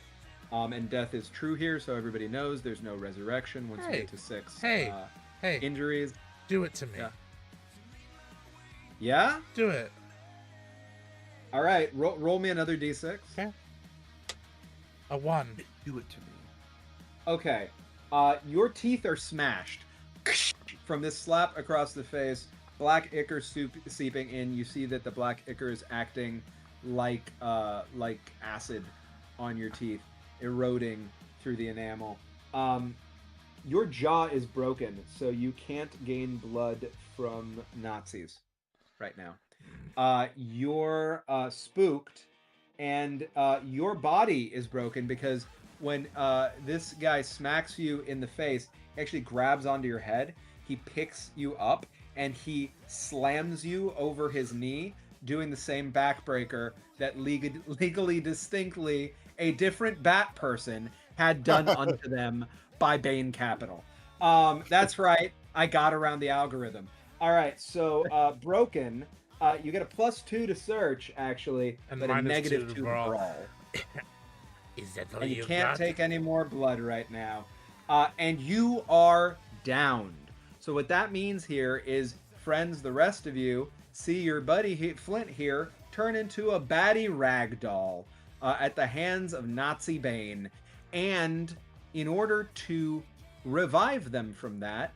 And death is true here, so everybody knows there's no resurrection once you get to 6 injuries. Do it to me. Yeah? Do it. All right, roll me another d6. Okay. A 1. Do it to me. Okay. Your teeth are smashed from this slap across the face. Black ichor seeping in. You see that the black ichor is acting like acid on your teeth, eroding through the enamel. Your jaw is broken, so you can't gain blood from Nazis right now. You're spooked, and your body is broken because when this guy smacks you in the face, he actually grabs onto your head. He picks you up, and he slams you over his knee, doing the same backbreaker that legally distinctly a different bat person had done unto them by Bane Capital. That's right. I got around the algorithm. All right, so broken. You get a +2 to search, actually, And but a -2 -2 to to brawl. brawl. Is that all And you you can't got? take any more blood right now. And you are downed. So what that means here is, friends, the rest of you see your buddy Flint here turn into a baddie ragdoll at the hands of Nazi Bane. And in order to revive them from that,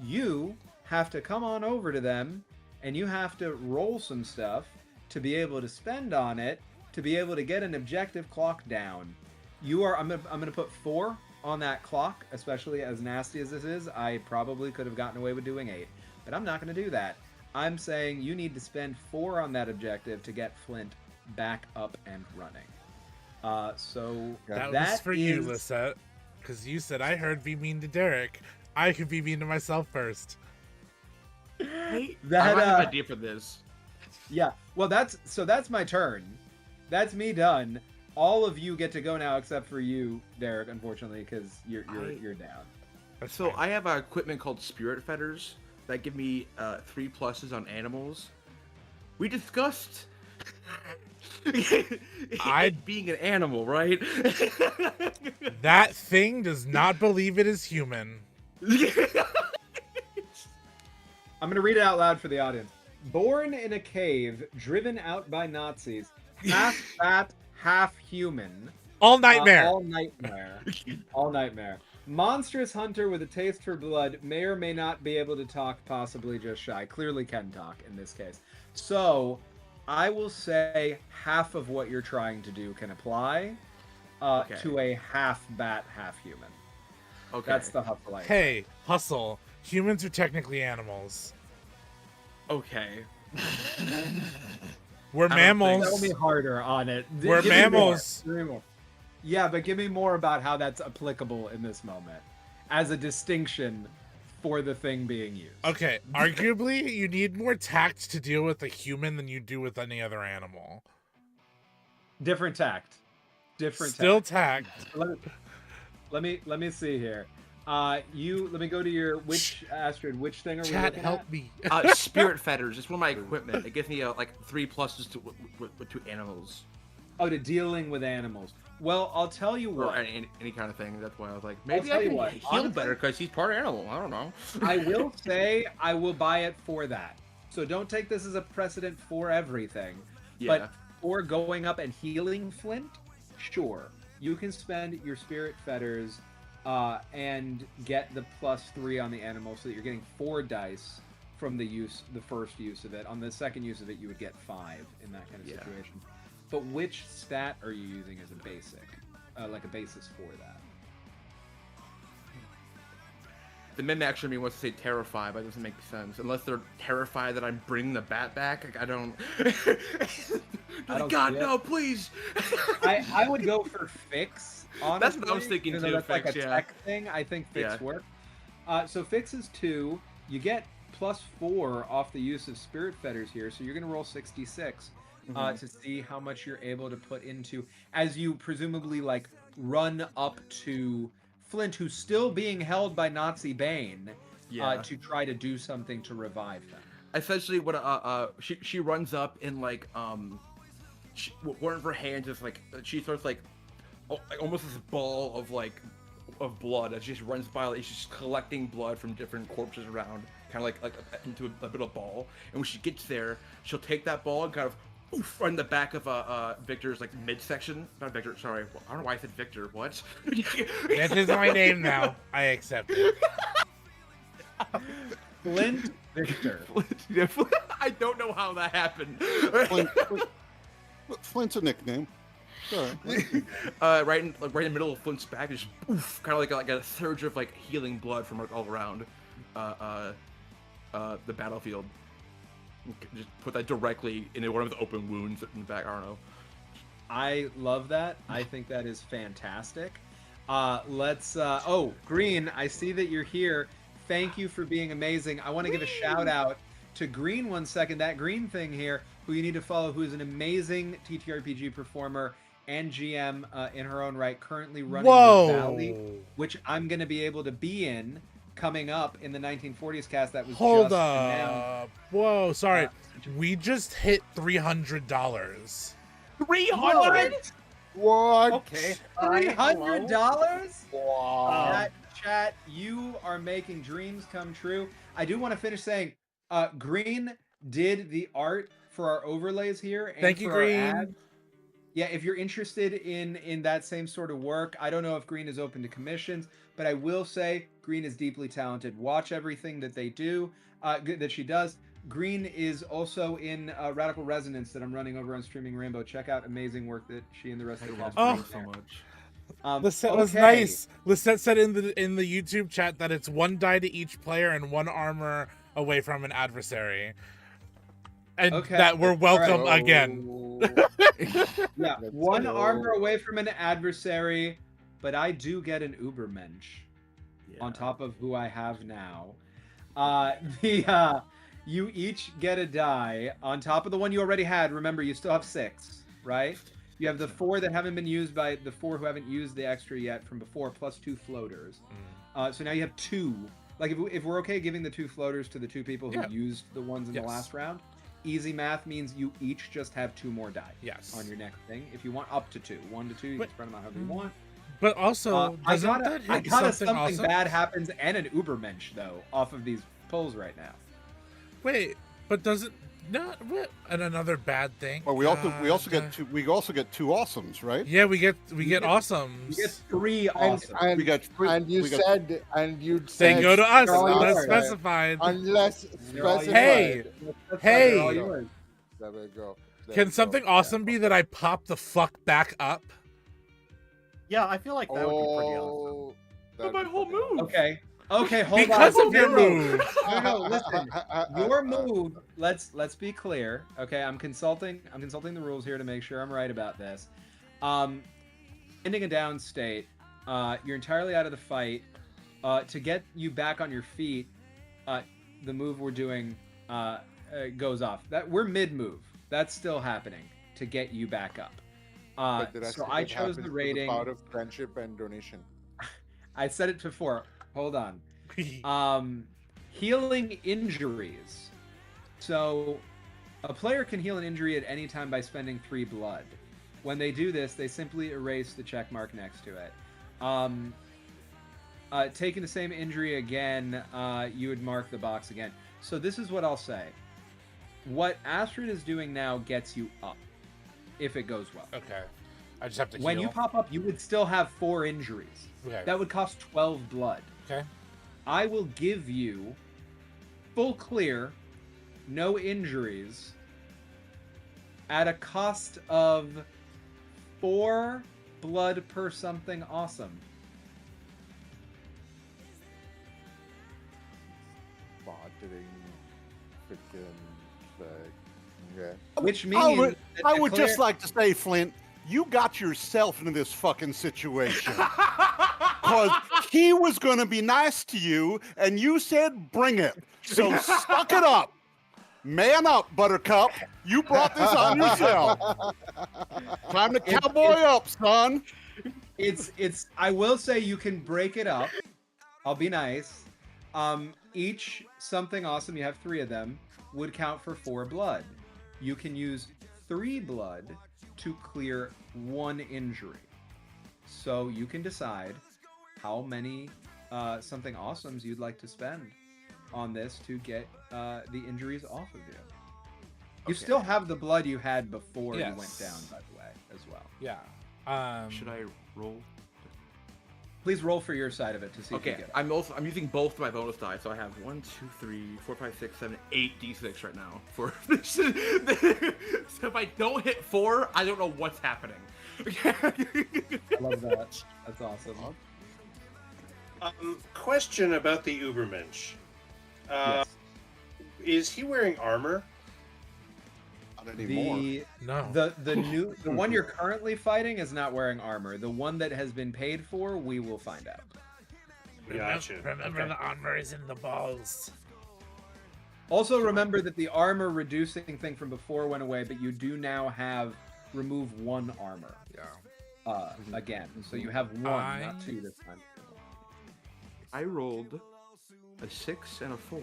you have to come on over to them, and you have to roll some stuff to be able to spend on it, to be able to get an objective clock down. I'm gonna put 4 on that clock, especially as nasty as this is. I probably could have gotten away with doing 8, but I'm not going to do that. I'm saying you need to spend 4 on that objective to get Flint back up and running. So That was for you, Lisette, because you said I heard be mean to Derek. I could be mean to myself first. Hey, That, I might have an idea for this. Yeah, well, that's my turn. That's me done. All of you get to go now, except for you, Derek, unfortunately, because you're down. So I have equipment called Spirit Fetters that give me 3 pluses on animals. We discussed being an animal, right? That thing does not believe it is human. I'm going to read it out loud for the audience. Born in a cave, driven out by Nazis, half fat, half human. All nightmare. All nightmare. All nightmare. Monstrous hunter with a taste for blood may or may not be able to talk, possibly just shy. Clearly can talk in this case. So, I will say half of what you're trying to do can apply to a half bat, half human. Okay. That's the hustle. Hey, hustle. Humans are technically animals. Okay. We're mammals. Tell me harder on it. We're Give me mammals. more. Give me more. Yeah, but give me more about how that's applicable in this moment as a distinction for the thing being used. Okay, arguably, you need more tact to deal with a human than you do with any other animal. Different tact. Still tact. Let me see here. Let me go to your Astrid. Which thing are we Chat, looking help at? me. Spirit fetters. It's one of my equipment. It gives me like 3 pluses to animals. Oh, to dealing with animals. Well, I'll tell you Or what. any kind of thing. That's why I was like, maybe tell I you can what, heal honestly- better because he's part animal. I don't know. I will say I will buy it for that. So don't take this as a precedent for everything. Yeah. But for going up and healing Flint, sure. You can spend your spirit fetters and get the +3 on the animal so that you're getting 4 dice from the first use of it. On the second use of it, you would get 5 in that kind of situation. But which stat are you using as a basic? Like a basis for that? The min actually me wants to say terrified, but it doesn't make sense. Unless they're terrified that I'm bringing the bat back. Like, I don't... God, no, please! I would go for fix, honestly. That's what I was thinking, even though too, that's like fix, a yeah. tech thing. I think fix works. So fix is 2. You get +4 off the use of spirit fetters here, so you're going to roll 66 to see how much you're able to put into, as you presumably like run up to Flint, who's still being held by Nazi Bane, to try to do something to revive them. Essentially, what she runs up and like one of her hands is like she starts like almost this ball of blood as she just runs by. Like, she's just collecting blood from different corpses around, kind of like into a bit of ball. And when she gets there, she'll take that ball and kind of run in the back of Victor's like midsection. Not Victor, sorry. I don't know why I said Victor. What? That is my name now. I accept it. Flint Victor. I don't know how that happened. Flint's a nickname. Sorry. Right in the middle of Flint's back, just kind of like a surge of like healing blood from like all around the battlefield. Just put that directly into one of the open wounds in the back. I don't know. I love that. I think that is fantastic. Let's. Oh, Green, I see that you're here. Thank you for being amazing. I want to give a shout out to Green 1 second. That Green thing here, who you need to follow, who is an amazing TTRPG performer and GM in her own right, currently running the Valley, which I'm going to be able to be in coming up in the 1940s cast that was Hold just up. announced. Whoa, sorry. We just hit $300. 300? What? Okay. $300? Wow. Chat, you are making dreams come true. I do want to finish saying, Green did the art for our overlays here. And Thank you, for our Green. ads. Yeah, if you're interested in that same sort of work, I don't know if Green is open to commissions, but I will say Green is deeply talented. Watch everything that they do, that she does. Green is also in Radical Resonance that I'm running over on Streaming Rainbow. Check out amazing work that she and the rest of the cast Oh. do so much. Lisette was nice. Lisette said in the YouTube chat that it's 1 die to each player and 1 armor away from an adversary. And that we're welcome again. Yeah, 1 armor away from an adversary, but I do get an Ubermensch on top of who I have now. You each get a die on top of the one you already had. Remember, you still have 6, right? You have the 4 that haven't been used by the 4 who haven't used the extra yet from before, plus 2 floaters. So now you have 2. Like, if we're okay giving the 2 floaters to the 2 people who used the ones in the last round, easy math means you each just have 2 more die on your next thing. If you want up to 2. 1 to 2, you can spread them out however you want. But also, doesn't that hit something awesome? Bad happens and an Ubermensch, though, off of these polls right now. Wait, But does it not? And another bad thing. Well, we also get two awesomes, right? Yeah, we get You get awesomes. 3 awesome. And, We got three. and you we got- said, and you They said, go to us they're all unless yours. specified. Unless They're all specified. Hey, They're all hey. yours. There we go. There Can we something go. awesome be that I pop the fuck back up? Yeah, I feel like that would be pretty awesome. Oh, But my whole move. Okay, hold Because on. of your No, move. No, listen. Your move. Let's be clear. Okay, I'm consulting the rules here to make sure I'm right about this. Ending a down state, you're entirely out of the fight. To get you back on your feet, the move we're doing goes off. That we're mid move. That's still happening to get you back up. But the rest So of I it chose happens the through rating. power of friendship and donation. I said it before. Hold on. Healing injuries. So a player can heal an injury at any time by spending 3 blood. When they do this, they simply erase the check mark next to it. Taking the same injury again, you would mark the box again. So this is what I'll say. What Astrid is doing now gets you up, if it goes well. Okay. I just have to When heal. you pop up, you would still have 4 injuries. Okay. That would cost 12 blood. Okay. I will give you full clear, no injuries, at a cost of 4 blood per something awesome. Bartering, freaking, yeah. Which means I would just like to say, Flint, you got yourself into this fucking situation. Because he was going to be nice to you, and you said, bring it. So suck it up. Man up, Buttercup. You brought this on yourself. Time to cowboy up, son. it's I will say you can break it up. I'll be nice. Each something awesome, you have 3 of them, would count for 4 blood. You can use 3 blood to clear 1 injury. So you can decide how many something awesomes you'd like to spend on this to get the injuries off of you. You still have the blood you had before you went down, by the way, as well. Yeah. Should I roll? Please roll for your side of it to see if you Okay, get it. I'm using both my bonus die, so I have 1, 2, 3, 4, 5, 6, 7, 8 d6 right now for this. So if I don't hit 4, I don't know what's happening. I love that. That's awesome. Question about the Ubermensch. Yes. Is he wearing armor? Not anymore. No. The one you're currently fighting is not wearing armor. The one that has been paid for, we will find out. Gotcha. Remember Okay. the armor is in the balls. Also remember that the armor reducing thing from before went away, but you do now have remove 1 armor. Yeah. Again. So you have 1, not 2 this time. I rolled a 6 and a 4.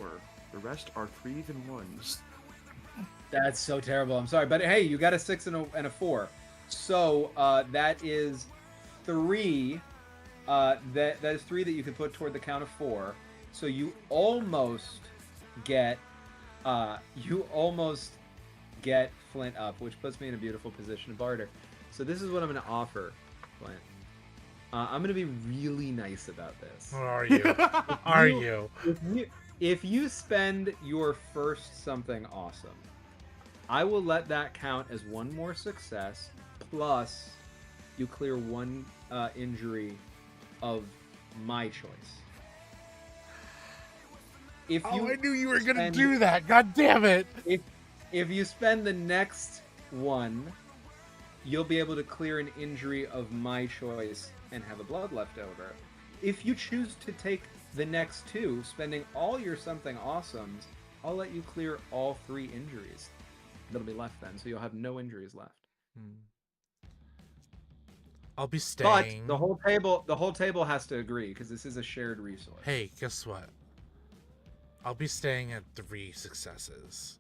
The rest are 3s and 1s. That's so terrible. I'm sorry, but hey, you got a 6 and a 4. So that is 3. That is 3 that you can put toward the count of 4. So you almost get Flint up, which puts me in a beautiful position to barter. So this is what I'm going to offer, Flint. I'm going to be really nice about this. What are you? Are you? If you spend your first something awesome, I will let that count as 1 more success, plus you clear 1 injury of my choice. If you I knew you were gonna spend- do that. God damn it! If you spend the next 1, you'll be able to clear an injury of my choice and have a blood left over. If you choose to take the next 2, spending all your something awesomes, I'll let you clear all 3 injuries that'll be left then, so you'll have no injuries left. I'll be staying. But the whole table has to agree because this is a shared resource. Hey, guess what? I'll be staying at 3 successes.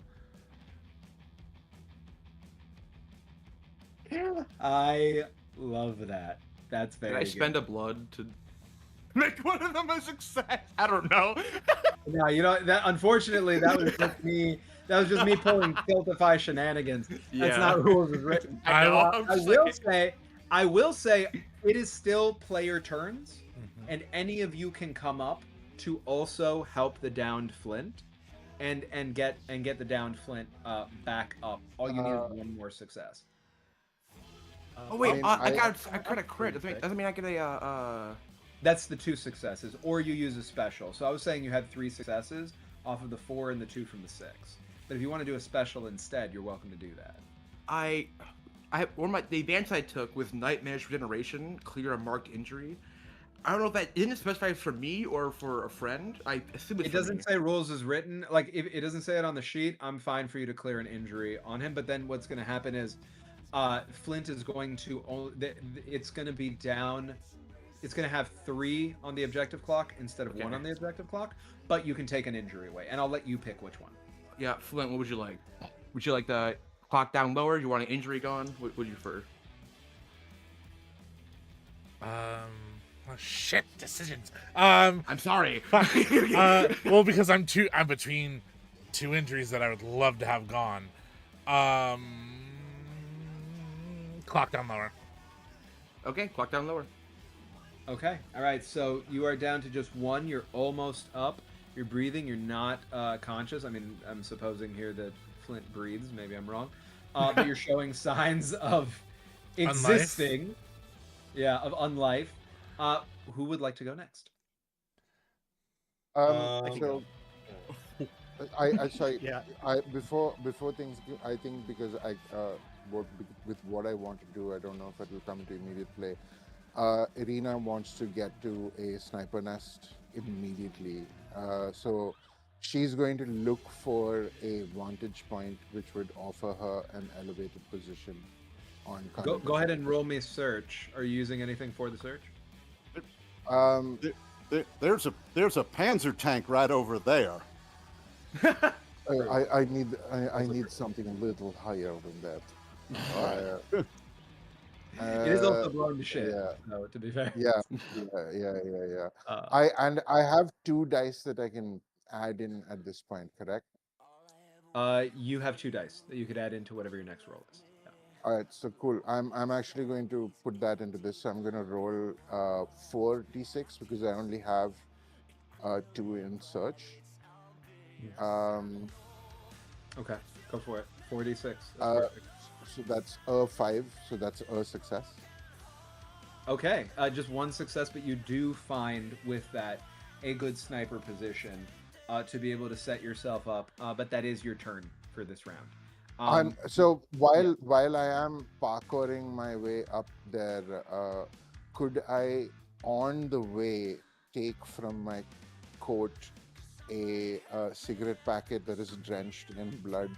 I love that. That's very Can I good. spend a blood to make one of them a success? I don't know. No, you know that. Unfortunately, that was just me. That was just me pulling Tiltify shenanigans. That's Yeah. not rules as written. I know. I'm I just will like, say, I will say, it is still player turns, Mhm. and any of you can come up to also help the downed Flint, and get the downed Flint back up. All you need is one more success. oh wait, mean, I I- got a crit. Doesn't mean I get That's the 2 successes, or you use a special. So I was saying you had 3 successes off of the 4 and the 2 from the 6. But if you want to do a special instead, you're welcome to do that. the advance I took was Nightmare's Regeneration, clear a marked injury. I don't know if that didn't specify for me or for a friend. I assume it's It for doesn't me. say rules is written. Like, if it doesn't say it on the sheet, I'm fine for you to clear an injury on him. But then what's going to happen is Flint is going to only. It's going to be down. It's going to have 3 on the objective clock instead of 1 Okay. on the objective clock. But you can take an injury away, and I'll let you pick which one. Yeah, Flint, what would you like? Would you like the clock down lower? You want an injury gone? What would you prefer? Oh, shit, decisions. I'm sorry. Well, because I'm between 2 injuries that I would love to have gone. Clock down lower. Okay, clock down lower. Okay. All right. So you are down to just 1. You're almost up. You're breathing. You're not conscious. I mean, I'm supposing here that Flint breathes. Maybe I'm wrong. But you're showing signs of existing. Yeah, of unlife. Who would like to go next? So I sorry. Yeah. Before things I think because with what I want to do, I don't know if it will come into immediate play. Irina wants to get to a sniper nest immediately, so she's going to look for a vantage point which would offer her an elevated position on. Go ahead and roll me search. Are you using anything for the search? There's a Panzer tank right over there. I need something a little higher than that. It is also blowing to shit. yeah. So, to be fair. Yeah. I have 2 dice that I can add in at this point, correct? You have 2 dice that you could add into whatever your next roll is. Yeah. All right, so cool. I'm actually going to put that into this. So I'm going to roll 4d6 because I only have 2 in search. Okay, go for it. 4d6. That's perfect. So that's a 5. So that's a success. Okay, just 1 success, but you do find with that a good sniper position to be able to set yourself up. But that is your turn for this round. So while I am parkouring my way up there, could I, on the way, take from my coat a cigarette packet that is drenched in blood,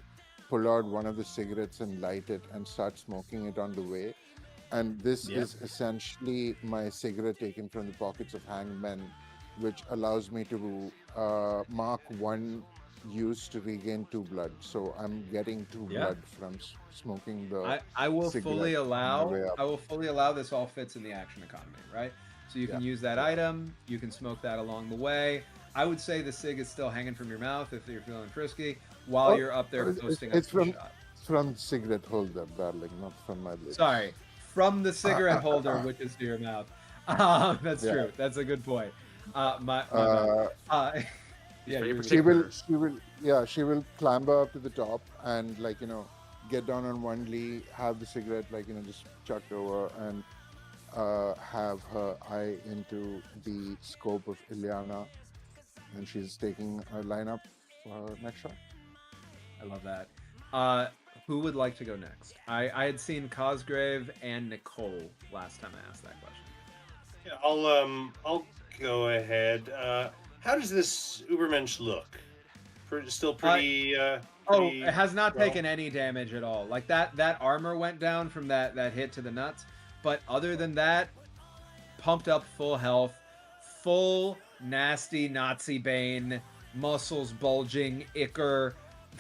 pull out one of the cigarettes and light it and start smoking it on the way? And this is essentially my cigarette taken from the pockets of hangmen, which allows me to mark 1 use to regain 2 blood. So I'm getting 2 blood from smoking the. I will cigarette fully on my way up. allow this all fits in the action economy, right? So you can use that item, you can smoke that along the way. I would say the cig is still hanging from your mouth if you're feeling frisky while you're up there posting up the shot. From cigarette holder, darling, not from my lips. Sorry, from the cigarette holder, which is to your mouth. That's true. That's a good point. My bad. She will clamber up to the top and get down on one knee, have the cigarette just chucked over and have her eye into the scope of Ilyana, and she's taking a lineup for her next shot. I love that. Who would like to go next? I had seen Cosgrave and Nicole last time I asked that question. Yeah, I'll go ahead. How does this Ubermensch look? Still pretty. It has not taken any damage at all. Like that armor went down from that hit to the nuts, but other than that, pumped up, full health, full nasty Nazi bane, muscles bulging, ichor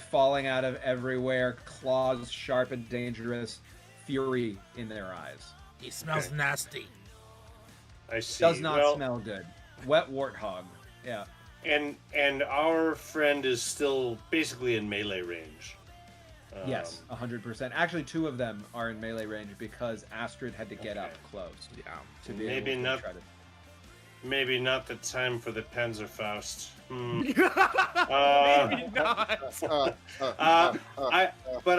falling out of everywhere, claws sharp and dangerous, fury in their eyes. He smells nasty. I see. Does not smell good. Wet warthog. Yeah. and our friend is still basically in melee range. Yes, 100%. Actually, two of them are in melee range because Astrid had to get up Okay. close Yeah. to be Maybe able to not- try to. Maybe not the time for the Panzerfaust. Maybe not. But How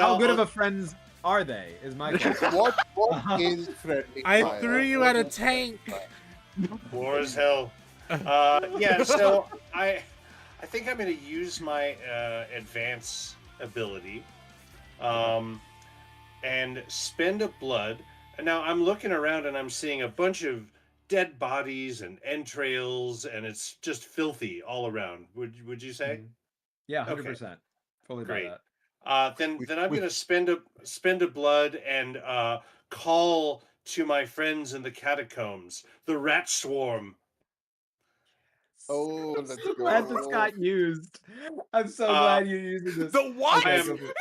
I'll, good of I'll- a friends are they? Is my question. What is friendly I fire? threw you What at a is friendly tank. fire? war as hell. Yeah, so I think I'm going to use my advance ability, and spend a blood. And now I'm looking around and I'm seeing a bunch of dead bodies and entrails, and it's just filthy all around. Would you say? Yeah, Okay. 100%. Fully buy Great. that. Then I'm going to spend a blood and call to my friends in the catacombs, the rat swarm. Oh, I'm let's so glad this go. got used. I'm so Uh, glad you're using this. The what? I Okay, am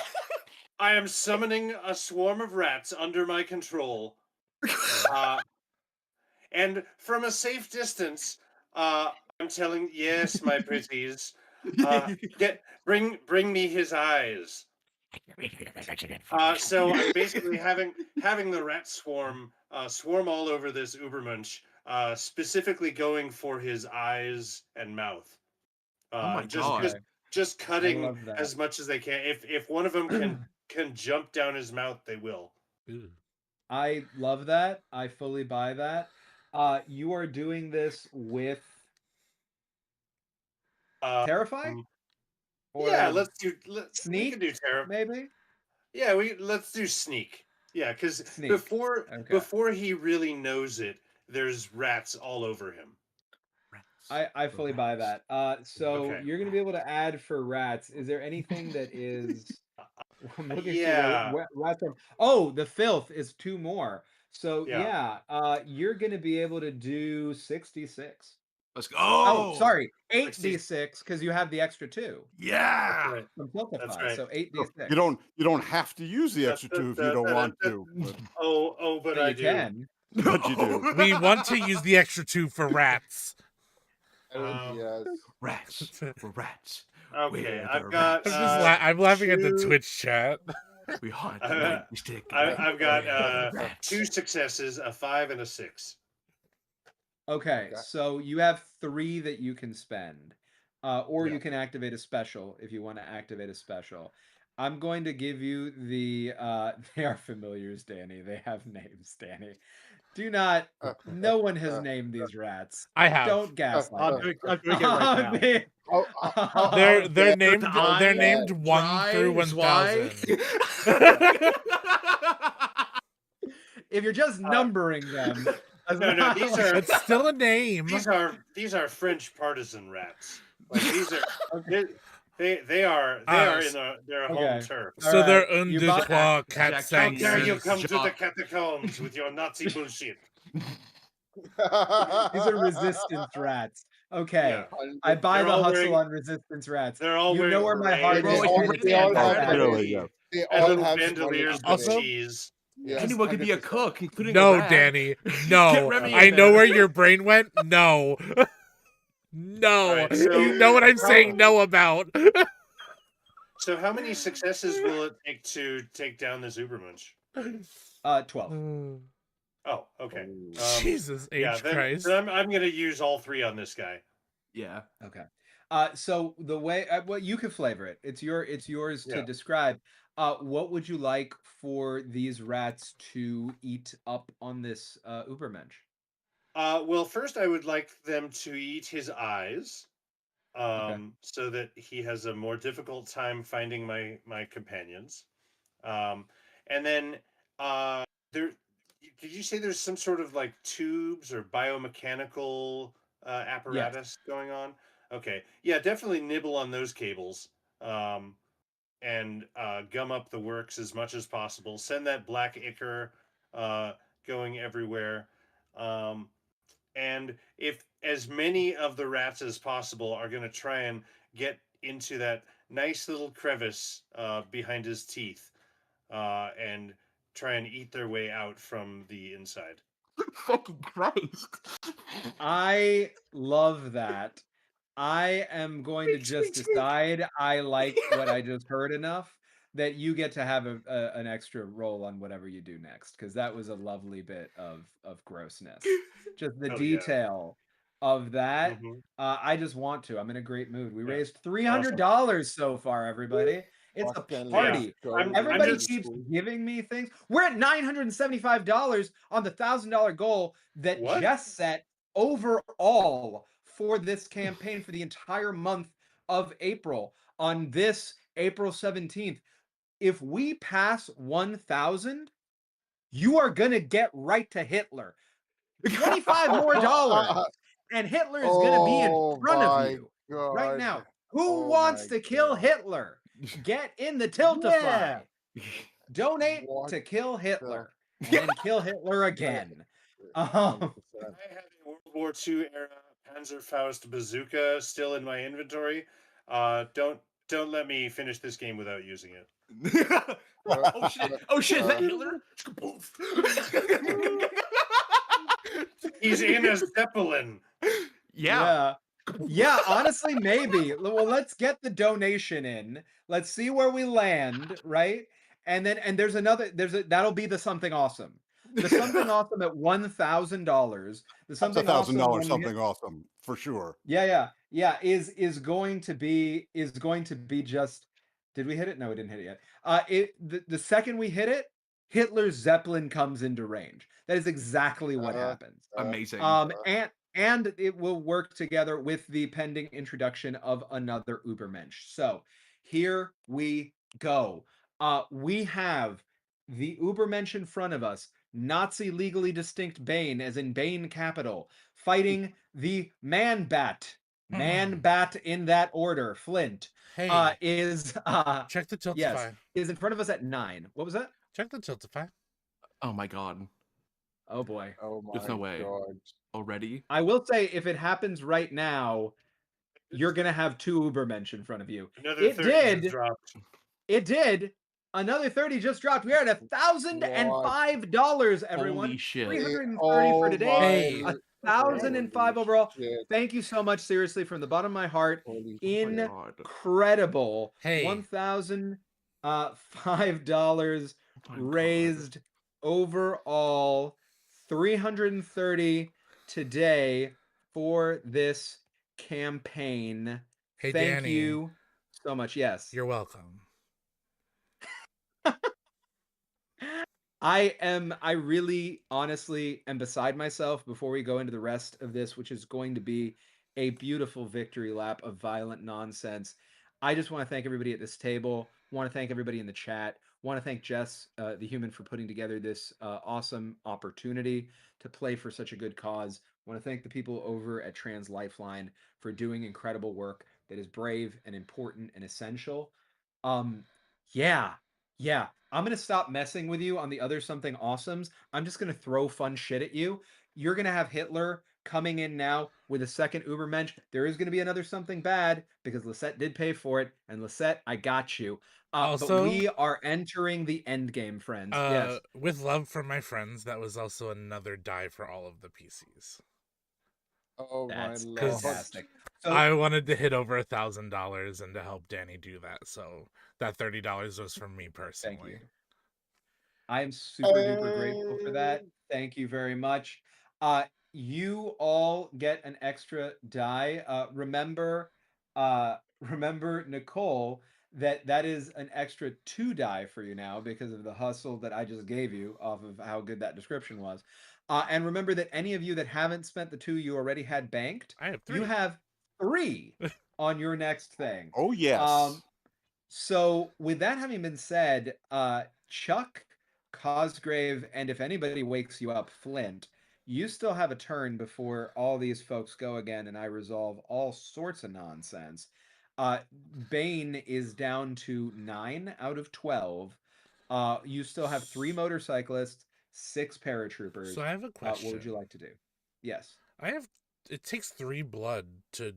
I am summoning a swarm of rats under my control. And from a safe distance, I'm telling, yes, my pretties, bring me his eyes. So I'm basically having the rat swarm swarm all over this Ubermunch, specifically going for his eyes and mouth. Oh my Just God. just cutting love that. as much as they can. If one of them can jump down his mouth, they will. Ooh. I love that. I fully buy that. You are doing this with Terrify? Um, Or yeah, we Sneak, can do terror. maybe? Yeah, let's do sneak. Yeah, because Sneak. before Okay. he really knows it, there's rats all over him. I fully buy that. So Okay. you're gonna be able to add for rats. Is there anything that is? I'm looking through Yeah. rats are. Oh, the filth is two more. So Yeah. you're gonna be able to do 66. Let's go. Oh, sorry, 60. 8d6 because you have the extra two Yeah. Right. from That's Filtify. right. So 8d6. You don't have to use the extra two if you don't want to, but, But But I you do. can. but you do. We want to use the extra two for rats. Yes. Rats. We're rats. Okay, We're I've the got. rats. I'm laughing at the two- Twitch chat. We hunt. Uh, Night, we stick. I've got Rats. 2 successes, a 5 and a 6. Okay, Okay. so you have 3 that you can spend. Or Yeah. you can activate a special if you want to activate a special. I'm going to give you the they are familiars, Danny. They have names, Danny. Do not no one has named these rats. I have. Don't gaslight I'm me. doing it right now. They- They're dare- named they're I named 1 through 1,000. if you're just numbering them, that's No, not these like- are It's still a name. these are French partisan rats. Like these are Okay. they are in their home Okay. turf. So All they're right, un you deux bought- trois quatre Jack, How cinq dare you six. come to the Jock. catacombs with your Nazi bullshit? These are resistance rats. Okay. Yeah. I buy They're the all hustle wearing- on resistance rats. They're all You wearing know where my berets. heart They're is. always and with it's the in red that really, bag. yeah. They And all little have bandoliers small with Also- cheese. Yes, Anyone could be a 100%. cook, including No, a rat. Danny. Get No. Remy I in know there. where your brain went. No. No. All right, so- You know what I'm saying no about. So how many successes will it take to take down this Ubermunch? 12. Oh, okay. Jesus Yeah, H. then Christ. I'm gonna use all 3 on this guy. Yeah. Okay. So the way well, you can flavor it. It's yours to Yeah. describe. What would you like for these rats to eat up on this Ubermensch? Well, first I would like them to eat his eyes, Okay. so that he has a more difficult time finding my companions. And then there, did you say there's some sort of like tubes or biomechanical apparatus going on? Okay, yeah, definitely nibble on those cables. And gum up the works as much as possible. Send that black ichor going everywhere. And if as many of the rats as possible are going to try and get into that nice little crevice behind his teeth and try and eat their way out from the inside. Fucking Christ. I love that. I am going to just decide I like what I just heard enough that you get to have an extra roll on whatever you do next, because that was a lovely bit of grossness. Just the Oh yeah. detail of that. Mhm. I just want to. I'm in a great mood. We Yeah. raised $300 so far, everybody. It's a Fucking party. let's go. I'm Everybody just- keeps giving me things. We're at $975 on the $1,000 goal that What? Jess set overall for this campaign for the entire month of April on this April 17th. If we pass 1,000, you are going to get right to Hitler. 25 more dollars. And Hitler is going to be in Oh front of my you right God. now. Who Oh wants my to kill God. Hitler? Get in the Tiltify. Yeah. Donate What to kill the- Hitler. And then kill Hitler again. 100%. I have a World War II era Panzerfaust bazooka still in my inventory. Don't let me finish this game without using it. Oh shit! Oh shit! Is that Hitler? He's in a Zeppelin. Yeah. Yeah, honestly, maybe. Well, let's get the donation in. Let's see where we land, right? And there's another that'll be the something awesome. The something awesome at $1,000. The That's something awesome $1,000 when we hit, something awesome for sure. yeah, is going to be just. Did we hit it? No, we didn't hit it yet. The second we hit it, Hitler's Zeppelin comes into range. That is exactly what happens. Amazing. And it will work together with the pending introduction of another Ubermensch. So here we go. We have the Ubermensch in front of us, Nazi legally distinct Bane, as in Bane capital, fighting the Man Bat. Man Bat in that order, Flint, Hey, is check the Tiltify. yes, is in front of us at 9. What was that? Check the Tiltify. Oh my god. Oh boy. Oh my There's no way. God. Already? I will say, if it happens right now, you're gonna have 2 Ubermensch in front of you. Another It 30 just did. dropped. It did. Another 30 just dropped. We are at $1,005, everyone. Holy shit. 330 Oh for today. Hey. my 1,005 holy overall. shit. Thank you so much, seriously, from the bottom of my heart. Holy God. Incredible. Hey. $1,005 My raised overall. 330 today for this campaign. Hey, Thank Danny. you so much. Yes. You're welcome. I really honestly am beside myself before we go into the rest of this, which is going to be a beautiful victory lap of violent nonsense. I just want to thank everybody at this table. Want to thank everybody in the chat. Want to thank Jess, the human, for putting together this awesome opportunity to play for such a good cause. Want to thank the people over at Translifeline for doing incredible work that is brave and important and essential. Yeah, yeah. I'm gonna stop messing with you on the other something awesomes. I'm just gonna throw fun shit at you. You're gonna have Hitler coming in now with a second Ubermensch. There is gonna be another something bad because Lisette did pay for it, and Lisette, I got you. But Also- we are entering the end game, friends. Yes. With love from my friends, that was also another die for all of the PCs. Oh my That's lord. fantastic. So I wanted to hit over $1,000 and to help Danny do that, so that $30 was from me personally. thank you. I am super duper grateful for that. Thank you very much. You all get an extra die. Remember, Nicole, that is an extra 2 die for you now because of the hustle that I just gave you off of how good that description was. And remember that any of you that haven't spent the 2 you already had banked, I have 3. you have 3 on your next thing. Oh yes. So with that having been said, Chuck, Cosgrave, and if anybody wakes you up, Flint, you still have a turn before all these folks go again and I resolve all sorts of nonsense. Bane is down to 9 out of 12. You still have 3 motorcyclists, 6 paratroopers. So I have a question. What would you like to do? Yes. It takes 3 blood to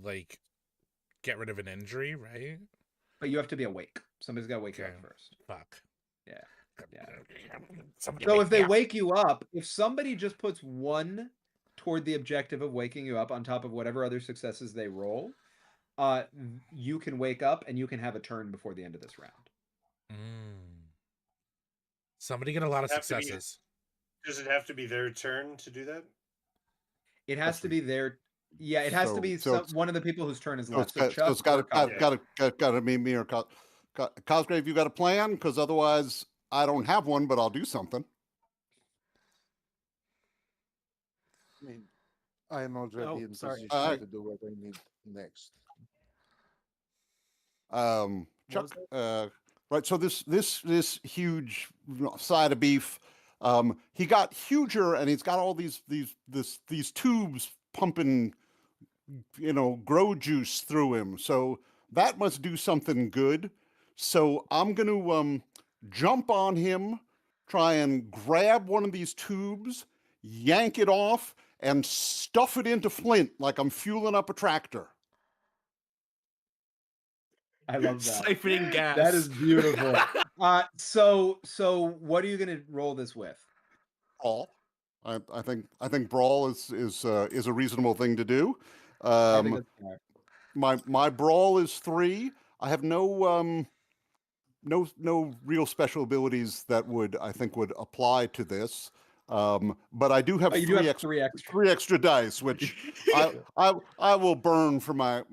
like get rid of an injury, right? But you have to be awake. Somebody's got to wake you up Okay. first. Fuck. Yeah. Somebody So wake if they me up. wake you up, if somebody just puts 1 toward the objective of waking you up on top of whatever other successes they roll, you can wake up and you can have a turn before the end of this round. Somebody get a lot of Have to be- successes. Does it have to be their turn to do that? It has to be their. Yeah, it has to be one of the people whose turn is left. So Chuck it's got or to be me or Cosgrave. You got a plan? Because otherwise, I don't have one, but I'll do something. I mean, I am already in sorry. position to do what I need next. Chuck, right. So this huge side of beef, he got huger, and he's got all these tubes pumping, grow juice through him. So that must do something good. So I'm gonna jump on him, try and grab one of these tubes, yank it off, and stuff it into Flint like I'm fueling up a tractor. I love that. Siphoning gas. That is beautiful. So what are you going to roll this with? Brawl. I think brawl is a reasonable thing to do. I think that's fair. My brawl is 3. I have no real special abilities that would apply to this. But I do have, three extra dice, which I will burn for my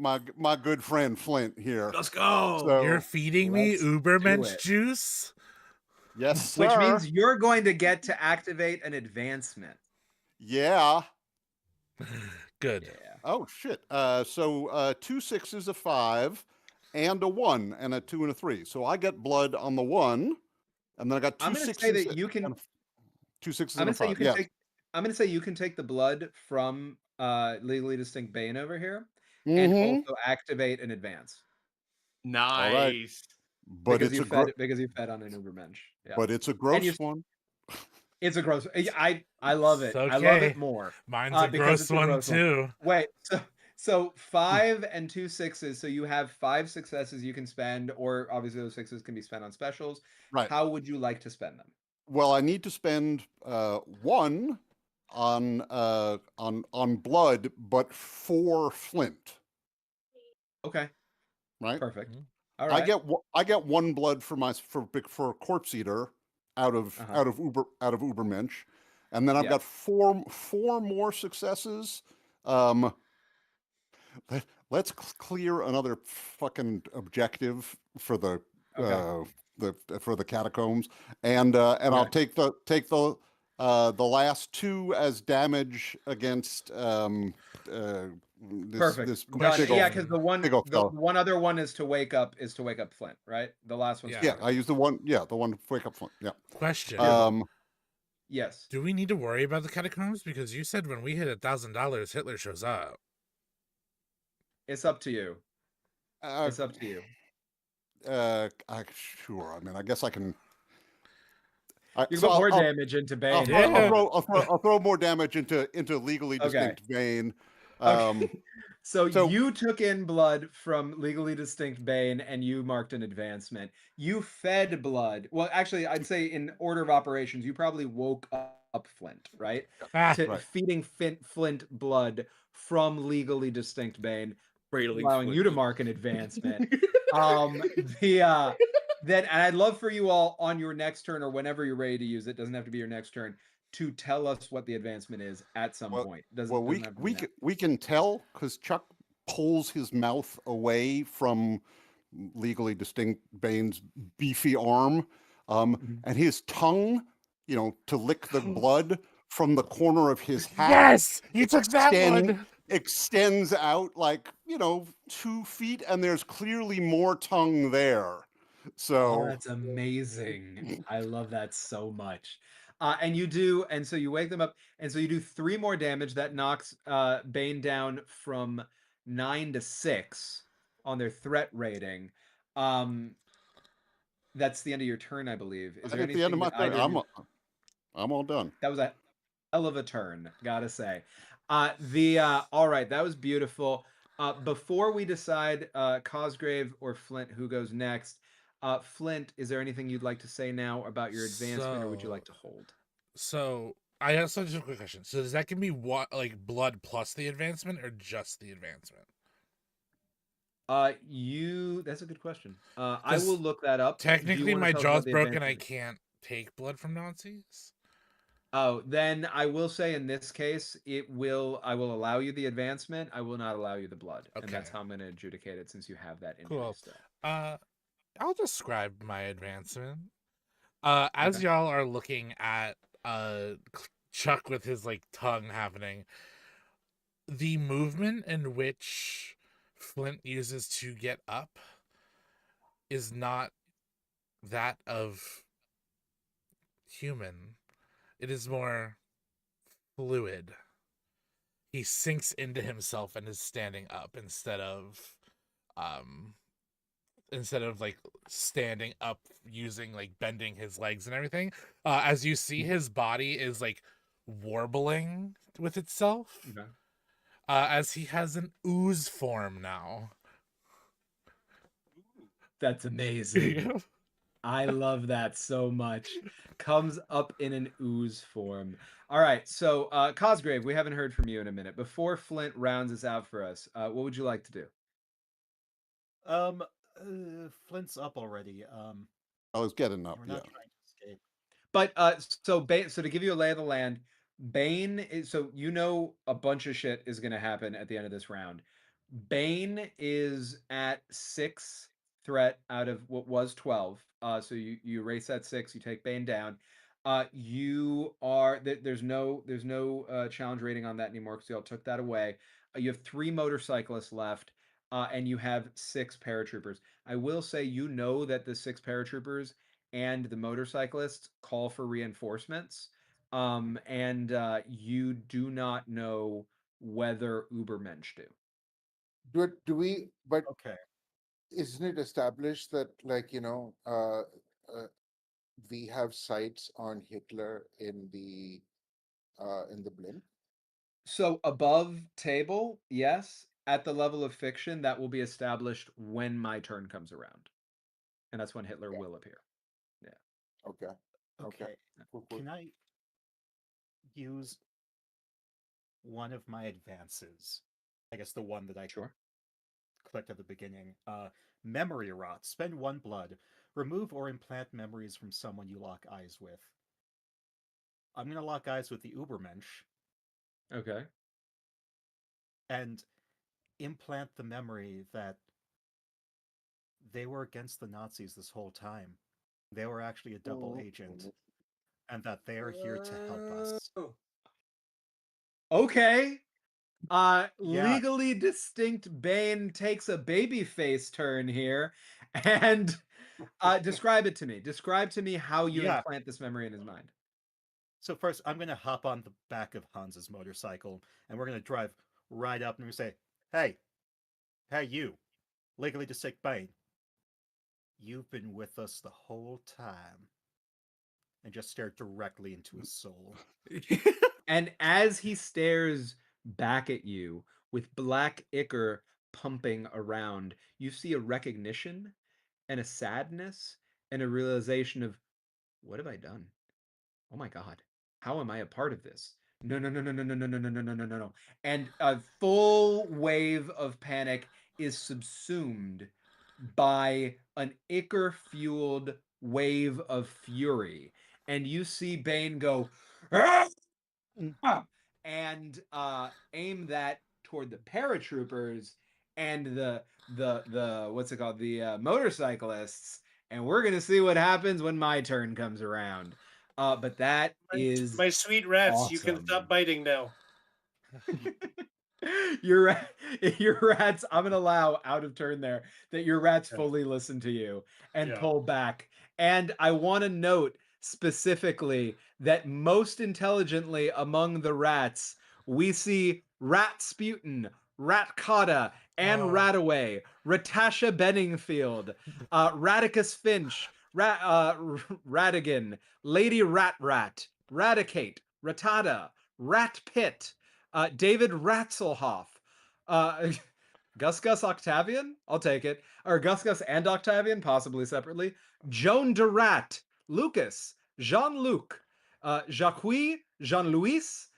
good friend Flint here. Let's go. So, You're feeding me Ubermensch juice? Yes, sir. Which means you're going to get to activate an advancement. Yeah. Good. Yeah. Oh shit. So 2 6s, a 5, and a 1, and a 2 and a 3. So I get blood on the 1, and then I got 2 6s. I'm going to say that you can. 2 6s I'm and going a to 5. say I'm going to say you can take the blood from legally distinct Bane over here, Mm-hmm. and also activate an advance. Nice. Right. But because you fed on an Ubermensch. Yeah. But it's a gross one. It's a gross. I love it. Okay. I love it more. Mine's a gross one too. Wait, so 5 and 2 6s. So you have 5 successes you can spend, or obviously those 6s can be spent on specials. Right. How would you like to spend them? Well, I need to spend 1 on blood, but 4 flint. Okay. Right. Perfect. All right. I get 1 blood for corpse eater out of Ubermensch, and then I've got 4 more successes. Let's clear another fucking objective for the catacombs, and I'll take the last 2 as damage against Perfect. this yeah, because the one other one is to wake up Flint, right? The last one. Yeah, I use the one to wake up Flint. Yeah. Question. Yes. Do we need to worry about the catacombs? Because you said when we hit $1,000, Hitler shows up. It's up to you. It's up to you. Sure. I mean, I guess I can. You can put more damage into Bane. I'll throw more damage into legally distinct Bane. So you took in blood from legally distinct Bane, and you marked an advancement. You fed blood. Well, actually, I'd say in order of operations, you probably woke up Flint, right? Feeding Flint blood from legally distinct Bane, allowing you to mark an advancement. Then, and I'd love for you all on your next turn or whenever you're ready to use it, doesn't have to be your next turn, to tell us what the advancement is at some point. We can tell because Chuck pulls his mouth away from legally distinct Bane's beefy arm, and his tongue, to lick the blood from the corner of his hat. Yes, you took that one. Extends out like 2 feet, and there's clearly more tongue there. So that's amazing. I love that so much. And so you wake them up, and so you do 3 more damage that knocks Bane down from 9 to 6 on their threat rating. That's the end of your turn, I believe. Is there anything the end of my turn? I'm all done. That was a hell of a turn, gotta say. All right, that was beautiful. Before we decide Cosgrave or Flint who goes next, Flint, is there anything you'd like to say now about your advancement, or would you like to hold? So I also just have a quick question. So does that give me what, like, blood plus the advancement or just the advancement? That's a good question. I 'Cause will look that up. Do you technically, want to my tell us about jaw's the broken. I advancement? can't take blood from Nazis. Oh, then I will say in this case, I will allow you the advancement. I will not allow you the blood. And that's Okay. how I'm going to adjudicate it since you have that injury Cool. still. I'll describe my advancement. As Okay. y'all are looking at Chuck with his like tongue happening, the movement in which Flint uses to get up is not that of human. It is more fluid. He sinks into himself and is standing up um instead of like standing up using like bending his legs and everything. As you see, his body is like warbling with itself. Okay. As he has an ooze form now. That's amazing. I love that so much. Comes up in an ooze form. All right, so Cosgrave, we haven't heard from you in a minute. Before Flint rounds us out for us, what would you like to do? Flint's up already. I was getting up. We're Yeah. not trying to escape. But so to give you a lay of the land, Bane is so you know a bunch of shit is gonna happen at the end of this round. Bane is at 6 threat out of what was 12. So you erase that 6, you take Bane down. You are there's no challenge rating on that anymore because y'all took that away. You have 3 motorcyclists left, and you have 6 paratroopers. I will say you know that the 6 paratroopers and the motorcyclists call for reinforcements. And you do not know whether Ubermensch do. Do we? But Okay. isn't it established that, like, we have sights on Hitler in the blimp? So above table, yes. At the level of fiction, that will be established when my turn comes around. And that's when Hitler Yeah. will appear. Yeah. Okay. Okay. Okay. Cool, cool. Can I use one of my advances? I guess the one that I Sure. clicked at the beginning. Memory rot. Spend 1 blood. Remove or implant memories from someone you lock eyes with. I'm gonna lock eyes with the Ubermensch Okay. and implant the memory that they were against the Nazis this whole time. They were actually a double agent, and that they are here to help us. Okay. Yeah. Legally distinct Bane takes a babyface turn here, and describe it to me. Describe to me how you Yeah. implant this memory in his mind. So first, I'm gonna hop on the back of Hans's motorcycle, and we're gonna drive right up, and we say, "Hey, hey, you, legally distinct Bane, you've been with us the whole time," and just stare directly into his soul. And as he stares back at you with black ichor pumping around, you see a recognition and a sadness and a realization of, what have I done? Oh my God, how am I a part of this? No, no, no, no, no, no, no, no, no, no, no, no, no, no. And a full wave of panic is subsumed by an ichor-fueled wave of fury. And you see Bane go, "Ah!" And aim that toward the paratroopers and the what's it called, the motorcyclists, and we're gonna see what happens when my turn comes around. But that is My sweet rats, you can stop awesome. biting now. your your rats, I'm gonna allow out of turn there that your rats Yeah. fully listen to you and Yeah. pull back. And I want to note specifically that most intelligently among the rats, we see Ratsputin, Ratcotta, Anne Oh. Rataway, Ratasha Benningfield, Radicus Finch, Radigan, Lady Rat Rat, Radicate, Ratata, Rat Pit, David Ratzelhoff, uh, Gus Gus Octavian, I'll take it, or Gus Gus and Octavian, possibly separately, Joan Durat, Lucas, Jean Luc, Jacques, Jean-Louis,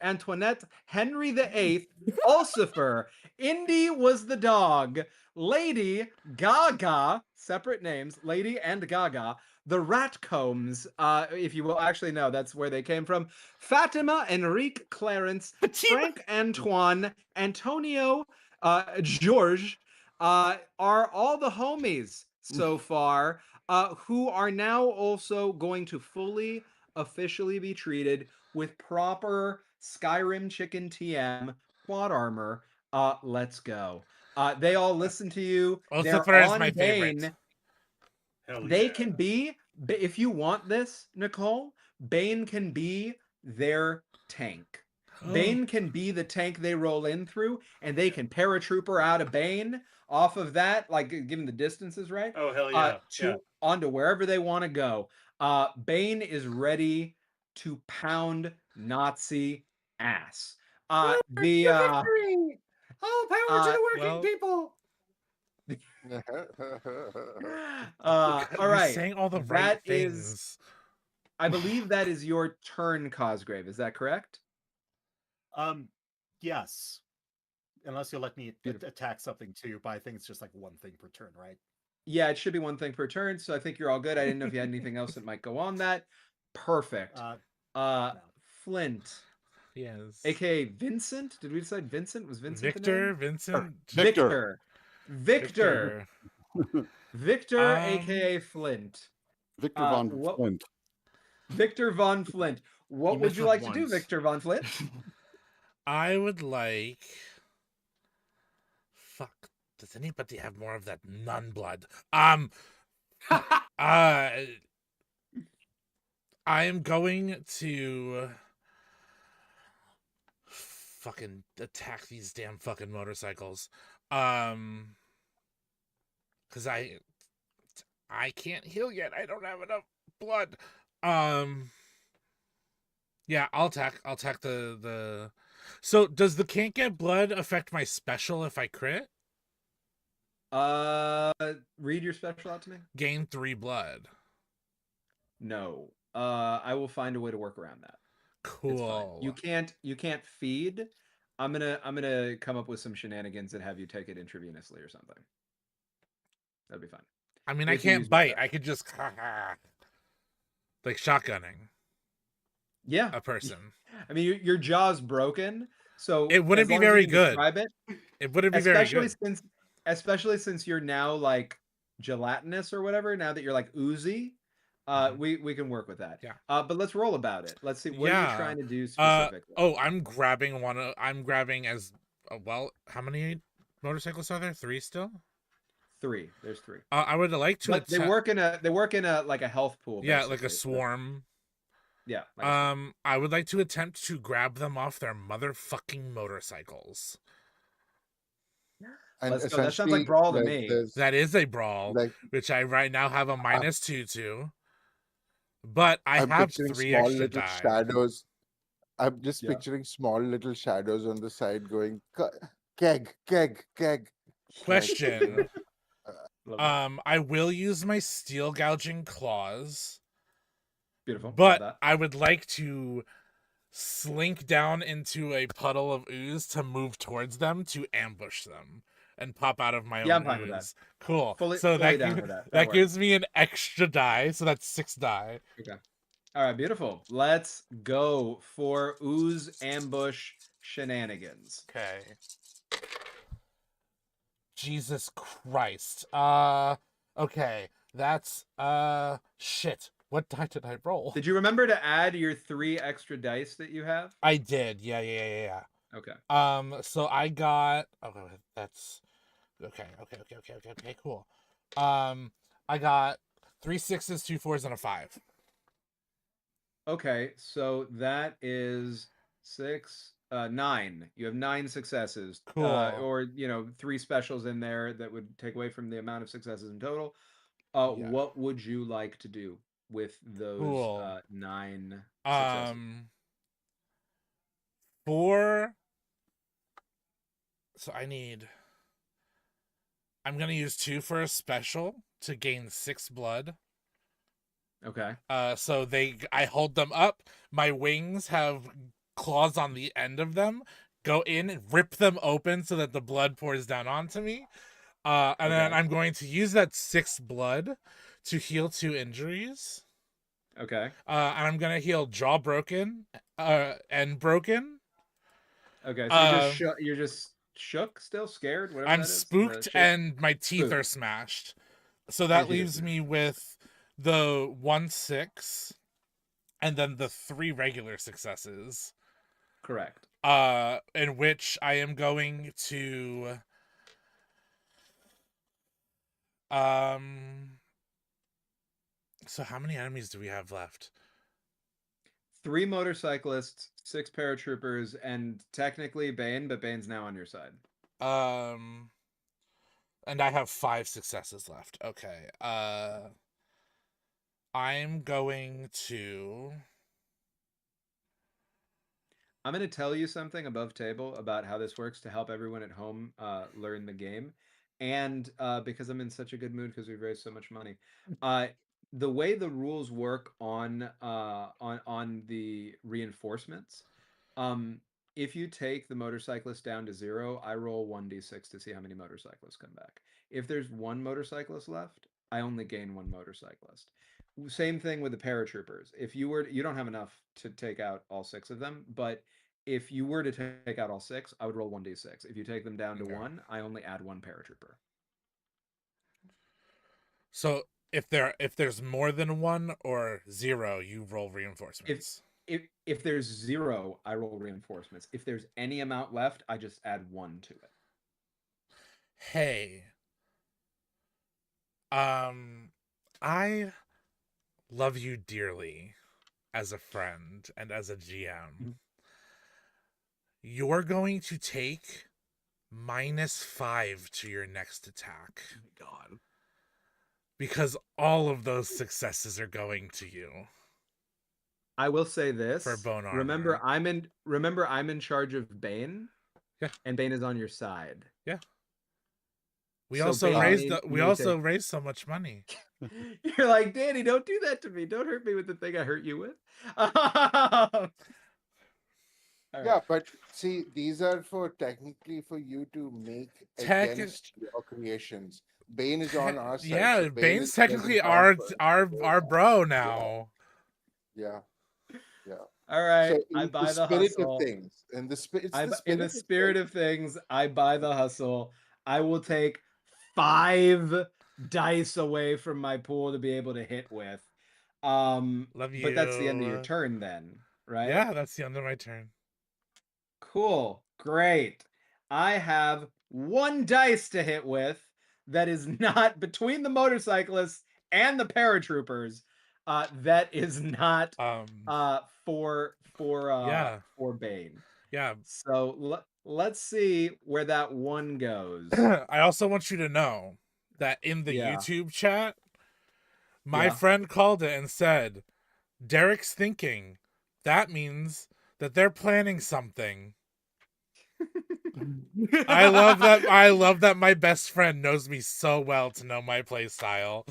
Antoinette, Henry VIII, Ulcifer, Indy was the dog, Lady Gaga, separate names, Lady and Gaga, the Ratcombs, if you will actually know, that's where they came from, Fatima, Enrique, Clarence, Frank, Antoine, Antonio, George, are all the homies so far, who are now also going to fully officially be treated with proper Skyrim chicken TM quad armor. Let's go. They all listen to you. They're Lucifer is on my favorite. Bane. Hell They yeah. can be, if you want this, Nicole, Bane can be their tank. Bane can be the tank they roll in through, and they can paratrooper out of Bane off of that, like given the distances, right? Oh hell yeah. Yeah. Onto wherever they want to go. Bane is ready to pound Nazi ass. The Victory! All power to the working well- people. all You're right. saying all the That right is- things. I believe that is your turn, Cosgrave. Is that correct? Yes. Unless you'll let me Beautiful. attack something too, but I think it's just like one thing per turn, right? Yeah, it should be one thing per turn, so I think you're all good. I didn't know if you had anything else that might go on that. Perfect. No. Flint, Yes. aka Vincent. Did we decide Vincent? Was Vincent the Victor, name? Vincent, Victor. Victor, Um, aka Flint. Victor von what- Flint. Victor von Flint. What You would missed you one like to do, once. Victor von Flint? I would like. Fuck. Does anybody have more of that nun blood? I am going to fucking attack these damn fucking motorcycles. Cause I can't heal yet. I don't have enough blood. Yeah, I'll attack the So does the can't get blood affect my special if I crit? Read your special out to me. Gain 3 blood. No. I will find a way to work around that. It's fine. Cool. You can't feed. I'm gonna come up with some shenanigans and have you take it intravenously or something. That'd be fine. I mean, You I have to use can't my bite. special. I could just like shotgunning Yeah. a person. I mean, your jaw's broken, so It wouldn't as be long as you very can good. describe it, It wouldn't be very good. especially since you're now like gelatinous or whatever. Now that you're like oozy, we can work with that. Yeah. But let's roll about it. Let's see. What are Yeah. you trying to do specifically? I'm grabbing as well. How many motorcycles are there? 3 still? 3. There's 3. I would like to But they work in a like a health pool. Yeah, like a basically, so- swarm. Yeah. like a swarm. I would like to attempt to grab them off their motherfucking motorcycles. And Let's go. That sounds essentially, like brawl to like, me. there's, That is a brawl, like, which I right now have a -2 to. But I I'm have picturing 3 small extra little die. shadows. I'm just Yeah. picturing small little shadows on the side going keg, keg, keg. Question. Love that. I will use my steel gouging claws, Beautiful. Love but that. I would like to slink down into a puddle of ooze to move towards them to ambush them and pop out of my Yeah, own I'm fine with that. ooze. Cool. Fully so that down with that. that works. gives me an extra die, so that's 6 die. Okay. All right, beautiful. Let's go for ooze ambush shenanigans. Okay. Jesus Christ. Okay. That's shit. What die did I roll? Did you remember to add your 3 extra dice that you have? I did. Yeah. Okay. So I got that's okay, cool. I got 3 6s, 2 4s, and a 5. Okay, so that is 6, 9. You have 9 successes. Cool. Or 3 specials in there that would take away from the amount of successes in total. Yeah. What would you like to do with those Cool. 9 successes? 4. So I'm gonna use 2 for a special to gain 6 blood. Okay. So I hold them up. My wings have claws on the end of them. Go in and rip them open so that the blood pours down onto me. And then Okay. I'm going to use that 6 blood to heal 2 injuries. Okay. And I'm gonna heal jaw broken, and broken. Okay. So Uh, you're just shook, still scared, whatever I'm that is. The spooked shook. and my teeth are Spooked. smashed. So Your that teeth are leaves smashed. me with the 1-6 and then the 3 regular successes. Correct. In which I am going to so how many enemies do we have left? 3 motorcyclists, 6 paratroopers, and technically Bane, but Bane's now on your side. Um and I have 5 successes left. Okay. I'm going to I'm going to tell you something above table about how this works to help everyone at home learn the game. And because I'm in such a good mood because we've raised so much money, uh, the way the rules work on the reinforcements, um, if you take the motorcyclist down to 0, I roll 1d6 to see how many motorcyclists come back. If there's 1 motorcyclist left, I only gain 1 motorcyclist. Same thing with the paratroopers. If you don't have enough to take out all 6 of them, but if you were to take out all 6, I would roll 1d6. If you take them down to Okay. 1, I only add 1 paratrooper. so if there's more than 1 or 0, you roll If reinforcements. if there's 0, I roll reinforcements. If there's any amount left, I just add 1 to it. Hey, I love you dearly as a friend and as a GM. You're going to take -5 to your next attack Oh my god. because all of those successes are going to you I will say for this. bone Remember, armor. I'm in charge of Bane, Yeah, and Bane is on your side. yeah. We So also Bane Uh, may take. raised so much money. You're like, Danny, don't do that to me. Don't hurt me with the thing I hurt you with. All right. yeah, but see, these are for technically for you to make Tech, against your creations. Bane is on our side, so yeah, Bane Bane's is technically present on first. So, our bro yeah, now. yeah, yeah. All So right. I in the buy the spirit of hustle. things, it's the In the spirit of spirit things. of things, I buy the hustle. I will take 5 dice away from my pool to be able to hit with. Love But that's the end of your you. turn then, right? Yeah, that's the end of my turn. Cool. Great. I have 1 dice to hit with that is not between the motorcyclists and the paratroopers. That is not Um, yeah, for Bane. yeah. So let's see where that 1 goes. I also want you to know that in the Yeah. YouTube chat, my Yeah. friend called it and said, Derek's thinking. That means that they're planning something. I love that my best friend knows me so well to know my play style.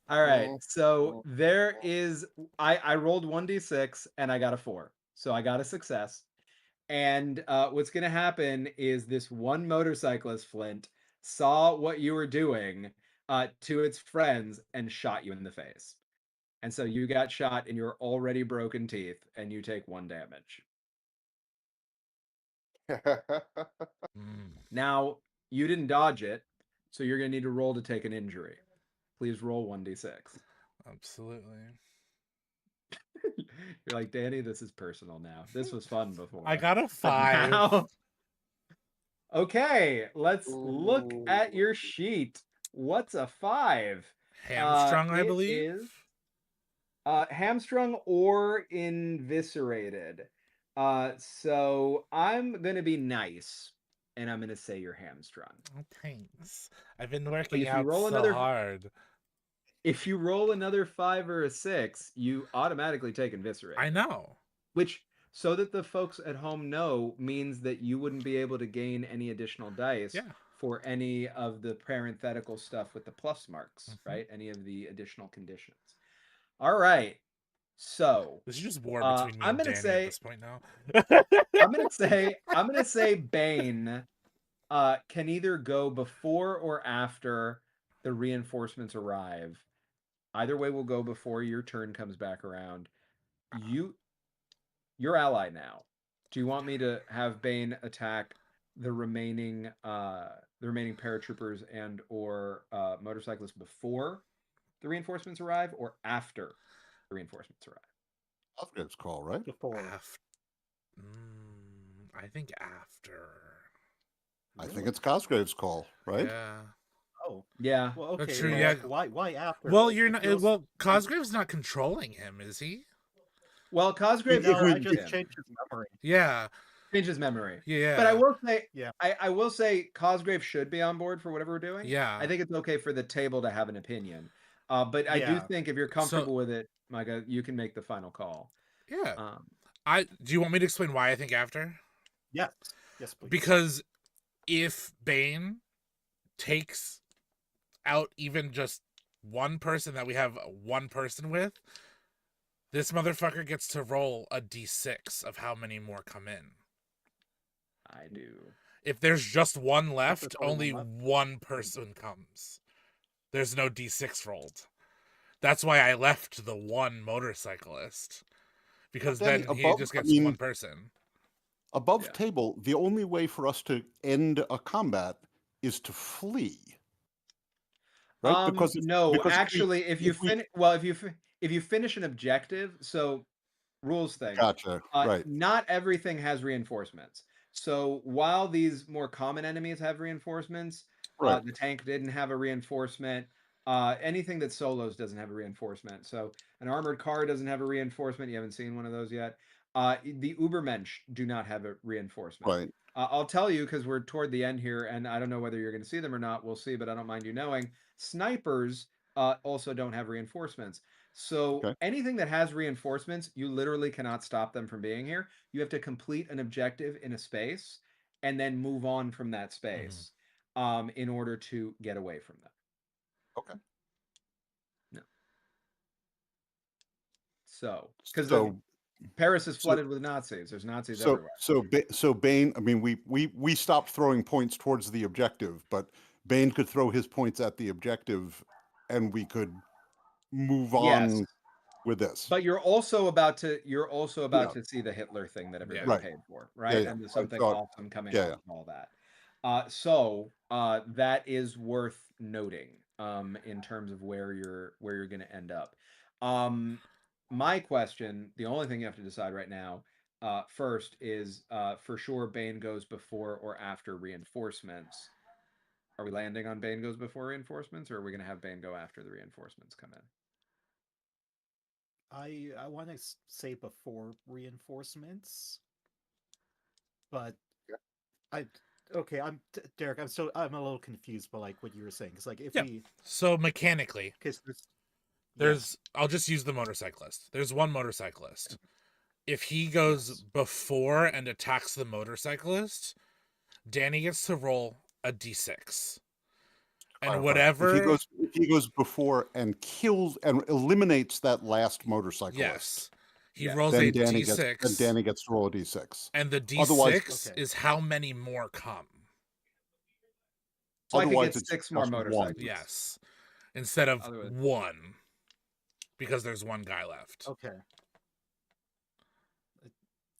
All right. Mm, So mm, there is I rolled 1d6 and I got a 4. So I got a success. And what's going to happen is this one motorcyclist, Flint, saw what you were doing to its friends and shot you in the face. And so you got shot in your already broken teeth, and you take 1 damage. mm. Mm, Now, you didn't dodge it, so you're going to need to roll to take an injury. Please roll 1d6. absolutely. You're like, Danny, this is personal now. This was fun I before. got a But 5. now, okay, let's look at Ooh. your sheet. What's a 5? Hamstrung, I It believe. is hamstrung or eviscerated. So I'm gonna be nice, and I'm gonna say you're hamstrung. Oh, thanks. I've been But working out so hard. if you roll another 5 or a 6, you automatically take I eviscerated. know. Which, so that the folks at home know, means that you wouldn't be able to gain any additional dice Yeah. for any of the parenthetical stuff with the plus marks, Hmm. right? Any of the additional conditions. All right. So This is just war between me I'm and gonna Danny at say this point now. I'm gonna say Bane can either go before or after the reinforcements arrive. Either way will go before your turn comes back around. Your ally now. Do you want me to have Bane attack the remaining paratroopers and or motorcyclists before the reinforcements arrive or after the reinforcements arrive? Osgood's call, right? Before. I think after. I think it's Cosgrave's call, right? Yeah. Oh. Yeah. Well, okay. True, But yeah. why after? Well, Like, you're it not. feels- Well, Cosgrave's not controlling him, is he? Well, Cosgrave No, I trained just him. changed his memory. Yeah. Change his memory. Yeah. But I will say, Yeah. I will say Cosgrave should be on board for whatever we're doing. Yeah. I think it's okay for the table to have an opinion. But I do Yeah. think if you're comfortable with it, Micah, you can make the final call. Yeah. Um, Do you want me to explain why I think after? Yes. Yes, please. Because if Bane takes out even just one person that we have one person with, this motherfucker gets to roll a d6 of how many more come in. I do. If there's just one left, there's only only one left? one person comes. There's no d6 rolled. That's why I left the one motorcyclist. Because Danny, then he above- just I gets mean- one person. Above Yeah. table, the only way for us to end a combat is to flee. Right? Because if we- actually, if you finish an objective, so rules thing. Gotcha. Right. Not everything has reinforcements. So while these more common enemies have reinforcements, Right. the tank didn't have a reinforcement. Anything that solos doesn't have a reinforcement. So an armored car doesn't have a reinforcement. You haven't seen one of those yet. The Ubermensch do not have a reinforcement. Right. I'll tell you because we're toward the end here, and I don't know whether you're going to see them or not. We'll see, but I don't mind you knowing. Snipers also don't have reinforcements. So Okay. anything that has reinforcements, you literally cannot stop them from being here. You have to complete an objective in a space and then move on from that space in order to get away from them. Okay. No. So, because So Paris is flooded with Nazis. There's Nazis everywhere. so Bane, I mean, we stopped throwing points towards the objective, but Bane could throw his points at the objective and we could move on Yes. with this. But you're also about to Yeah. to see the Hitler thing that everybody Right. paid for, right? Yeah. And there's something thought- awesome coming yeah, out of all that. So that is worth noting in terms of where you're going to end up. My question, the only thing you have to decide right now, first is for sure Bane goes before or after reinforcements. Are we landing on Bane goes before reinforcements, or are we going to have Bane go after the reinforcements come in? I want to say before reinforcements, but Derek. I'm a little confused by like what you were saying because like if Yeah. we So mechanically, because I'll just use the motorcyclist. There's one motorcyclist. If he goes before and attacks the motorcyclist, Danny gets to roll a d6. And Clarify. whatever if he goes before and kills and eliminates that last motorcyclist, yes. He Yeah. rolls then a Danny d6. gets to roll a d6. And the d6 Otherwise- Okay. is how many more come. So I could Otherwise, get it's 6 more just one. motorcycles. Yes. Instead of Otherwise- one. Because there's one guy left. okay.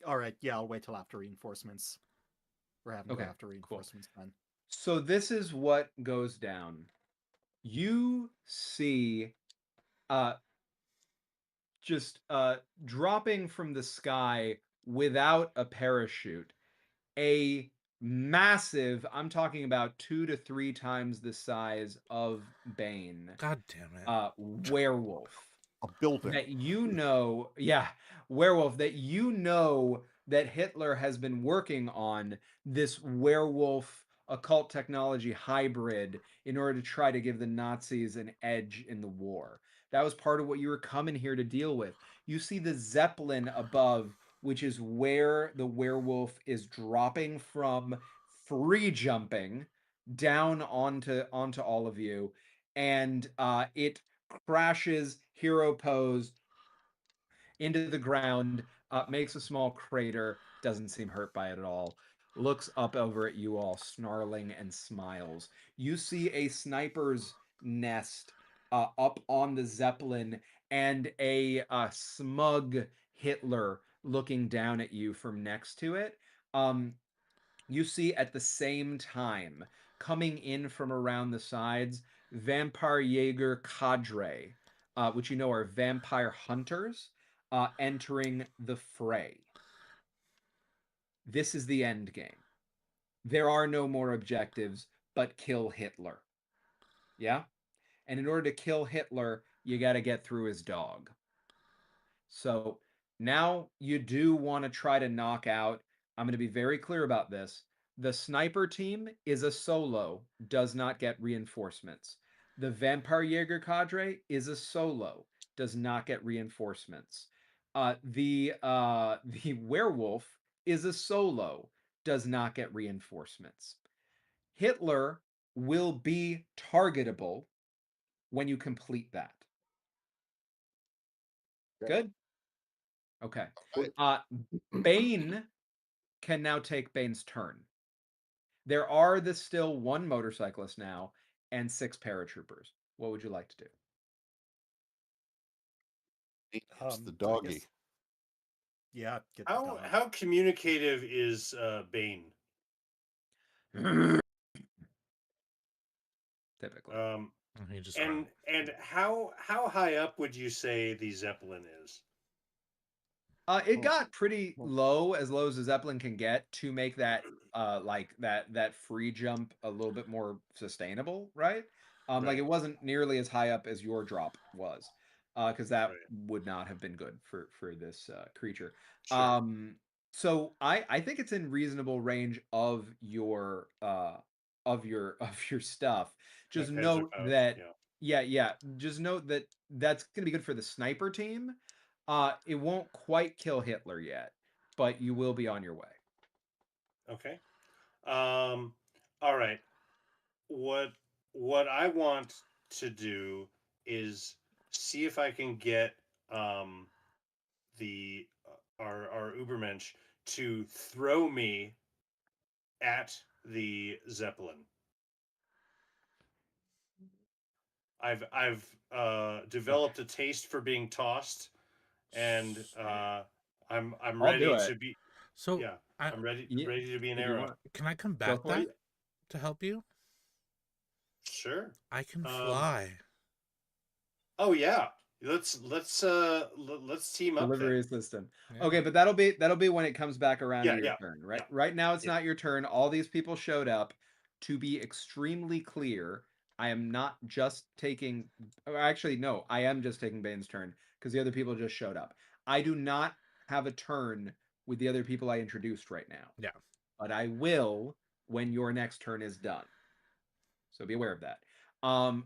All right, yeah, I'll wait till after reinforcements. We're having to go Okay, after reinforcements then. So this is what goes down. You see just dropping from the sky without a parachute a massive, I'm talking about 2 to 3 times the size of Bane, God damn it. werewolf. A building. That werewolf that Hitler has been working on this werewolf occult technology hybrid in order to try to give the Nazis an edge in the war. That was part of what you were coming here to deal with. You see the Zeppelin above, which is where the werewolf is dropping from, free jumping down onto all of you, and it crashes, hero pose into the ground, makes a small crater, doesn't seem hurt by it at all, looks up over at you all, snarling and smiles. You see a sniper's nest up on the Zeppelin and a smug Hitler looking down at you from next to it. You see at the same time, coming in from around the sides, Vampire Jaeger cadre, which you know are vampire hunters, entering the fray. This is the end game. There are no more objectives but kill Hitler. Yeah? And in order to kill Hitler, you got to get through his dog. So now you do want to try to knock out. I'm going to be very clear about this. The sniper team is a solo, does not get reinforcements. The Vampire Jaeger cadre is a solo, does not get reinforcements. The werewolf is a solo, does not get reinforcements. Hitler will be targetable when you complete that. Good? Okay. Bane can now take Bane's turn. There are the still one motorcyclist now and 6 paratroopers. What would you like to do? It's the I doggy. guess, yeah, get the dog. How communicative is Bane? Typically. He just And how high up would you say the Zeppelin is? It got pretty low as the Zeppelin can get to make that like that free jump a little bit more sustainable, right? Like Right. it wasn't nearly as high up as your drop was, because that Right. would not have been good for this creature. Sure. So I think it's in reasonable range of your of your stuff. Just As note about, that yeah. yeah. Just note that that's going to be good for the sniper team. It won't quite kill Hitler yet, but you will be on your way. Okay. All right. What what I want to do is see if I can get the our Ubermensch to throw me at the Zeppelin. I've developed a taste for being tossed, and I'm I'll do ready it. to be. So Yeah, I I'm ready Yeah, ready to be an if you arrow. want, can I go combat for that it. to help you? Sure. I can Um. fly. Oh yeah. Let's team up then. Delivery system. Yeah. Okay, but that'll be when it comes back around to Yeah. your Yeah. turn, right? Yeah. Right now it's Yeah. not your turn. All these people showed up. To be extremely clear, I am not just taking. Actually, no, I am just taking Bane's turn because the other people just showed up. I do not have a turn with the other people I introduced right now, Yeah. but I will when your next turn is done. So be aware of that.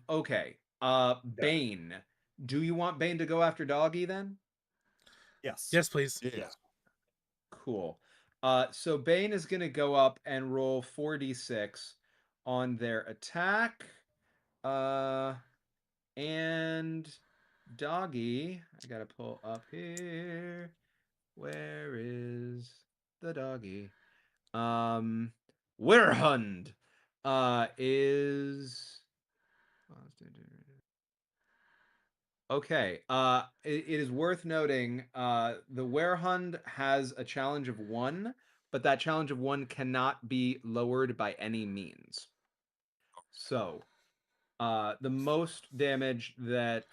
Okay. Got it. Bane. Do you want Bane to go after Doggy then? Yes. Yes, please. Yeah. Cool. So Bane is going to go up and roll 4d6 on their attack. And Doggy, I got to pull up here. Where is the doggy? Werehund is okay. It is worth noting the Werehund has a challenge of 1, but that challenge of 1 cannot be lowered by any means. So, the most damage that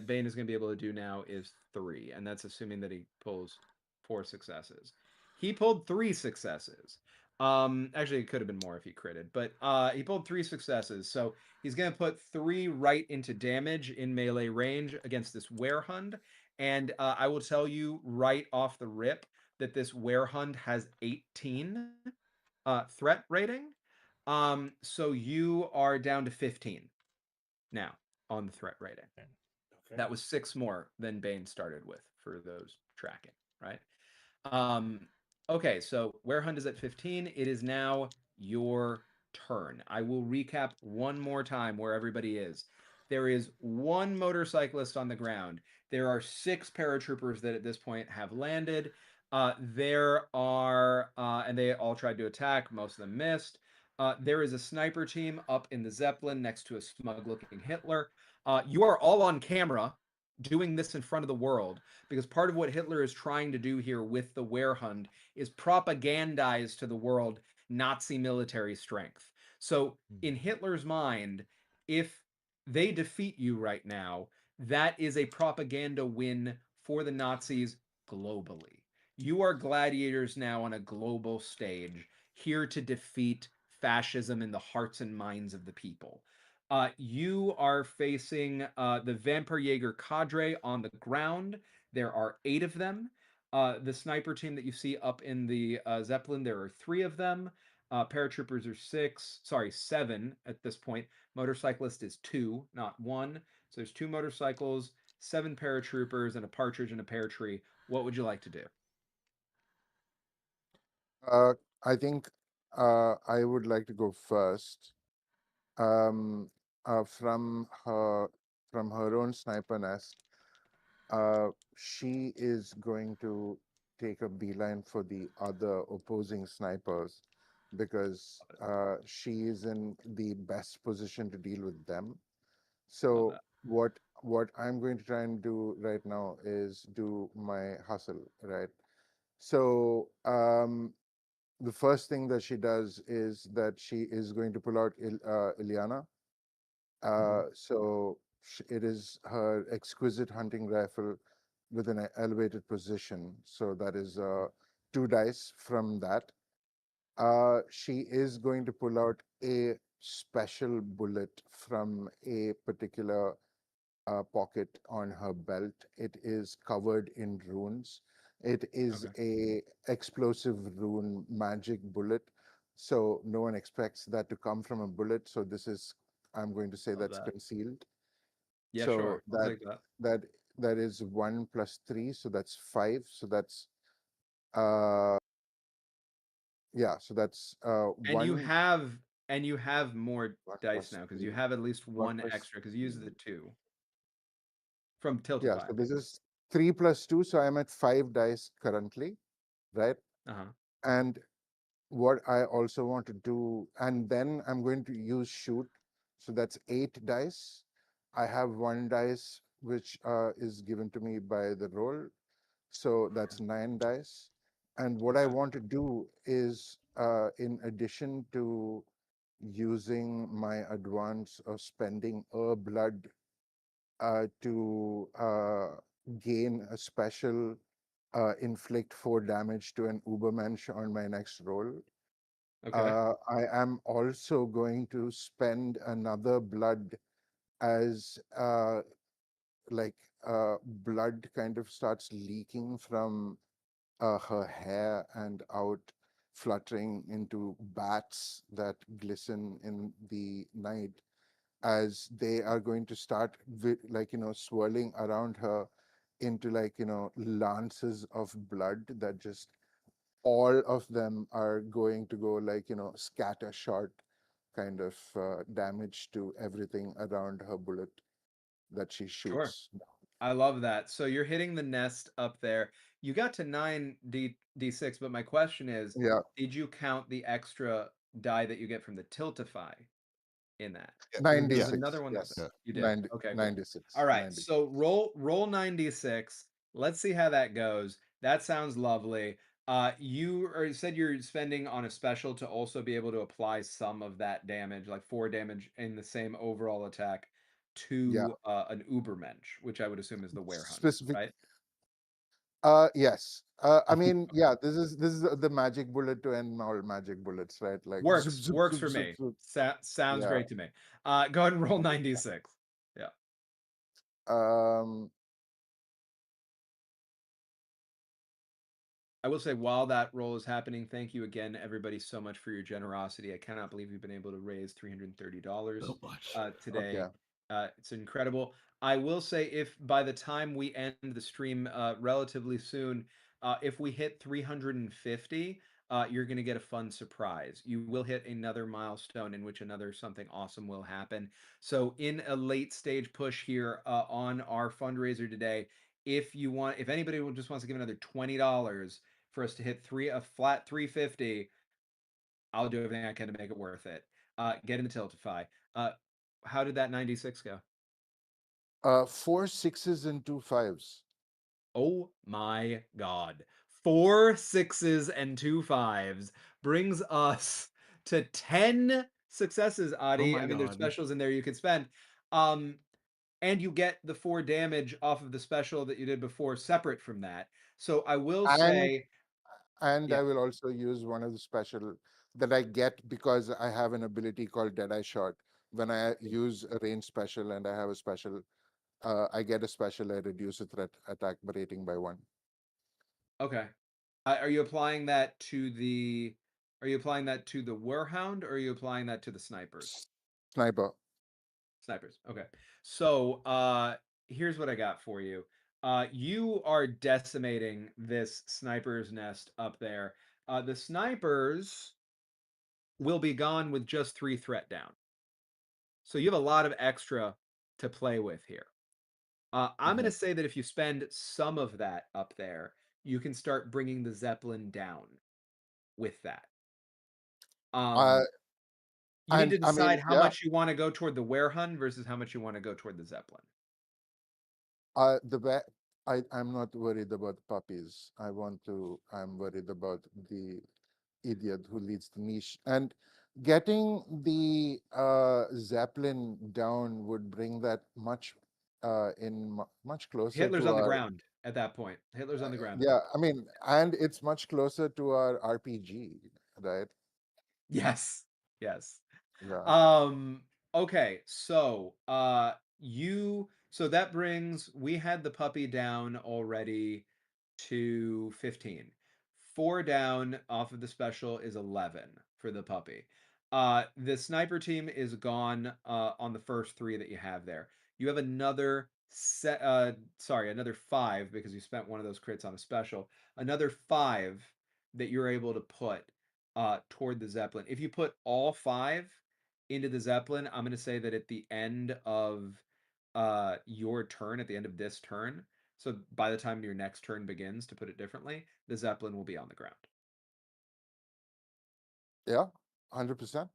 Bane is going to be able to do now is 3, and that's assuming that he pulls 4 successes. He pulled 3 successes. Actually, it could have been more if he critted, but he pulled 3 successes. So he's going to put 3 right into damage in melee range against this werehund. And I will tell you right off the rip that this werehund has 18 threat rating. So you are down to 15 now on the threat rating. Okay. That was 6 more than Bane started with for those tracking, right? Um, okay, so Werehunt is at 15. It is now your turn. I will recap one more time where everybody is. There is one motorcyclist on the ground. There are 6 paratroopers that at this point have landed. And they all tried to attack. Most of them missed. There is a sniper team up in the Zeppelin next to a smug-looking Hitler. You are all on camera doing this in front of the world because part of what Hitler is trying to do here with the Werehund is propagandize to the world Nazi military strength. So in Hitler's mind, if they defeat you right now, that is a propaganda win for the Nazis globally. You are gladiators now on a global stage, here to defeat fascism in the hearts and minds of the people. You are facing the Vampire Jaeger cadre on the ground. There are 8 of them. The sniper team that you see up in the Zeppelin, there are 3 of them. Paratroopers are 7 at this point. Motorcyclist is 2, not 1. So there's 2 motorcycles, 7 paratroopers, and a partridge in a pear tree. What would you like to do? Uh, I think I would like to go first. Um, from her own sniper nest, she is going to take a beeline for the other opposing snipers because she is in the best position to deal with them. Love So that. what I'm going to try and do right now is do my hustle, right? So the first thing that she does is that she is going to pull out Ilyana. It is her exquisite hunting rifle with an elevated position. So that is 2 dice from that. She is going to pull out a special bullet from a particular pocket on her belt. It is covered in runes. It is Okay. a explosive rune magic bullet. So no one expects that to come from a bullet. So this is, I'm going to say Love that's that. concealed. Yeah, So sure. I'll take that. that that is 1 + 3. So that's 5. So that's uh yeah. So that's And you 1 have and you have more 1 dice plus now because you 3. have at least 1 one plus extra because you used the 3. 2 from Yeah. Tiltify. So this is 3 + 2. So I'm at 5 dice currently, right? Uh-huh. And what I also want to do, and then I'm going to use shoot. So that's 8 dice. I have 1 dice which is given to me by the roll. So that's 9 dice. And what I Okay. want to do is, in addition to using my advance of spending a blood to gain a special inflict 4 damage to an Ubermensch on my next roll. Okay. I am also going to spend another blood as like blood kind of starts leaking from her hair and out, fluttering into bats that glisten in the night as they are going to start swirling around her into lances of blood that just all of them are going to go scatter shot kind of damage to everything around her bullet that she Sure. shoots. I love that. So you're hitting the nest up there. You got to 9 D6, but my question is, Yeah, did you count the extra die that you get from the Tiltify in that? Because there was Yeah. another 96. one that was Yes, Yeah. you did. 90, Okay, cool. All 96, right. 90. So roll 96. Let's see how that goes. That sounds lovely. You said you're spending on a special to also be able to apply some of that damage, like 4 damage in the same overall attack Yeah, to an Ubermensch, which I would assume is the Werehund, specific. right? Yes. I mean, yeah. This is the magic bullet to end all magic bullets, right? Like zip, Works. zip, Works zip, for zip, me. zip. Sounds Yeah. great to me. Go ahead and roll 96. Yeah. Um. I will say while that roll is happening, thank you again, everybody, so much for your generosity. I cannot believe you've been able to raise $330 So much. today. Yeah. It's incredible. I will say if by the time we end the stream relatively soon, if we hit 350, you're going to get a fun surprise. You will hit another milestone in which another something awesome will happen. So in a late stage push here on our fundraiser today, if anybody just wants to give another $20 for us to hit a flat 350, I'll do everything I can to make it worth it. Get in the Tiltify. How did that 96 go? 4 6s and 2 5s. Oh my God. 4 6s and 2 5s brings us to 10 successes, Adi. my I mean, there's God. specials in there you could spend. And you get the 4 damage off of the special that you did before separate from that. So I will And say, and yeah, I will also use one of the special that I get because I have an ability called Deadeye Shot. When I use a range special and I have a special, I get a special. I reduce a threat attack rating by 1. okay. Are you applying that to the Warhound, or are you applying that to the snipers? Sniper. Snipers. Okay. So, here's what I got for you. You are decimating this sniper's nest up there. The snipers will be gone with just 3 threat down. So you have a lot of extra to play with here. I'm going to Mhm. say that if you spend some of that up there, you can start bringing the Zeppelin down with that. Uh, You need and to I mean, decide how yeah, much you want to go toward the Werehun versus how much you want to go toward the Zeppelin. the I'm not worried about puppies. I'm worried about the idiot who leads the niche. And getting the Zeppelin down would bring that much closer Hitler's to on the our, ground at that point. Hitler's on the ground. yeah, I mean, and it's much closer to our RPG, right? Yes. Yes. Yeah. Um okay, so that brings we had the puppy down already to 15. 4 down off of the special is 11 for the puppy. The sniper team is gone on the first 3 that you have there. You have another another 5 because you spent one of those crits on a special. Another 5 that you're able to put toward the Zeppelin. If you put all 5 into the Zeppelin, I'm going to say that at the end of your turn, at the end of this turn, so by the time your next turn begins, to put it differently, the Zeppelin will be on the ground. Yeah. 100%.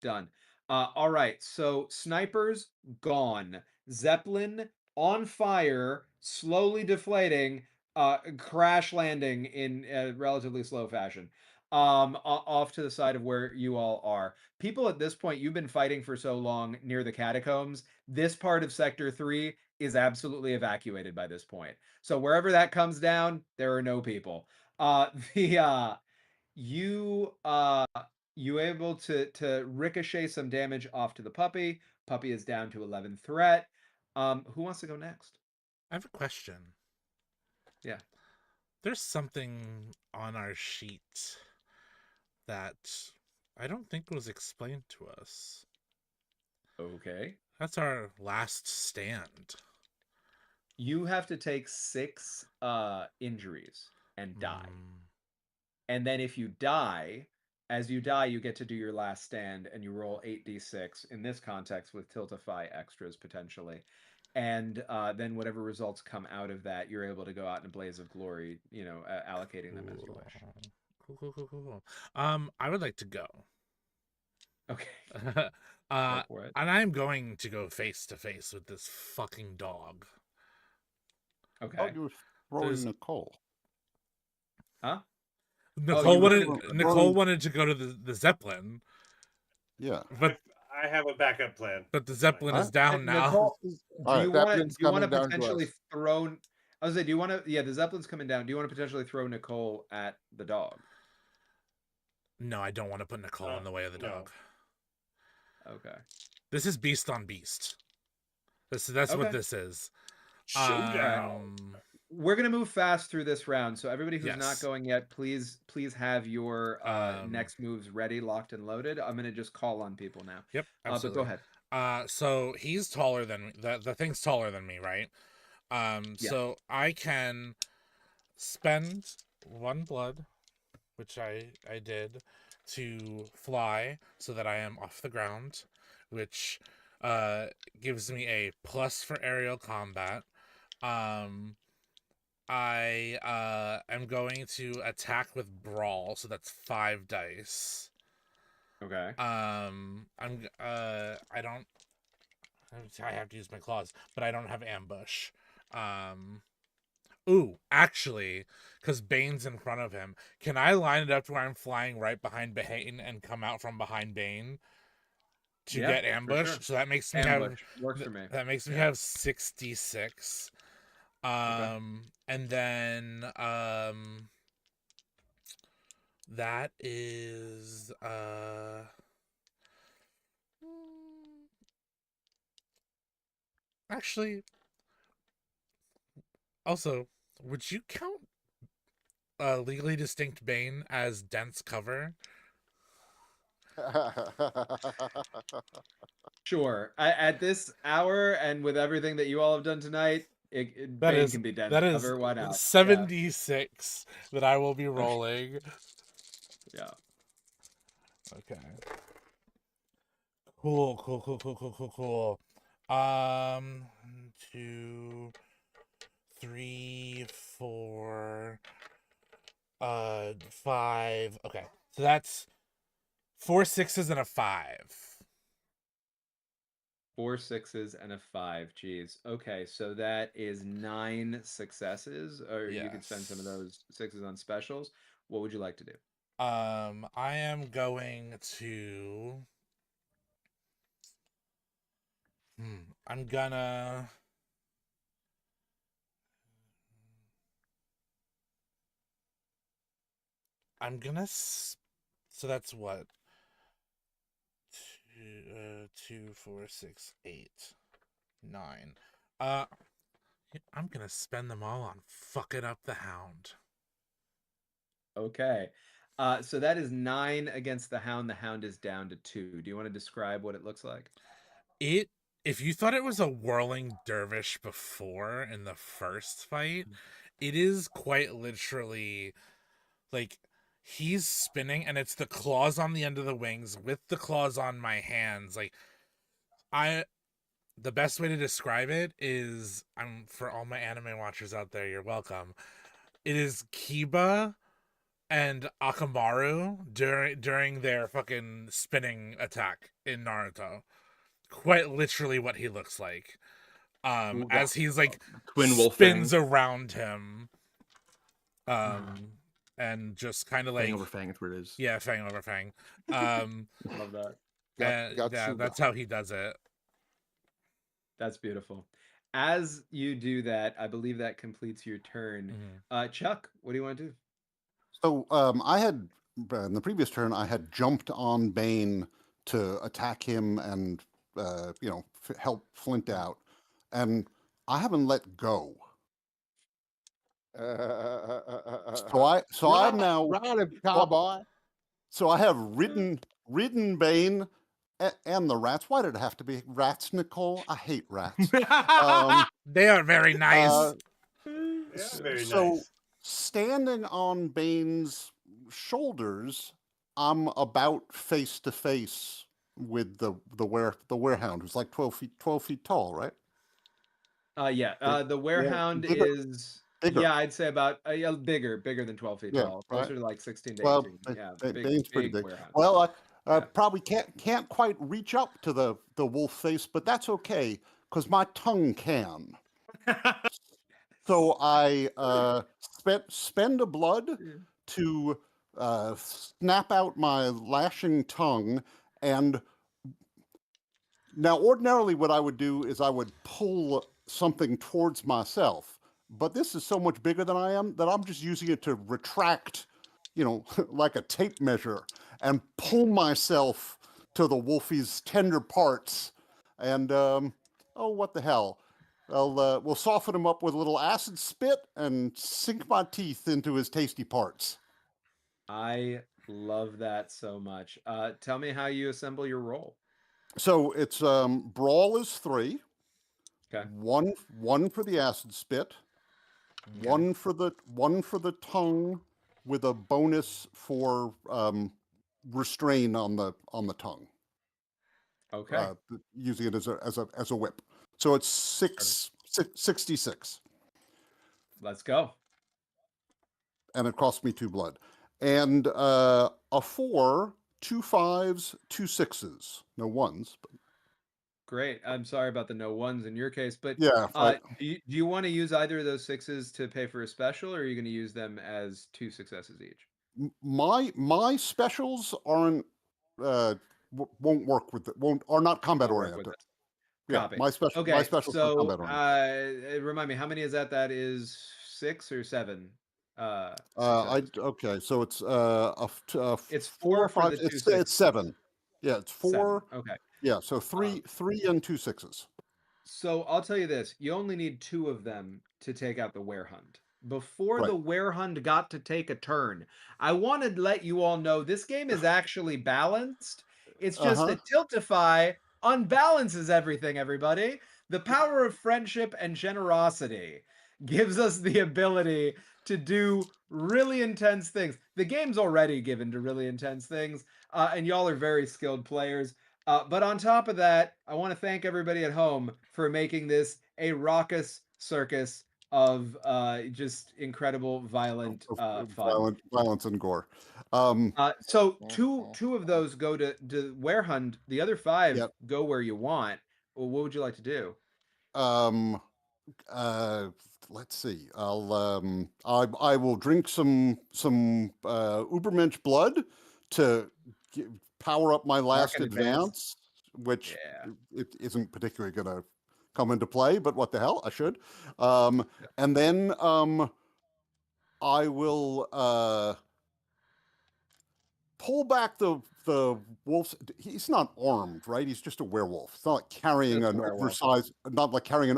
Done. All right, so snipers gone. Zeppelin on fire, slowly deflating, crash landing in a relatively slow fashion. Off to the side of where you all are. People at this point, you've been fighting for so long near the catacombs. This part of Sector 3 is absolutely evacuated by this point. So wherever that comes down, there are no people. The you you able to ricochet some damage off to the puppy. Puppy is down to 11 threat. Who wants to go next? I have a question. Yeah. There's something on our sheet that I don't think was explained to us. Okay. That's our last stand. You have to take 6 injuries and die. And then if you die, as you die, you get to do your last stand and you roll 8d6 in this context with Tiltify extras potentially. And then whatever results come out of that, you're able to go out in a blaze of glory, allocating them as you wish. Cool. I would like to go. Okay. uh, Go for it. and I'm going to go face to face with this fucking dog. Okay. Oh, you were throwing There's- Nicole. Huh? Nicole you wanted wanted- Nicole wanted to go to the Zeppelin, Yeah. but I have a backup plan. but the Zeppelin is And And down now. Nicole, Do All you right. want to Zeppelin's coming down to potentially us. throw? I was say, do you want to? Yeah, the Zeppelin's coming down. Do you want to potentially throw Nicole at the dog? No, I don't want to put Nicole in the way of the no. dog. Okay. This is beast on beast. That's Okay. what this is. Showdown. We're gonna move fast through this round, so everybody who's not Yes. going yet, please have your next Um, moves ready, locked, and loaded. I'm gonna just call on people now. Yep, But absolutely. go ahead. So he's taller than me. The thing's taller than me, right? Yeah. So I can spend 1 blood which I did, to fly so that I am off the ground, which gives me a plus for aerial combat. Um, I am going to attack with brawl, so that's 5 dice. Okay. I don't. I have to use my claws, but I don't have ambush. Ooh, actually, because Bane's in front of him, can I line it up to where I'm flying right behind Bane and come out from behind Bane to Yeah, get for ambush? sure. So that makes me Ambush works for me. that makes me Yeah. have 66. Okay. And then that is actually also, would you count legally distinct Bane as dense cover? Sure. At this hour and with everything that you all have done tonight, That Bane is can be dense that is cover. Why not? Yeah. 76 that I will be Okay. rolling. Yeah. Okay. Cool. 2, 3, 4, 5. Okay. So that's 4 6s and a 5. 4 6s and a 5. Geez. Okay, so that is 9 successes, or you could spend some of Yes. those 6s on specials. What would you like to do? I am going to I'm gonna I'm gonna so that's what 2, 4, 6, 8, 9. I'm gonna spend them all on fucking up the Hound. Okay. So that is 9 against the Hound. The Hound is down to 2. Do you want to describe what it looks like? If you thought it was a whirling dervish before in the first fight, it is quite literally like he's spinning and it's the claws on the end of the wings with the claws on my hands. Like the best way to describe it is for all my anime watchers out there, you're welcome. It is Kiba and Akamaru during their fucking spinning attack in Naruto. Quite literally what he looks like. As he's like Twin wolf spins fangs. around him. And just kind of Fang like over fang, that's where it is. yeah, fang over fang. Love that. Yeah, that's how he does it. That's beautiful. As you do that, I believe that completes your turn. Chuck, what do you want to do? So I had in the previous turn I had jumped on Bane to attack him and help Flint out, and I haven't let go. So I'm now Ride him, cowboy. So I have ridden Bane and the rats. Why did it have to be rats, Nicole? I hate rats. They are very nice. Yeah, very so nice. standing on Bane's shoulders, I'm about face to face with the werehound, who's like 12 feet tall, right? Yeah. The werehound bigger. is Bigger. yeah, I'd say about bigger than 12 feet Yeah, tall, right. closer to like 16 to Well, 18. Yeah, Bane's pretty big. werehound. Well, I Yeah. probably can't quite reach up to the wolf face, but that's okay because my tongue can. So I spend a blood to snap out my lashing tongue, and now ordinarily what I would do is I would pull something towards myself, but this is so much bigger than I am that I'm just using it to retract, like a tape measure, and pull myself to the wolfie's tender parts. And oh, what the hell? We'll soften him up with a little acid spit and sink my teeth into his tasty parts. I love that so much. Tell me how you assemble your roll. So it's brawl is 3. Okay. One for the acid spit, Okay. one for the tongue, with a bonus for restrain on the tongue. Okay. Using it as a whip. So it's 66. Let's go. And it cost me 2 blood. And a 4, 2 5s, 2 6s. No 1s. But... Great. I'm sorry about the no ones in your case, but Yeah. do you want to use either of those 6s to pay for a special, or are you going to use them as 2 successes each? My specials aren't won't work with are not combat Won't work with oriented. this. Yeah, Copy. my Okay, specials are so combat oriented. remind me, how many is that? That is 6 or 7 I successes. okay, so it's It's 4 or 4 for 5. the 2 It's 6s. 7. Yeah, it's 7. 4. Okay. Yeah, so 3 and 2 6s. So I'll tell you this, you only need 2 of them to take out the werehund. Before Right. the werehund got to take a turn, I wanted to let you all know this game is actually balanced. It's just Uh-huh. that Tiltify unbalances everything, everybody. The power of friendship and generosity gives us the ability to do really intense things. The game's already given to really intense things, and y'all are very skilled players. But on top of that, I want to thank everybody at home for making this a raucous circus of just incredible violent fun. Violence and gore. Um, So two of those go to Werehund. The other 5 yeah. go where you want. Well, what would you like to do? Um, let's see. I will drink some Ubermensch blood to power up my Mark last in advance. advance, which Yeah. it isn't particularly going to come into play, but what the hell, I should. And then I will pull back the wolf's. He's not armed, right? He's just a werewolf. It's not like carrying Just a an werewolf.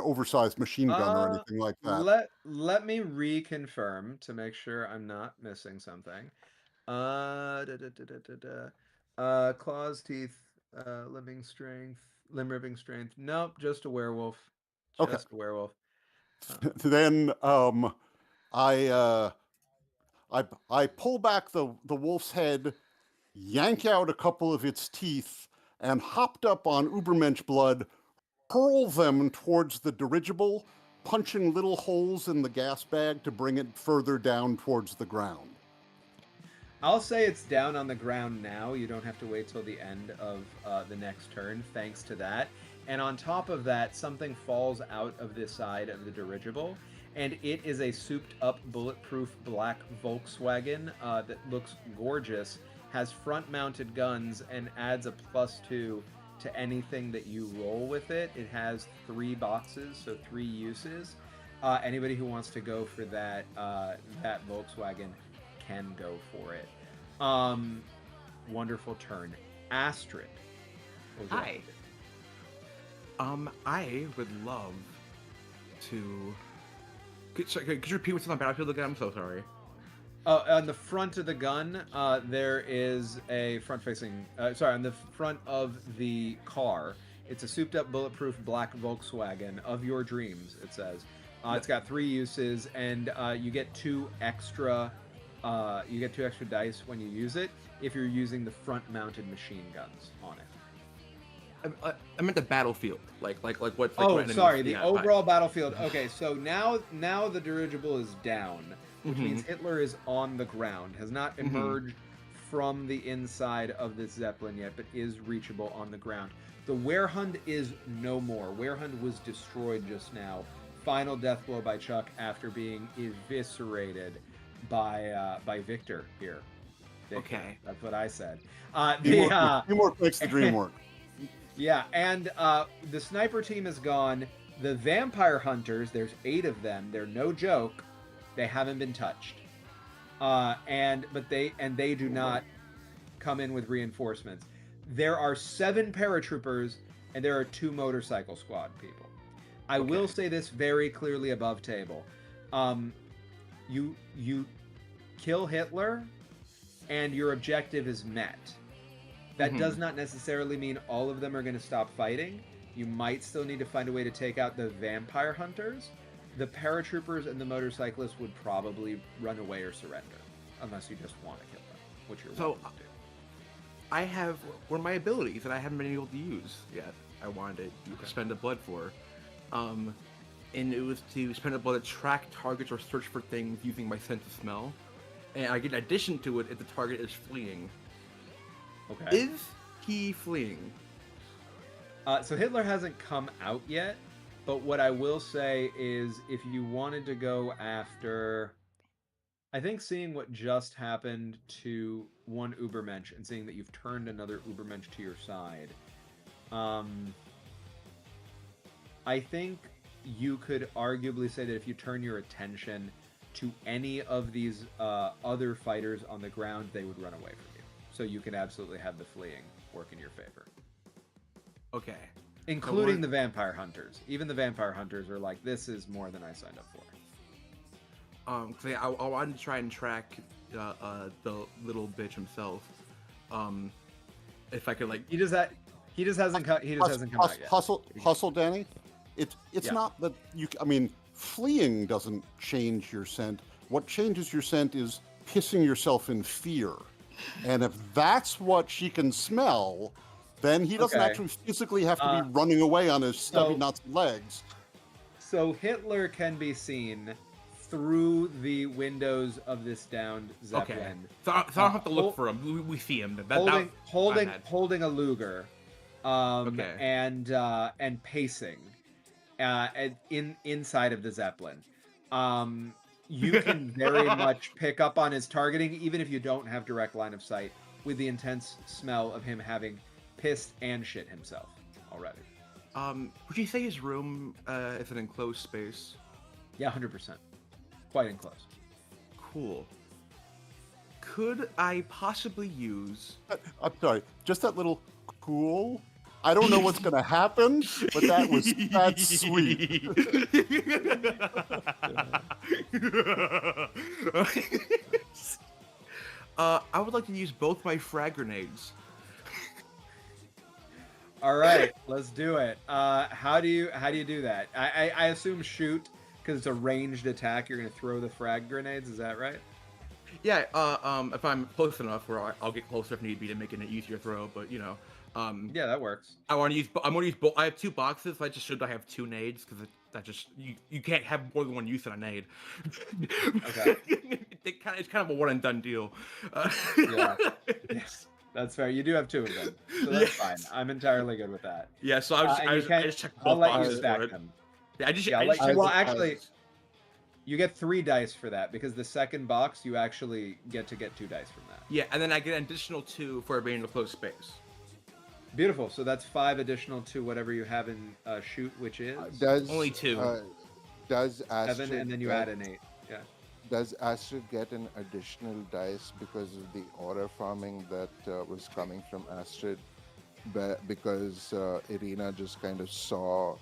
oversized machine gun or anything like that. Let me reconfirm to make sure I'm not missing something. Da, da, da, da, da, da. Claws, teeth, limb ripping strength. Nope, just a werewolf. Okay. Just a werewolf. Then I uh, I pull back the wolf's head, yank out a couple of its teeth, and hopped up on Ubermensch blood, hurl them towards the dirigible, punching little holes in the gas bag to bring it further down towards the ground. I'll say it's down on the ground now. You don't have to wait till the end of the next turn, thanks to that. And on top of that, something falls out of the side of the dirigible, and it is a souped-up, bulletproof black Volkswagen that looks gorgeous, has front-mounted guns, and adds a +2 to anything that you roll with it. It has 3 boxes, so 3 uses. Anybody who wants to go for that that Volkswagen can go for it. Wonderful turn. Astrid. Hi. I would love to. Could you repeat what's on the battlefield again? I'm so sorry. On the front of the gun, there is a front-facing. Sorry, on the front of the car, it's a souped-up, bulletproof black Volkswagen of your dreams. It says. It's got 3 uses, and you get 2 extra. You get 2 extra dice when you use it if you're using the front-mounted machine guns on it. I meant the battlefield, like what? Like oh, what sorry, enemies- the yeah, overall battlefield. Okay, so now the dirigible is down, which means Hitler is on the ground, has not emerged from the inside of this Zeppelin yet, but is reachable on the ground. The Werehund is no more. Werehund was destroyed just now. Final death blow by Chuck after being eviscerated by Victor here. Victor, Okay. that's what I said. Teamwork makes the dream work. Yeah, and the sniper team is gone. The vampire hunters, there's 8 of them. They're no joke. They haven't been touched. But they do not come in with reinforcements. There are 7 paratroopers and there are 2 motorcycle squad people. I will say this very clearly above table. You kill Hitler and your objective is met. That does not necessarily mean all of them are going to stop fighting. You might still need to find a way to take out the vampire hunters. The paratroopers and the motorcyclists would probably run away or surrender. unless you just want to kill them, which you're So, welcome to do. I have one of my abilities that I haven't been able to use yet. I wanted to spend a blood for. And it was to spend a blood to track targets or search for things using my sense of smell. And I get an addition to it if the target is fleeing. Okay. Is he fleeing? So Hitler hasn't come out yet, but what I will say is if you wanted to go after... I think seeing what just happened to one Ubermensch and seeing that you've turned another Ubermensch to your side, I think you could arguably say that if you turn your attention to any of these other fighters on the ground, they would run away from you. So you can absolutely have the fleeing work in your favor. Okay. Including the vampire hunters. Even the vampire hunters are like, this is more than I signed up for. Cause I wanted to try and track the little bitch himself. If I could like. He just hasn't come out yet. Hustle, Danny. It's Yeah. not that you. I mean, fleeing doesn't change your scent. What changes your scent is pissing yourself in fear. And if that's what she can smell, then he doesn't Okay. actually physically have to be running away on his stubby Nazi legs. So Hitler can be seen through the windows of this downed Zeppelin. Okay. So I don't have to look for him. We see him. Holding a Luger, Okay. and pacing, inside of the Zeppelin. You can very much pick up on his targeting, even if you don't have direct line of sight, with the intense smell of him having pissed and shit himself already. Would you say his room is an enclosed space? Yeah, 100%. Quite enclosed. Cool. Could I possibly use? I'm sorry, just that little cool. I don't know what's going to happen, but that's sweet. I would like to use both my frag grenades. All right, let's do it. How do you do that? I assume shoot, because it's a ranged attack. You're gonna throw the frag grenades. Is that right? Yeah. If I'm close enough, where I'll get closer if need be to make it an easier throw. But you know. Yeah, that works. I want to use. I'm going to use both. I have 2 boxes. So I just showed I have 2 nades because that just you can't have more than one use on a nade. Okay. It's kind of a one and done deal. Yeah. Yes, that's fair. You do have 2 of them, so that's fine. I'm entirely good with that. Yeah. So I just checked I'll both let you boxes stack for it. them. Yeah, I just well, both actually, boxes. you get 3 dice for that because the second box you actually get 2 dice from that. Yeah, and then I get an additional 2 for being in a closed space. Beautiful. So that's 5 additional to whatever you have in shoot, which is Only 2. Does Astrid 7, and then you add an 8. Yeah. Does Astrid get an additional dice because of the order farming that was coming from Astrid? Because Irina just kind of saw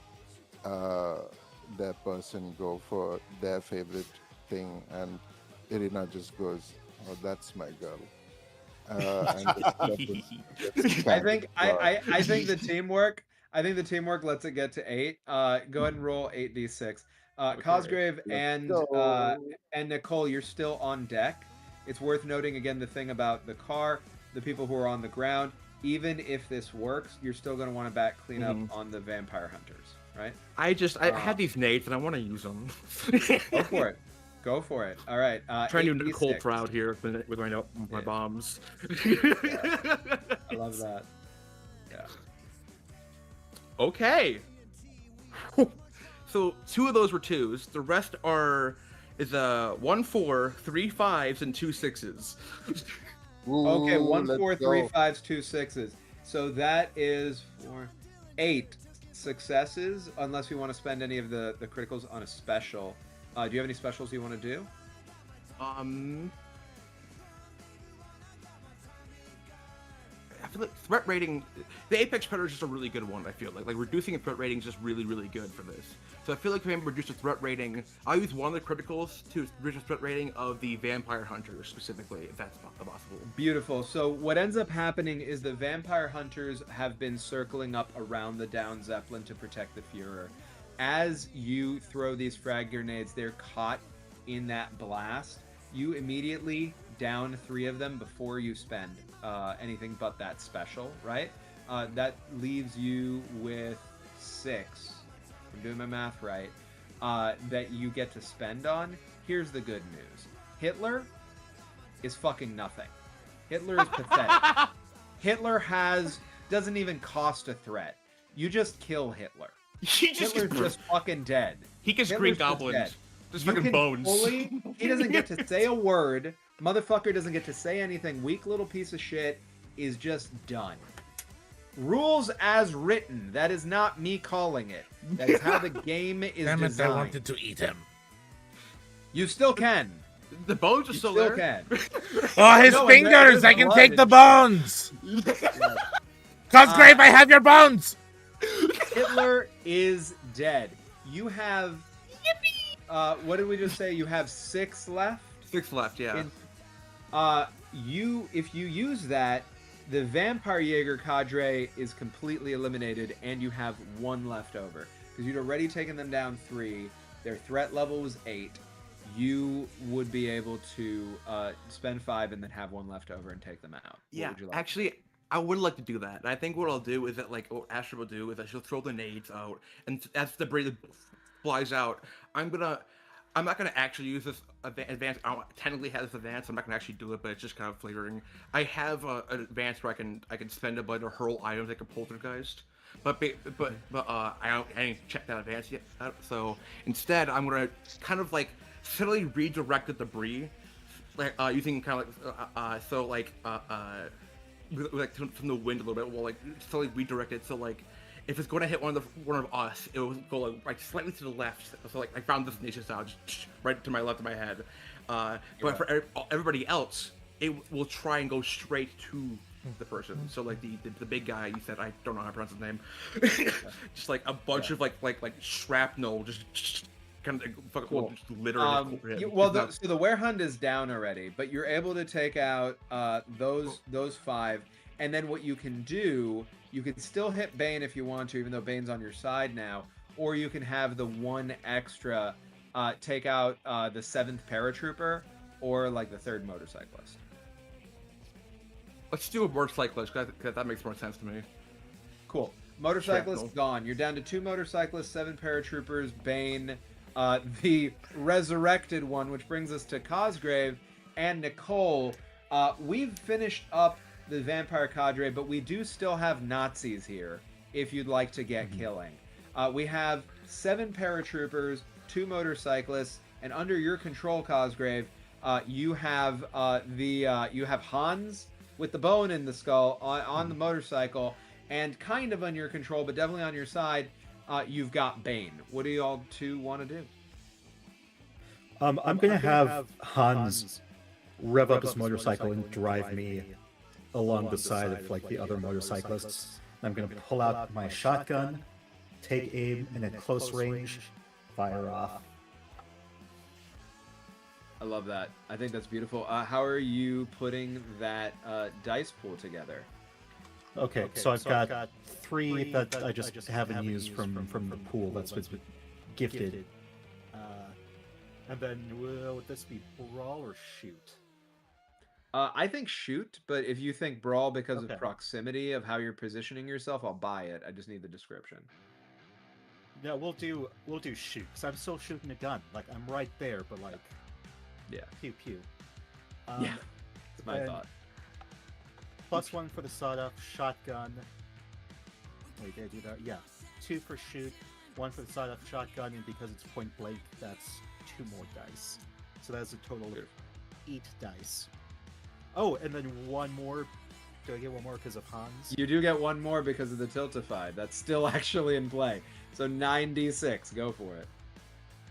that person go for their favorite thing, and Irina just goes, "Oh, that's my girl." I think the teamwork. I think the teamwork lets it get to 8. Go ahead and roll 8d6. Cosgrave and Nicole, you're still on deck. It's worth noting again the thing about the car, the people who are on the ground. Even if this works, you're still going to want to back clean up on the vampire hunters, right? I had these nades and I want to use them. Go for it. Go for it. All right. Trying to do 8d6. Nicole proud here with my bombs. I love that. Yeah. Okay. So 2 of those were 2s. The rest is 1 4, 3 5s, and 2 6s. Okay, Ooh, 1 let's 4 3 go. 5s 2 6s. So that is 8 successes, unless we want to spend any of the criticals on a special. Do you have any specials you want to do? I feel like threat rating, the Apex Predator is just a really good one. I feel like reducing a threat rating is just really, really good for this. So I feel like if I can reduce the threat rating, I'll use one of the criticals to reduce the threat rating of the Vampire Hunters specifically, if that's possible. Beautiful. So what ends up happening is the Vampire Hunters have been circling up around the down Zeppelin to protect the Führer. As you throw these frag grenades, they're caught in that blast. You immediately down 3 of them before you spend anything but that special, right? That leaves you with 6. If I'm doing my math right. That you get to spend on. Here's the good news. Hitler is fucking nothing. Hitler is pathetic. Hitler doesn't even cost a threat. You just kill Hitler. Hitler's just fucking dead. He gets Green Goblins. Just fucking bones. He doesn't get to say a word. Motherfucker doesn't get to say anything. Weak little piece of shit is just done. Rules as written. That is not me calling it. That is how the game is Damn it, designed. I wanted to eat him. You still can. The bones are still there. Can. Oh, his No, fingers! I can blood take the and bones! Cosgrave, I have your bones! Hitler is dead. You have... what did we just say? You have 6 left? 6 left, yeah. If you use that, the Vampire Jaeger cadre is completely eliminated, and you have 1 left over. Because you'd already taken them down 3. Their threat level was 8. You would be able to spend 5 and then have 1 left over and take them out. What Yeah, would you like? actually, I would like to do that. And I think what I'll do is that, like, what Astra will do is that she'll throw the nades out, and as the debris flies out, I'm not gonna actually use this advance. I don't technically have this advance. I'm not gonna actually do it, but it's just kind of flavoring. I have an advance where I can spend a bunch of hurl items like a poltergeist. But I didn't check that advance yet. So instead, I'm gonna kind of like subtly redirect the debris, like using kind of like from the wind a little bit. We'll like slowly redirect it. So like if it's going to hit one of us, it will go like slightly to the left. So like I found destination style, just right to my left of my head. But for everybody else, it will try and go straight to the person. So like the big guy you said, I don't know how to pronounce his name. Just like a bunch of like shrapnel, just kind of Cool. just literally. So the Werehund is down already, but you're able to take out those 5, and then what you can do, you can still hit Bane if you want to, even though Bane's on your side now, or you can have the 1 extra take out the 7th paratrooper or like the 3rd motorcyclist. Let's do a motorcyclist, because that makes more sense to me. Cool. Motorcyclist gone. You're down to 2 motorcyclists, 7 paratroopers, Bane, the resurrected one, which brings us to Cosgrave and Nicole. We've finished up the vampire cadre, but we do still have Nazis here if you'd like to get killing. We have 7 paratroopers, 2 motorcyclists, and under your control, Cosgrave, you have you have Hans with the bone in the skull on the motorcycle, and kind of on your control, but definitely on your side, you've got Bane. What do y'all 2 want to do? I'm gonna have Hans rev up his motorcycle and drive me along the side of like the other motorcyclists. I'm gonna pull out my shotgun, take aim, and at close range, fire off. I love that. I think that's beautiful. How are you putting that dice pool together? Okay, so I've got 3 that I just haven't used from the pool that's been gifted. And then would this be brawl or shoot? I think shoot, but if you think brawl because of proximity of how you're positioning yourself, I'll buy it. I just need the description. No, we'll do shoot, because I'm still shooting a gun. Like, I'm right there, but like, yeah, pew pew. Yeah, that's my thought. +1 for the sawed-off shotgun. Wait, did I do that? Yeah, 2 for shoot, 1 for the sawed-off shotgun, and because it's point blank, that's 2 more dice. So that's a total of 8 dice. Oh, and then 1 more. Do I get 1 more because of Hans? You do get 1 more because of the Tiltify. That's still actually in play. So 9d6. Go for it.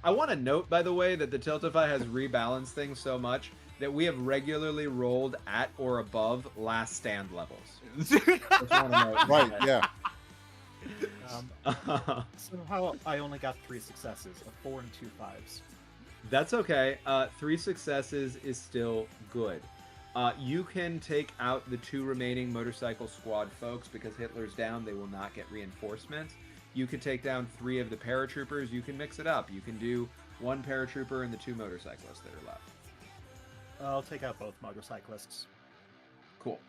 I want to note, by the way, that the Tiltify has rebalanced things so much that we have regularly rolled at or above last stand levels. Right, yeah. Somehow I only got 3 successes, a 4 and 2 5s. That's okay. 3 successes is still good. You can take out the 2 remaining motorcycle squad folks because Hitler's down. They will not get reinforcements. You can take down 3 of the paratroopers. You can mix it up. You can do 1 paratrooper and the 2 motorcyclists that are left. I'll take out both motorcyclists. Cool.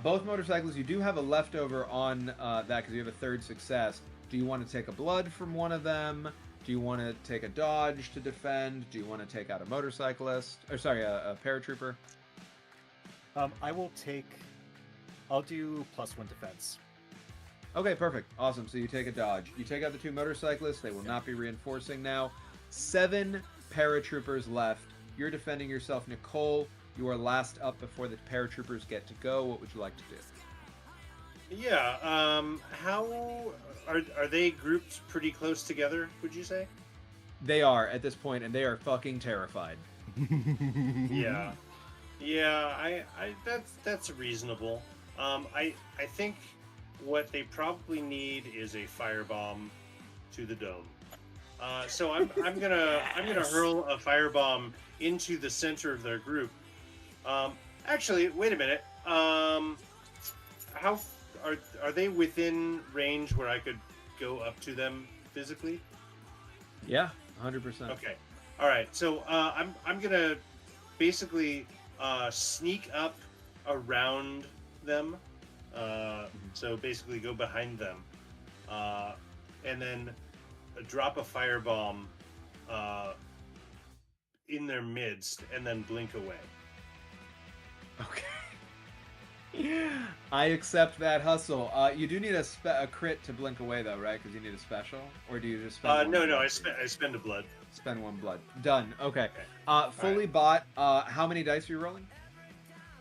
Both motorcyclists, you do have a leftover on that because you have a third success. Do you want to take a blood from one of them? Do you want to take a dodge to defend? Do you want to take out a motorcyclist? Or sorry, a paratrooper? I'll do +1 defense. Okay, perfect. Awesome. So you take a dodge. You take out the 2 motorcyclists. They will not be reinforcing now. 7 paratroopers left. You're defending yourself, Nicole. You are last up before the paratroopers get to go. What would you like to do? Yeah. How are they grouped pretty close together? Would you say? They are at this point, and they are fucking terrified. Yeah. Yeah. That's reasonable. I think what they probably need is a firebomb to the dome. So I'm gonna hurl a firebomb into the center of their group. Actually, wait a minute. How are they within range where I could go up to them physically? Yeah, 100%. Okay. All right. So I'm gonna basically sneak up around them. So basically go behind them, and then drop a firebomb in their midst, and then blink away. Okay. I accept that hustle. You do need a crit to blink away, though, right? Because you need a special, or do you just spend? No, blood? I spend a blood. Spend 1 blood. Done. Okay. Okay. Fully bought. How many dice are you rolling?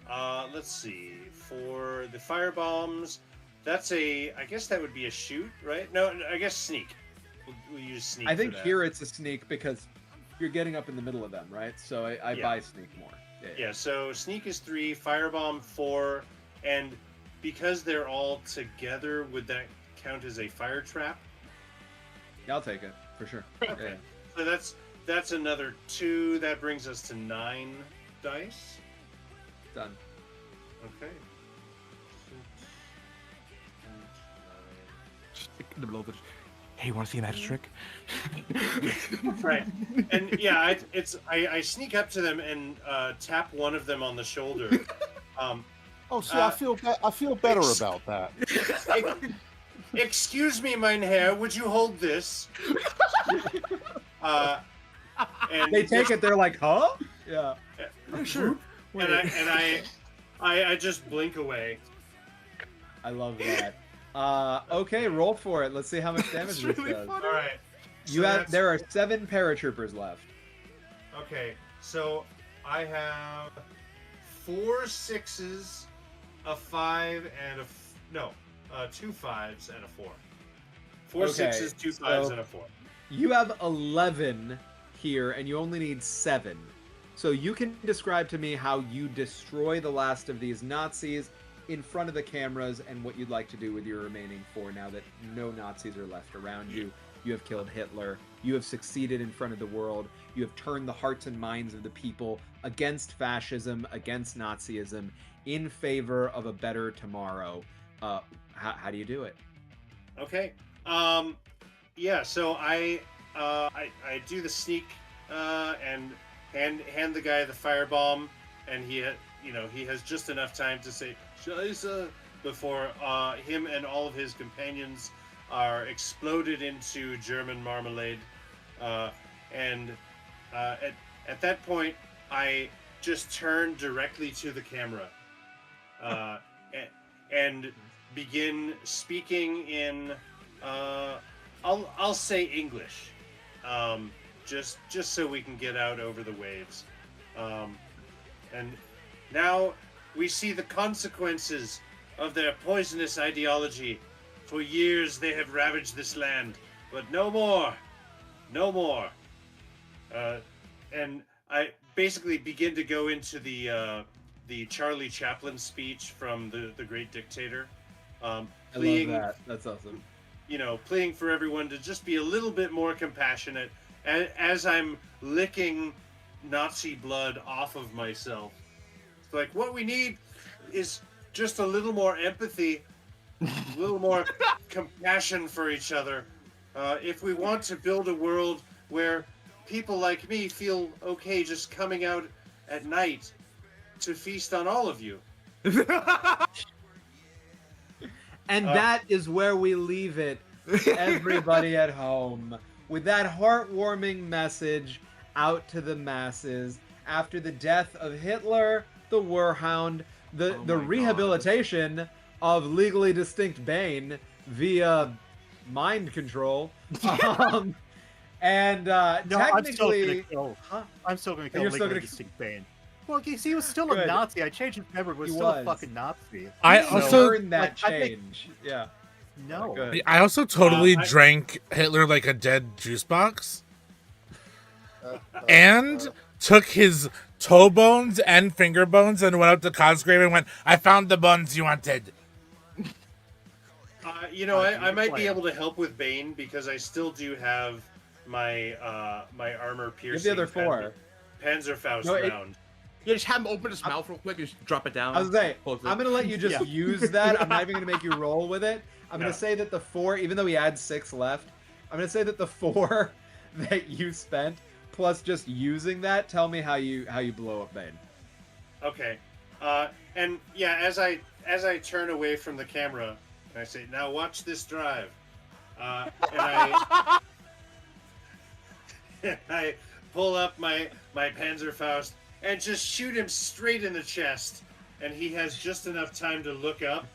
Let's see. For the firebombs, that's I guess that would be a shoot, right? No, I guess sneak. We'll use sneak. I think for that. here it's a sneak because you're getting up in the middle of them, right? So I Yeah. buy sneak more. Yeah, so sneak is 3, firebomb 4, and because they're all together, would that count as a fire trap? Yeah, I'll take it for sure. Okay. So that's another 2. That brings us to 9 dice. Done. Okay. Hey, you want to see a magic trick? Right, and yeah, I sneak up to them and tap one of them on the shoulder. Oh, see, I feel better about that. Excuse me, mein Herr, would you hold this? And They take it. They're like, huh? Yeah. Sure. And I just blink away. I love that. Okay, roll for it. Let's see how much damage this really does. funny. All right. You So have. that's- There are 7 paratroopers left. Okay, so I have 4 6s, a 5, and 2 5s and a 4. 4 Okay, 6s, 2 5s, so- and a 4. You have 11 here, and you only need 7. So you can describe to me how you destroy the last of these Nazis in front of the cameras and what you'd like to do with your remaining 4 now that no Nazis are left around you. You have killed Hitler. You have succeeded in front of the world. You have turned the hearts and minds of the people against fascism, against Nazism, in favor of a better tomorrow. How do you do it? Okay. Yeah. So I do the sneak and hand the guy the firebomb, and he has just enough time to say "Scheiße" before him and all of his companions are exploded into German marmalade, and at that point I just turn directly to the camera and begin speaking in I'll say English, just so we can get out over the waves, and now we see the consequences of their poisonous ideology. For years they have ravaged this land, but no more. And I basically begin to go into the Charlie Chaplin speech from the Great Dictator, pleading, I love that. That's awesome. Pleading for everyone to just be a little bit more compassionate as I'm licking Nazi blood off of myself. It's like, what we need is just a little more empathy, a little more compassion for each other. If we want to build a world where people like me feel okay just coming out at night to feast on all of you. And that is where we leave it, everybody at home, with that heartwarming message out to the masses. After the death of Hitler, the Warhound, the Oh my God. rehabilitation of legally distinct Bane via mind control, and No, I'm still gonna technically, kill. huh? I'm still gonna kill You're still legally gonna- distinct Bane. Well, he was still Good. a Nazi. I changed his memory, but He was still a was. fucking Nazi. I He also- earned that like, I think- change. Yeah. No. Good. I also totally I- drank Hitler like a dead juice box, and took his toe bones and finger bones and went up to Cosgrave and went, "I found the bones you wanted." You know, You I can might play be it. able to help with Bane because I still do have my my armor Give piercing. the other 4. Panzerfaust No, it- round. Yeah, just have him open his mouth real quick and just drop it down. I was gonna say, Close it. I'm gonna let you just Yeah. use that. I'm not even gonna make you roll with it. I'm No. gonna say that the 4, even though we had 6 left, I'm gonna say that the 4 that you spent plus just using that, tell me how you blow up Bane. Okay. And yeah, as I turn away from the camera, I say, "Now watch this drive," and I pull up my Panzerfaust and just shoot him straight in the chest, and he has just enough time to look up,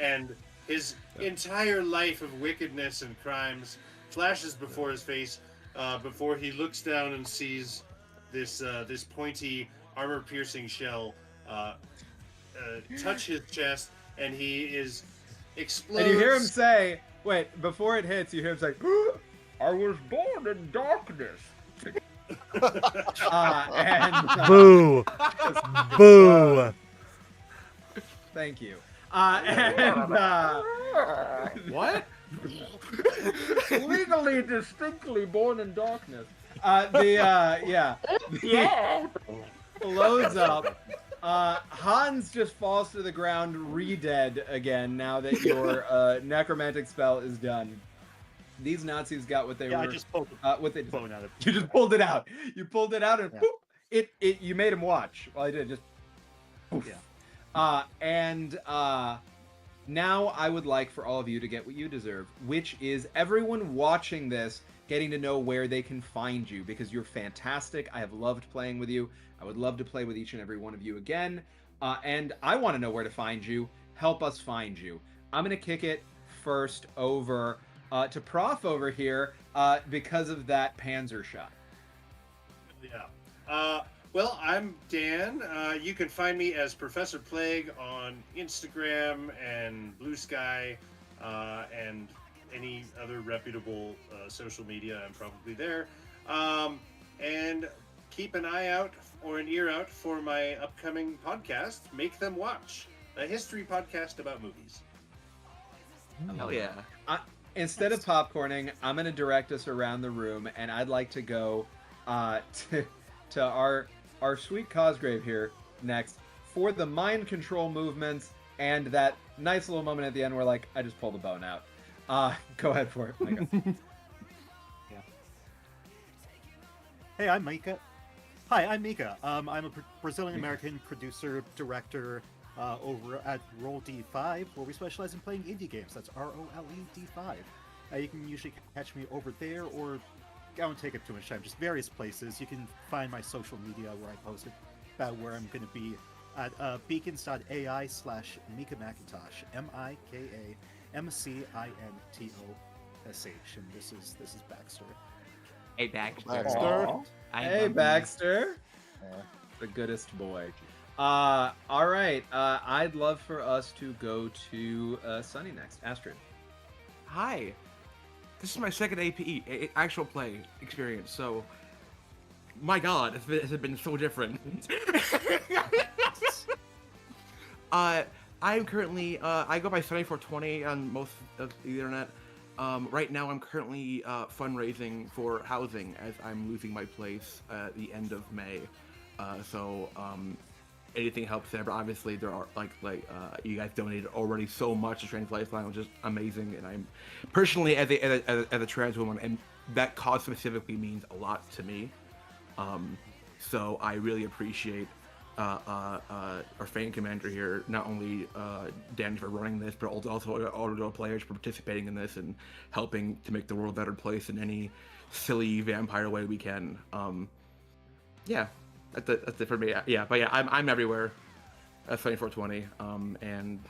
and his entire life of wickedness and crimes flashes before his face, before he looks down and sees this pointy armor-piercing shell touch his chest, and he is explodes. And you hear him say, wait, before it hits, you hear him say, "I was born in darkness." And Boo! Boo! thank you. And What? legally distinctly born in darkness. The blows up. Hans just falls to the ground re-dead again now that your necromantic spell is done. These Nazis got what they Yeah, were. I just pulled what they the bone out of You just pulled it out. You pulled it out and Yeah. boop, it you made him watch. Well, I did just. Poof. Yeah. And now I would like for all of you to get what you deserve, which is everyone watching this getting to know where they can find you, because you're fantastic. I have loved playing with you. I would love to play with each and every one of you again. And I want to know where to find you. Help us find you. I'm going to kick it first over to Prof over here because of that Panzer shot. Yeah. Well, I'm Dan. You can find me as Professor Plague on Instagram and Blue Sky and any other reputable social media. I'm probably there. And keep an eye out or an ear out for my upcoming podcast, Make Them Watch, a history podcast about movies. Hell yeah. Instead of popcorning, I'm going to direct us around the room, and I'd like to go to our sweet Cosgrave here next for the mind control movements and that nice little moment at the end where, like, I just pulled the bone out. Go ahead for it, Micah. Hey, I'm Mika. Hi, I'm Mika. I'm a Brazilian-American producer, director over at Roll D5, where we specialize in playing indie games. That's ROLE-D5. You can usually catch me over there, or I don't take up too much time, just various places. You can find my social media where I post about where I'm going to be at beacons.ai/Mika McIntosh, MIKAMCINTOSH, and this is Baxter. Hey, Baxter. Baxter. Hey, Baxter. The goodest boy. All right. I'd love for us to go to Sunny next. Astrid. Hi. This is my second APE, actual play experience, so... My god, it has been so different. I'm currently, I go by 7420 on most of the internet. Right now I'm currently fundraising for housing as I'm losing my place at the end of May. So anything helps there, but obviously there are you guys donated already so much to Translifeline, which is amazing, and I'm personally as a trans woman, and that cause specifically means a lot to me. So I really appreciate our fan commander here, not only Dan for running this, but also all the players for participating in this and helping to make the world a better place in any silly vampire way we can. Yeah, that's it for me. Yeah, but yeah, I'm everywhere. That's 2420. And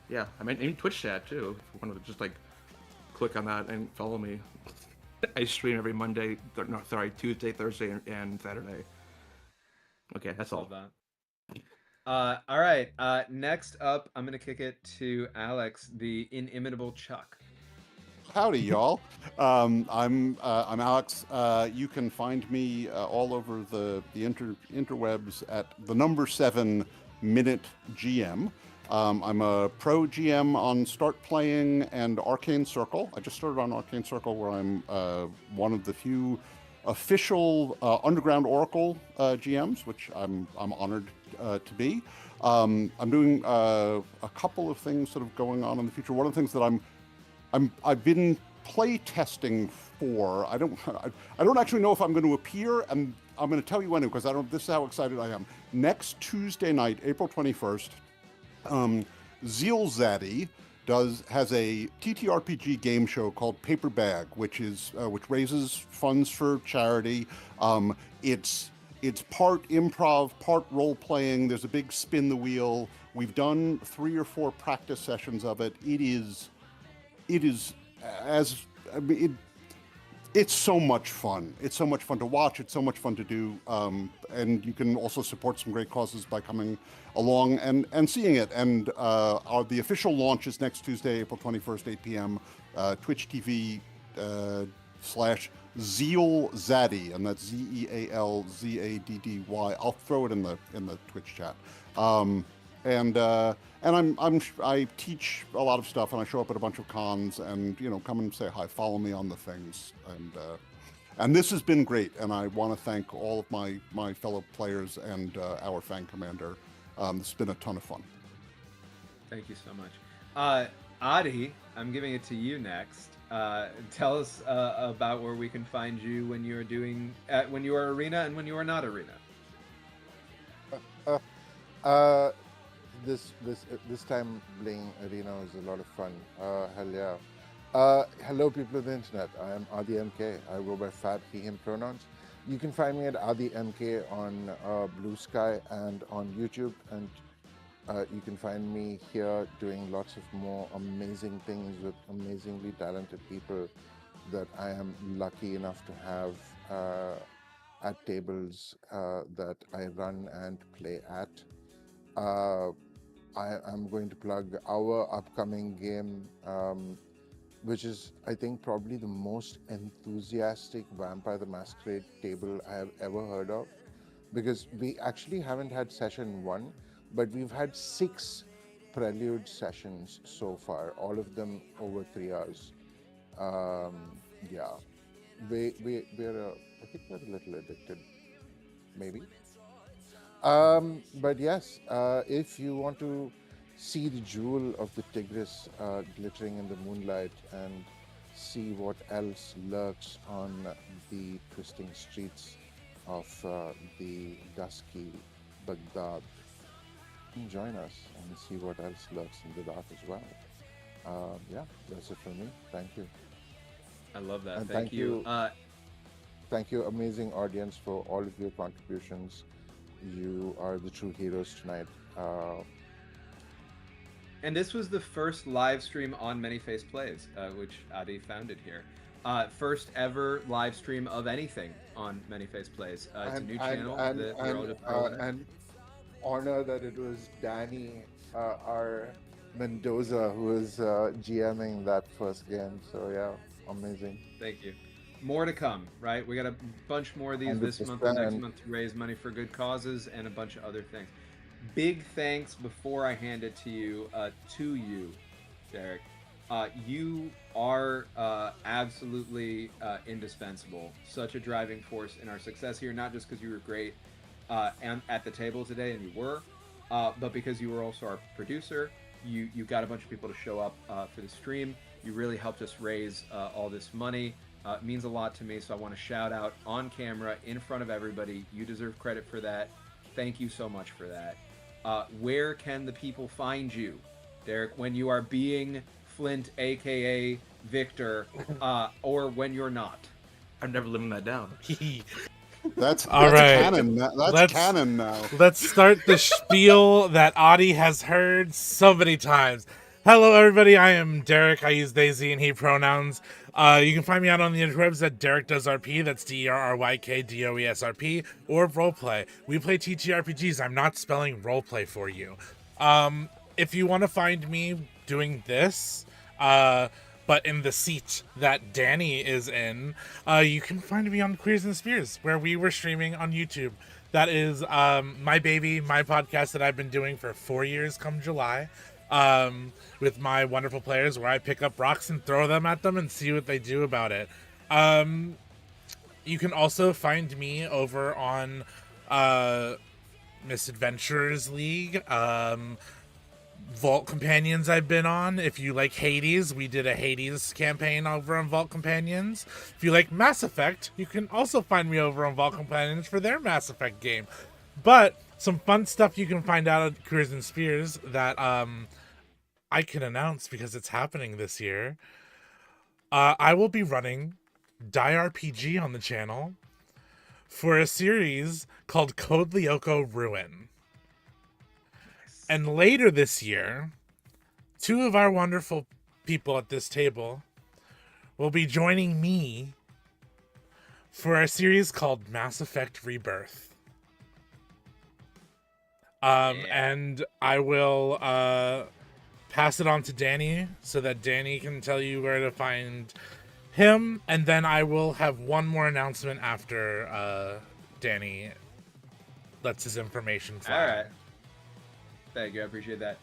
yeah, I'm in Twitch chat too. If you want to just like click on that and follow me. I stream every Monday, no, sorry, Tuesday, Thursday, and Saturday. Okay, that's all. Love that. All right. Next up, I'm gonna kick it to Alex, the inimitable Chuck. Howdy, y'all. I'm Alex. You can find me all over the interwebs at the number 7 minute GM. I'm a pro GM on Start Playing and Arcane Circle. I just started on Arcane Circle, where I'm one of the few official Underground Oracle GMs, which I'm honored to be. I'm doing a couple of things sort of going on in the future. One of the things that I've been play testing for. I don't actually know if I'm going to appear, and I'm going to tell you when, because this is how excited I am. Next Tuesday night, April 21st, Zeal Zaddy has a TTRPG game show called Paper Bag, which raises funds for charity. It's part improv, part role playing. There's a big spin the wheel. We've done 3 or 4 practice sessions of it. It's so much fun. It's so much fun to watch. It's so much fun to do. And you can also support some great causes by coming along and seeing it. And the official launch is next Tuesday, April 21st, 8 p.m. Twitch TV / Zeal Zaddy, and that's ZEALZADDY. I'll throw it in the Twitch chat. I teach a lot of stuff, and I show up at a bunch of cons, and come and say hi, follow me on the things, and this has been great, and I want to thank all of my fellow players and our fan commander. It's been a ton of fun. Thank you so much. Adi, I'm giving it to you next. Tell us about where we can find you when you're doing when you are Arena and when you are not Arena. This time playing Arena was a lot of fun. Hell yeah. Hello, people of the internet. I am Adi MK. I go by Fab, he, him pronouns. You can find me at Adi MK on Blue Sky and on YouTube, and you can find me here doing lots of more amazing things with amazingly talented people that I am lucky enough to have at tables that I run and play at. I'm going to plug our upcoming game, which is, I think, probably the most enthusiastic Vampire the Masquerade table I have ever heard of, because we actually haven't had session 1, but we've had 6 prelude sessions so far, all of them over 3 hours. Yeah, I think we're a little addicted, maybe. But yes, if you want to see the jewel of the Tigris glittering in the moonlight and see what else lurks on the twisting streets of the dusky Baghdad, join us and see what else lurks in the dark as well. Yeah, that's it for me. Thank you. I love that. And Thank you. Thank you, amazing audience, for all of your contributions. You are the true heroes tonight. And this was the first live stream on Many Face Plays, which Adi founded here. First ever live stream of anything on Many Face Plays. It's a new channel that we're all just throwing in. And honor that it was Danny, our Mendoza, who was GMing that first game. So yeah, amazing. Thank you. More to come, right? We got a bunch more of these this month and next month to raise money for good causes and a bunch of other things. Big thanks before I hand it to you, Derek. You are absolutely indispensable. Such a driving force in our success here, not just because you were great and at the table today, and you were, but because you were also our producer. You got a bunch of people to show up for the stream. You really helped us raise all this money. It means a lot to me, so I want to shout out on camera in front of everybody. You deserve credit for that. Thank you so much for that. Where can the people find you, Derek, when you are being Flint, aka Victor, or when you're not? I'm never living that down. That's All right. canon. That's canon now. Let's start the spiel that Audie has heard so many times. Hello, everybody. I am Derek. I use they, Z, and he pronouns. You can find me out on the interwebs at Derek Does RP. That's DerrykDoesRP. Or roleplay. We play TTRPGs. I'm not spelling roleplay for you. If you want to find me doing this, but in the seat that Danny is in, you can find me on Queers and Spears, where we were streaming on YouTube. That is my baby, my podcast that I've been doing for 4 years come July, with my wonderful players, where I pick up rocks and throw them at them and see what they do about it. You can also find me over on Misadventurers League, Vault Companions I've been on. If you like Hades, we did a Hades campaign over on Vault Companions. If you like Mass Effect, you can also find me over on Vault Companions for their Mass Effect game. But some fun stuff you can find out at Queers and Spears that I can announce because it's happening this year. I will be running Die RPG on the channel for a series called Code Lyoko Ruin. And later this year, two of our wonderful people at this table will be joining me for a series called Mass Effect Rebirth. And I will pass it on to Danny so that Danny can tell you where to find him, and then I will have one more announcement after Danny lets his information fly. All right. Thank you. I appreciate that.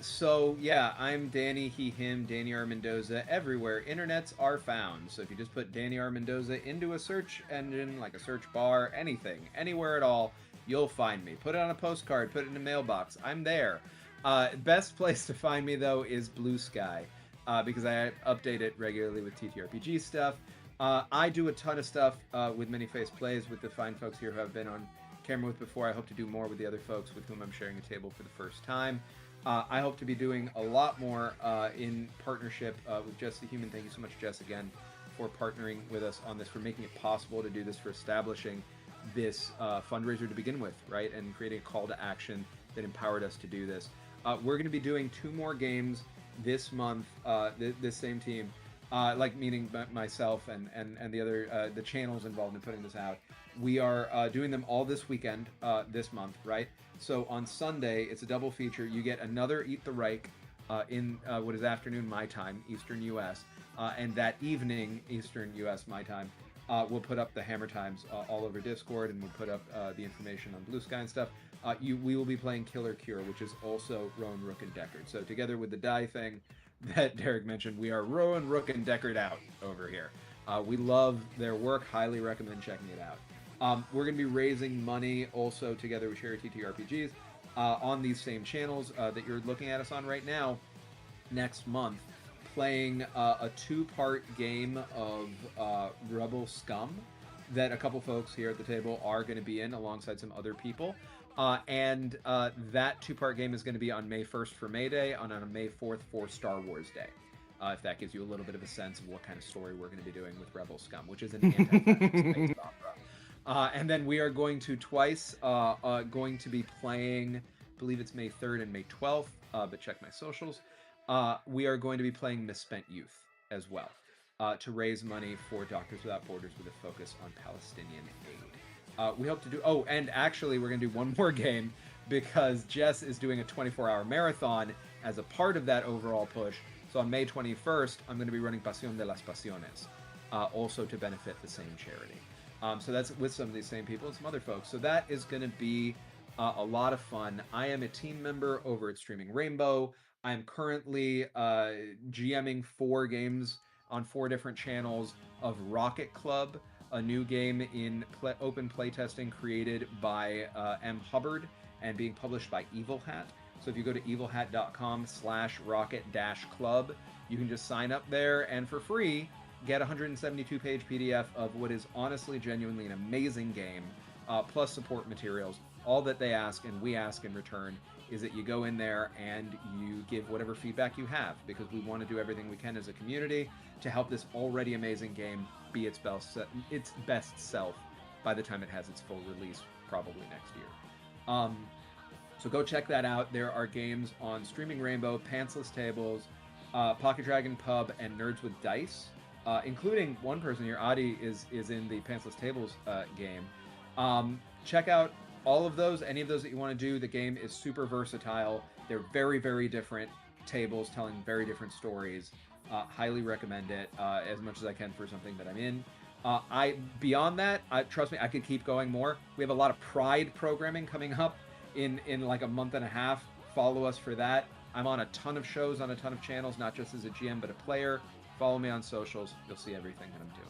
So yeah, I'm Danny, he, him, Danny R. Mendoza, everywhere internets are found. So if you just put Danny R. Mendoza into a search engine, like a search bar, anything, anywhere at all, you'll find me. Put it on a postcard, put it in a mailbox. I'm there. Best place to find me, though, is Blue Sky, because I update it regularly with TTRPG stuff. I do a ton of stuff with Many Face Plays with the fine folks here who have been on camera with before. I hope to do more with the other folks with whom I'm sharing a table for the first time. I hope to be doing a lot more in partnership with Jess the Human. Thank you so much, Jess, again, for partnering with us on this, for making it possible to do this, for establishing this fundraiser to begin with, right, and creating a call to action that empowered us to do this. We're going to be doing 2 more games this month, this same team, like meaning myself and the other the channels involved in putting this out. We are doing them all this weekend, this month, right? So on Sunday, it's a double feature. You get another Eat the Reich in what is afternoon my time, Eastern U.S., and that evening, Eastern U.S. my time, we'll put up the Hammer Times all over Discord, and we'll put up the information on Blue Sky and stuff. We will be playing Killer Cure, which is also Rowan, Rook, and Deckard. So together with the die thing that Derek mentioned, we are Rowan, Rook, and Deckard out over here. We love their work. Highly recommend checking it out. We're going to be raising money also together with Share TTRPGs on these same channels that you're looking at us on right now next month, playing a 2-part game of Rebel Scum that a couple folks here at the table are going to be in alongside some other people. And that 2-part game is going to be on May 1st for May Day and on May 4th for Star Wars Day. If that gives you a little bit of a sense of what kind of story we're going to be doing with Rebel Scum, which is an anti-fascist space opera. And then we are going to twice going to be playing, I believe it's May 3rd and May 12th, but check my socials. We are going to be playing Misspent Youth as well to raise money for Doctors Without Borders with a focus on Palestinian aid. We hope to do... Oh, and actually, we're going to do one more game because Jess is doing a 24-hour marathon as a part of that overall push. So on May 21st, I'm going to be running Pasión de las Pasiones, also to benefit the same charity. So that's with some of these same people and some other folks. So that is going to be a lot of fun. I am a team member over at Streaming Rainbow. I'm currently GMing 4 games on 4 different channels of Rocket Club, a new game in open playtesting created by M. Hubbard and being published by Evil Hat. So if you go to evilhat.com/rocket-club, you can just sign up there and for free get a 172-page PDF of what is honestly, genuinely an amazing game plus support materials. All that they ask and we ask in return is that you go in there and you give whatever feedback you have, because we want to do everything we can as a community to help this already amazing game be its best self by the time it has its full release, probably next year. So go check that out. There are games on Streaming Rainbow, Pantsless Tables, Pocket Dragon Pub, and Nerds with Dice, including one person here, Adi, is in the Pantsless Tables game. Check out all of those, any of those that you want to do. The game is super versatile. They're very, very different tables telling very different stories. Highly recommend it as much as I can for something that I'm in. Beyond that, trust me, I could keep going more. We have a lot of Pride programming coming up in like a month and a half. Follow us for that. I'm on a ton of shows on a ton of channels, not just as a GM but a player. Follow me on socials. You'll see everything that I'm doing.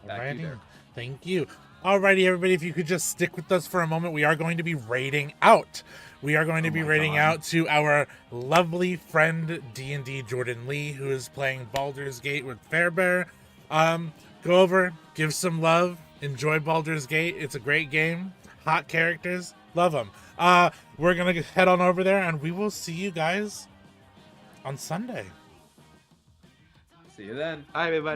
Back to you, Derek. Thank you. Alrighty, everybody, if you could just stick with us for a moment, we are going to be raiding out. We are going to be raiding out to our lovely friend D&D Jordan Lee, who is playing Baldur's Gate with Fairbear. Go over, give some love, enjoy Baldur's Gate. It's a great game. Hot characters, love them. We're going to head on over there, and we will see you guys on Sunday. See you then. Bye, everybody.